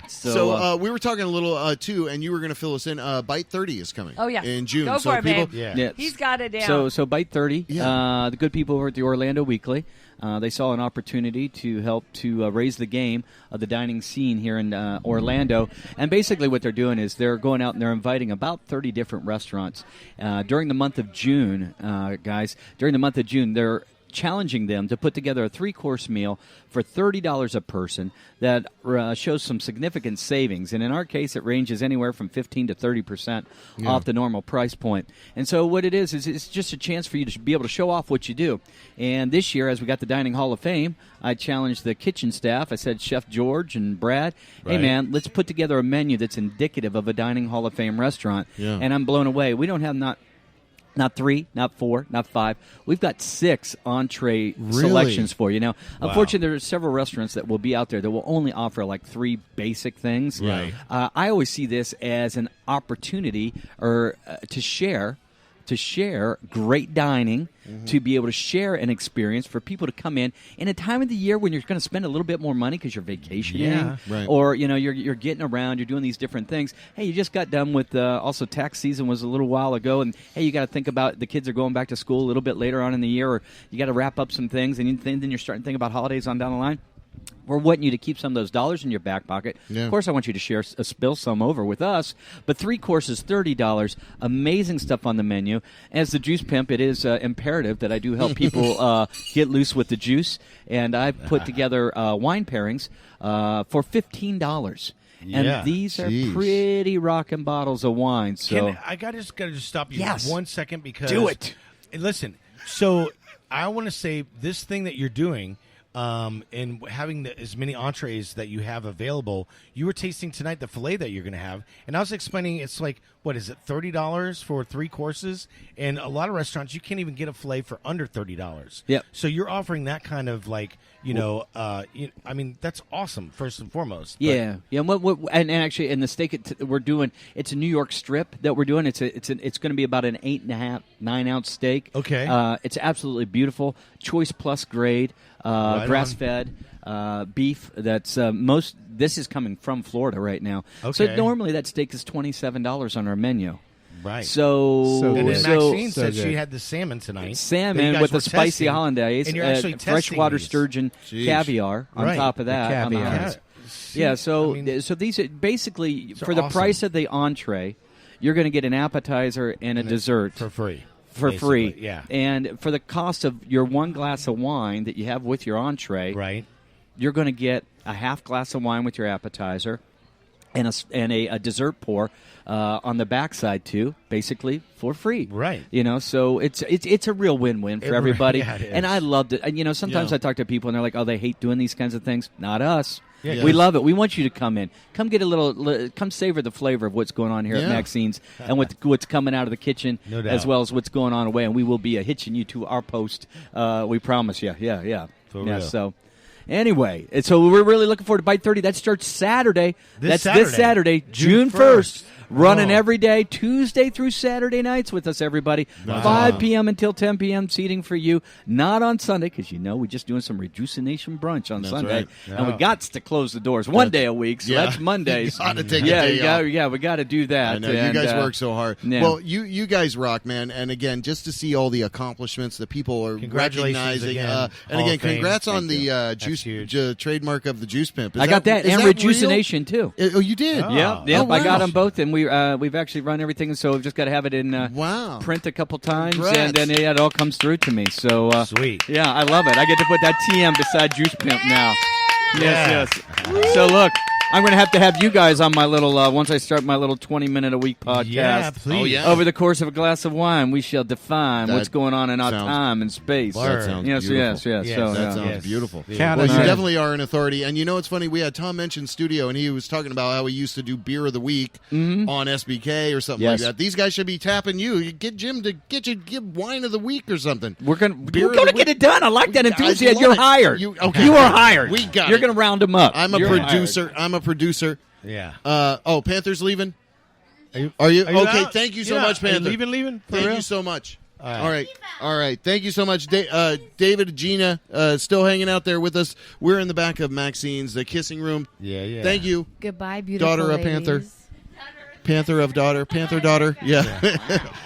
So we were talking a little too, and you were going to fill us in. Bite 30 is coming. Oh yeah, in June. Go so for it, people, babe. Yeah. He's got it down. So Bite 30. The good people over at the Orlando Weekly. They saw an opportunity to help to raise the game of the dining scene here in Orlando. And basically what they're doing is they're going out and they're inviting about 30 different restaurants. During the month of June, guys, they're challenging them to put together a 3-course meal for $30 a person that shows some significant savings. And in our case, it ranges anywhere from 15 to 30% off the normal price point. And so what it is it's just a chance for you to be able to show off what you do. And this year, as we got the Dining Hall of Fame, I challenged the kitchen staff. I said, Chef George and Brad, hey, man, let's put together a menu that's indicative of a Dining Hall of Fame restaurant. Yeah. And I'm blown away. We don't have not Not 3, not 4, not 5. We've got 6 entree Really? selections for you. Now, unfortunately, there are several restaurants that will be out there that will only offer like 3 basic things. Right. I always see this as an opportunity or to share great dining, to be able to share an experience for people to come in a time of the year when you're going to spend a little bit more money because you're vacationing, right. or you're getting around, you're doing these different things. Hey, you just got done with also tax season was a little while ago, and hey, you got to think about the kids are going back to school a little bit later on in the year, or you got to wrap up some things, and then you're starting to think about holidays on down the line. We're wanting you to keep some of those dollars in your back pocket. Yeah. Of course, I want you to spill some over with us. But 3 courses, $30. Amazing stuff on the menu. As the juice pimp, it is imperative that I do help people get loose with the juice. And I've put together wine pairings for $15. And these are pretty rockin' bottles of wine. So I just got to stop you 1 second because do it. And listen, so I want to say this thing that you're doing. And having as many entrees that you have available, you were tasting tonight the filet that you're going to have, and I was explaining it's like, what is it, $30 for 3 courses? And a lot of restaurants you can't even get a filet for under $30. Yeah. So you're offering that kind of like, I mean, that's awesome. First and foremost. Yeah. And actually, in the steak we're doing, it's a New York strip that we're doing. It's going to be about an 8.5, 9 ounce steak. Okay. It's absolutely beautiful, choice plus grade. Grass-fed beef. That's this is coming from Florida right now. Okay. So normally that steak is $27 on our menu. Right. So and then Maxine so said good. she had the salmon tonight. Salmon with the spicy testing, hollandaise, and you're actually testing freshwater these. sturgeon, caviar on top of that. The caviar. On the so these are basically for the price of the entree, you're going to get an appetizer and a dessert for free. For basically, free, yeah. And for the cost of your 1 glass of wine that you have with your entree, right, you're going to get a half glass of wine with your appetizer, and a dessert pour on the backside too, basically for free. Right. So it's a real win-win for everybody. Yeah, it is. And I loved it. And sometimes I talk to people and they're like, "Oh, they hate doing these kinds of things." Not us. Yeah, we love it. We want you to come in. Come get come savor the flavor of what's going on here at Maxines and what's coming out of the kitchen, No doubt. as well as what's going on away. And we will be hitching you to our post. We promise you. Yeah. For real. So, anyway, so we're really looking forward to Bite 30. That starts Saturday. This Saturday, June 1st. Running every day, Tuesday through Saturday nights with us, everybody. Wow. 5 p.m. until 10 p.m. seating for you. Not on Sunday, because we're just doing some Rejuvenation brunch on Sunday. right. And we got to close the doors one day a week, so that's Mondays. You gotta take a day off. We got to do that. I know, and, you guys work so hard. yeah. Well, you guys rock, man. And again, just to see all the accomplishments that people are Congratulations recognizing. again. And Hall again, of Fame. congrats on Thank the juice trademark of the Juice Pimp. I got that, is and that Rejuvenation, too. Oh, you did? Oh. Yep, Oh, I got wow. them both, and we've actually run everything, so we've just got to have it in print a couple times, Congrats. and then it all comes through to me. So Sweet. Yeah, I love it. I get to put that TM beside Juice Pimp now. Yeah. Yes. So look, I'm going to have you guys on my little, once I start my little 20-minute-a-week podcast. Yeah, please. Oh, yeah. Over the course of a glass of wine, we shall define what's going on in our sounds- time and space. That sounds yes, beautiful. yes. Yes, So, That yeah. sounds beautiful. Count Well, us you in. definitely are an authority. And it's funny, we had Tom mention studio, and he was talking about how he used to do Beer of the Week on SBK or something Yes. like that. These guys should be tapping you. You get Jim to give Wine of the Week or something. We're going Beer of to the get Week. it done. I like that I enthusiasm. love You're it. hired. You are hired. We got You're it. going to round them up. I'm a You're producer. hired. I'm a producer. Yeah. Panther's leaving? Are you Okay, out? thank you so You're much, not- are you Panther. leaving? For Thank real? you so much. All right. All right. Thank you so much. David and Gina still hanging out there with us. We're in the back of Maxine's, the kissing room. Yeah. Thank you. Goodbye, beautiful Daughter of ladies. Panther. Panther of daughter. Panther daughter. Yeah.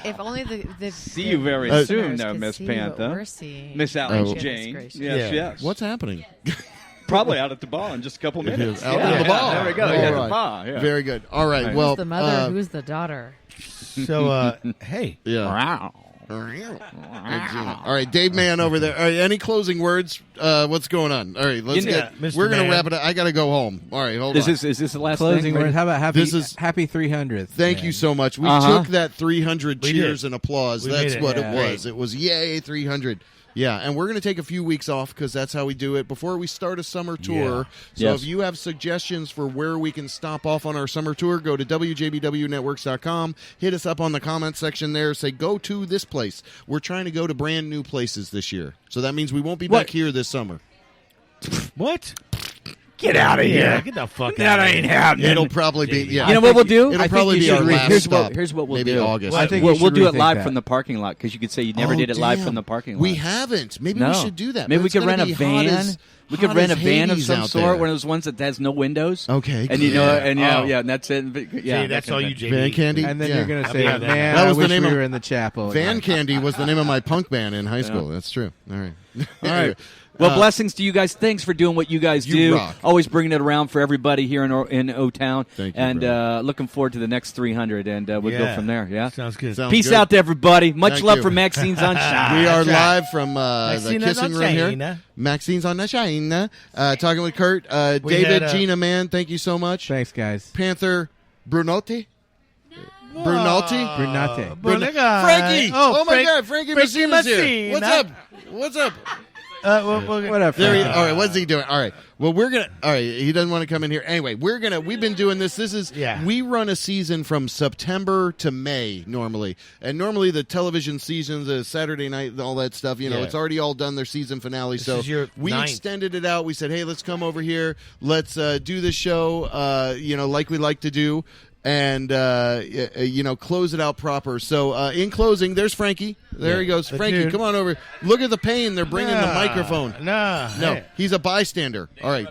If only the See you very listeners soon, now, could Miss see what Panther. we're seeing. Miss Alice Goodness Jane. gracious. Yes. What's happening? Probably out at the bar in just a couple minutes. Out at the bar. There we go. All At right. the bar. Yeah. Very good. All right. Right. Well, Who's the mother? Who's the daughter? So, hey. yeah. Wow. All right, Dave Mann over there. All right, any closing words? What's going on? All right, let's get. Mr. We're going to Mann. wrap it up. I got to go home. All right, hold on. Is this the last Closing thing? word. How about happy? This is- happy 300th. Thank you so much. We Uh-huh. took that 300 We cheers did. and applause. We That's made it. what Yeah. it was. It was yay 300. Yeah, and we're going to take a few weeks off because that's how we do it before we start a summer tour. So if you have suggestions for where we can stop off on our summer tour, go to WJBWnetworks.com. Hit us up on the comment section there. Say, go to this place. We're trying to go to brand new places this year. So that means we won't be back here this summer. What? Get out of here. Yeah, get the fuck out That of ain't here. happening. It'll probably be, You know what we'll do? It'll probably be our last stop. Here's what we'll maybe do. August. I think we'll do it rethink live that. from the parking lot because you could say you never did it live from the parking lot. We haven't. Maybe we should do that. Maybe But we it's could gonna rent a be hot van. as- We could hot rent a as van of Hades some out sort, there. one of those ones that has no windows. Okay, and you cool. know, and Oh. yeah, and that's it. Yeah, See, that's all you, JB. Van Candy? And then Yeah. you're going to say, I'll be man, there. That I was the wish name we of- were in the chapel. Van Candy was the name of my punk band in high school. That's true. All right. All right. Well, blessings to you guys. Thanks for doing what you guys You do. rock. Always bringing it around for everybody here in O-Town. Thank you, and brother. Looking forward to the next 300, and we'll go from there. Yeah, Sounds good. Sounds Peace good. out to everybody. Much Thank love you. from Maxines on Shine. We are That's right. live from the Maxines kissing on room here. Shine. Maxines on the Shine. Talking with Kurt. We David, had, Gina, man, thank you so much. Thanks, guys. Panther Brunotti. Brunotti. Brunate. Frankie. Oh, my God. Frankie Frankie Messina's here. Messina. What's up? What's up? What up, There he, Frankie? all right, what's he doing? All right. Well, we're going to, all right, he doesn't want to come in here. Anyway, we've been doing this. We run a season from September to May normally. And normally the television seasons, the Saturday night, all that stuff, you know, it's already all done, their season finale. This So is your we 9th. extended it out. We said, hey, let's come over here. Let's do the show, you know, like we like to do. And, you know, close it out proper. So, in closing, there's Frankie. There he goes. the Frankie, dude. come on over. Look at the pain. They're bringing the microphone. No, He's a bystander. All right.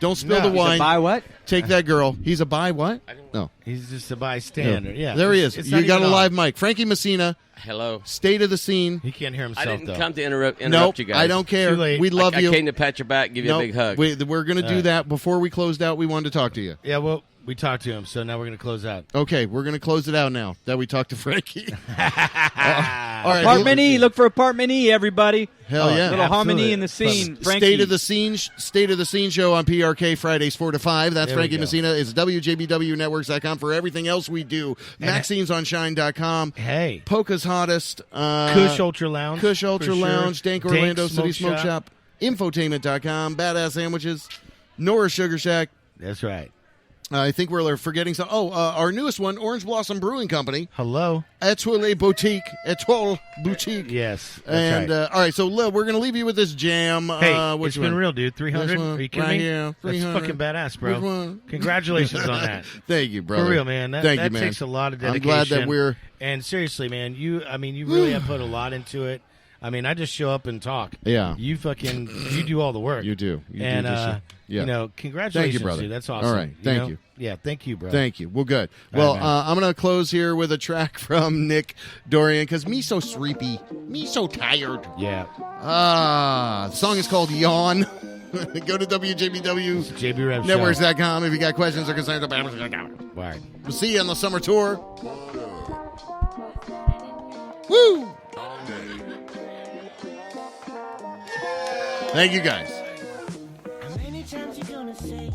Don't spill No. the wine. He's a buy what? Take that girl. He's a buy what? No. He's just a bystander. Yeah, There he is. It's not You got a even live on. mic. Frankie Messina, Hello. state of the scene. He can't hear I himself. didn't though. come to interrupt Nope, you guys. I don't care. Too late. We love I you. came to pat your back, give you Nope. a big hug. We're going to do right. that. Before we closed out, we wanted to talk to you. Yeah, well, we talked to him, so now we're going to close out. Okay, we're going to close it out now that we talked to Frankie. All right. Apartment E. Look for Apartment E, everybody. Hell yeah. Little harmony Absolutely. in the scene. Frankie. State of the Scene show on PRK Fridays 4 to 5. That's There we Frankie go. Messina. It's WJBWnetworks.com for everything else we do. MaxinesOnShine.com. Hey. Polka's Hottest. Kush Ultra Lounge. Kush Ultra for sure. Lounge. Dank Dank Orlando City Smoke Smoke Shop. Infotainment.com. Badass Sandwiches. Nora Sugar Shack. That's right. I think we're forgetting some. Our newest one, Orange Blossom Brewing Company. Hello. Etoile Boutique. Etoile Boutique. Yes. That's And right. all right, so Lil, we're gonna leave you with this jam. Hey, which it's been one? real, dude. 300? This one, Are you kidding right me? here, That's 300. fucking badass, bro. Which one? Congratulations on that. Thank you, brother. For real, man. That, Thank that you, man. takes a lot of I'm dedication. glad that we're. And seriously, man, you really have put a lot into it. I mean, I just show up and talk. Yeah. You do all the work. You do. You and, do just, yeah. you know, congratulations, Thank you, brother. dude. That's awesome. All right. Thank you. Yeah, thank you, bro. Thank you. Well, good. All Well, right, man. I'm going to close here with a track from Nick Dorian because me so sleepy. Me so tired. Yeah. The song is called Yawn. Go to WJBW Networks.com if you got questions or concerns about it. Right. We'll see you on the summer tour. Woo! Thank you, guys. How many times you gonna say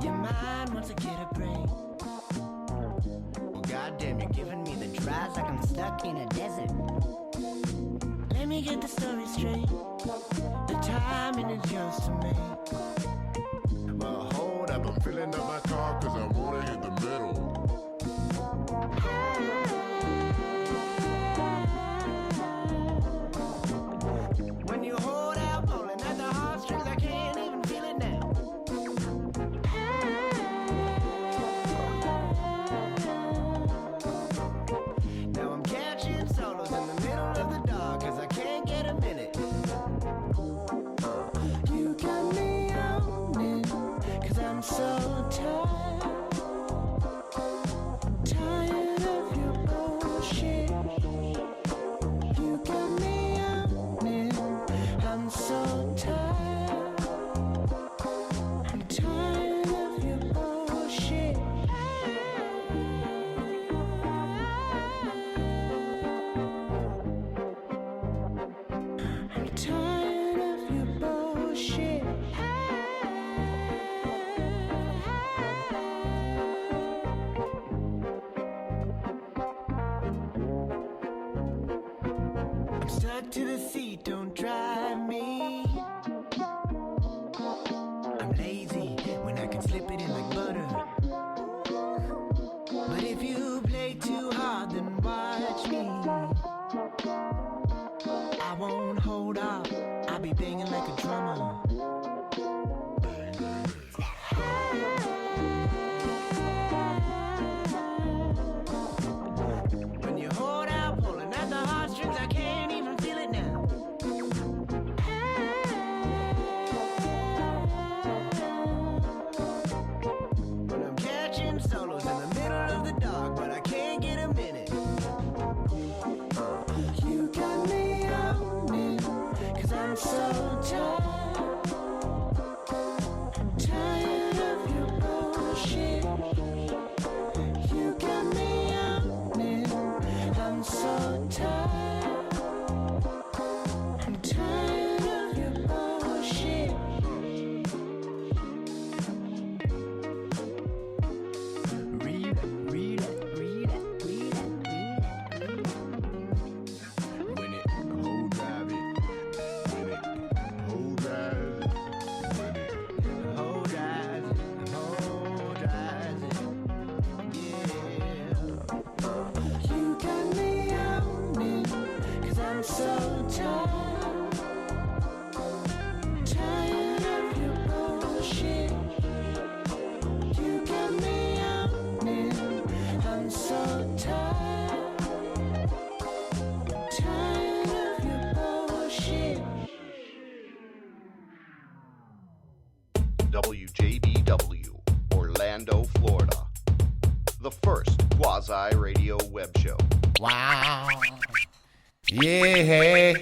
your mind wants to get a break? Well, goddamn, you're giving me the drives like I'm stuck in a desert. Let me get the story straight. The timing is yours to make. Well, hold up, I'm filling up my car cause I wanna hit the middle. When you hold out, pulling at the heartstrings, I can't even feel it now. Now I'm catching solos in the middle of the dark, cause I can't get a minute. You got me on it, cause I'm so tired. Tired of your bullshit. You got me on it, I'm so tired. I'm tired of your bullshit. I'm tired of your bullshit. I'm stuck to the seat, don't drive me. I'm lazy when I can slip it in like butter. But if you play too hard, then watch me. I won't hold up, I'll be banging like a drummer. When you hold out, pulling at the heartstrings, I can't even feel it now. When I'm catching solos in the middle of the dark, but I can't get a minute. You got me on it, 'cause I'm so tired. I'm tired of your bullshit. You got me on it, I'm so tired. I'm tired of your bullshit. Read it. When it hold drive it. When it hold drive it. When it hold drive it. Hold drive it. Yeah. You got me on it, 'cause I'm so tired. Tired of your bullshit. You got me on it, I'm so tired. Tired of your bullshit. WJBW, Orlando, Florida. The first quasi-radio web show. Wow. Yeah.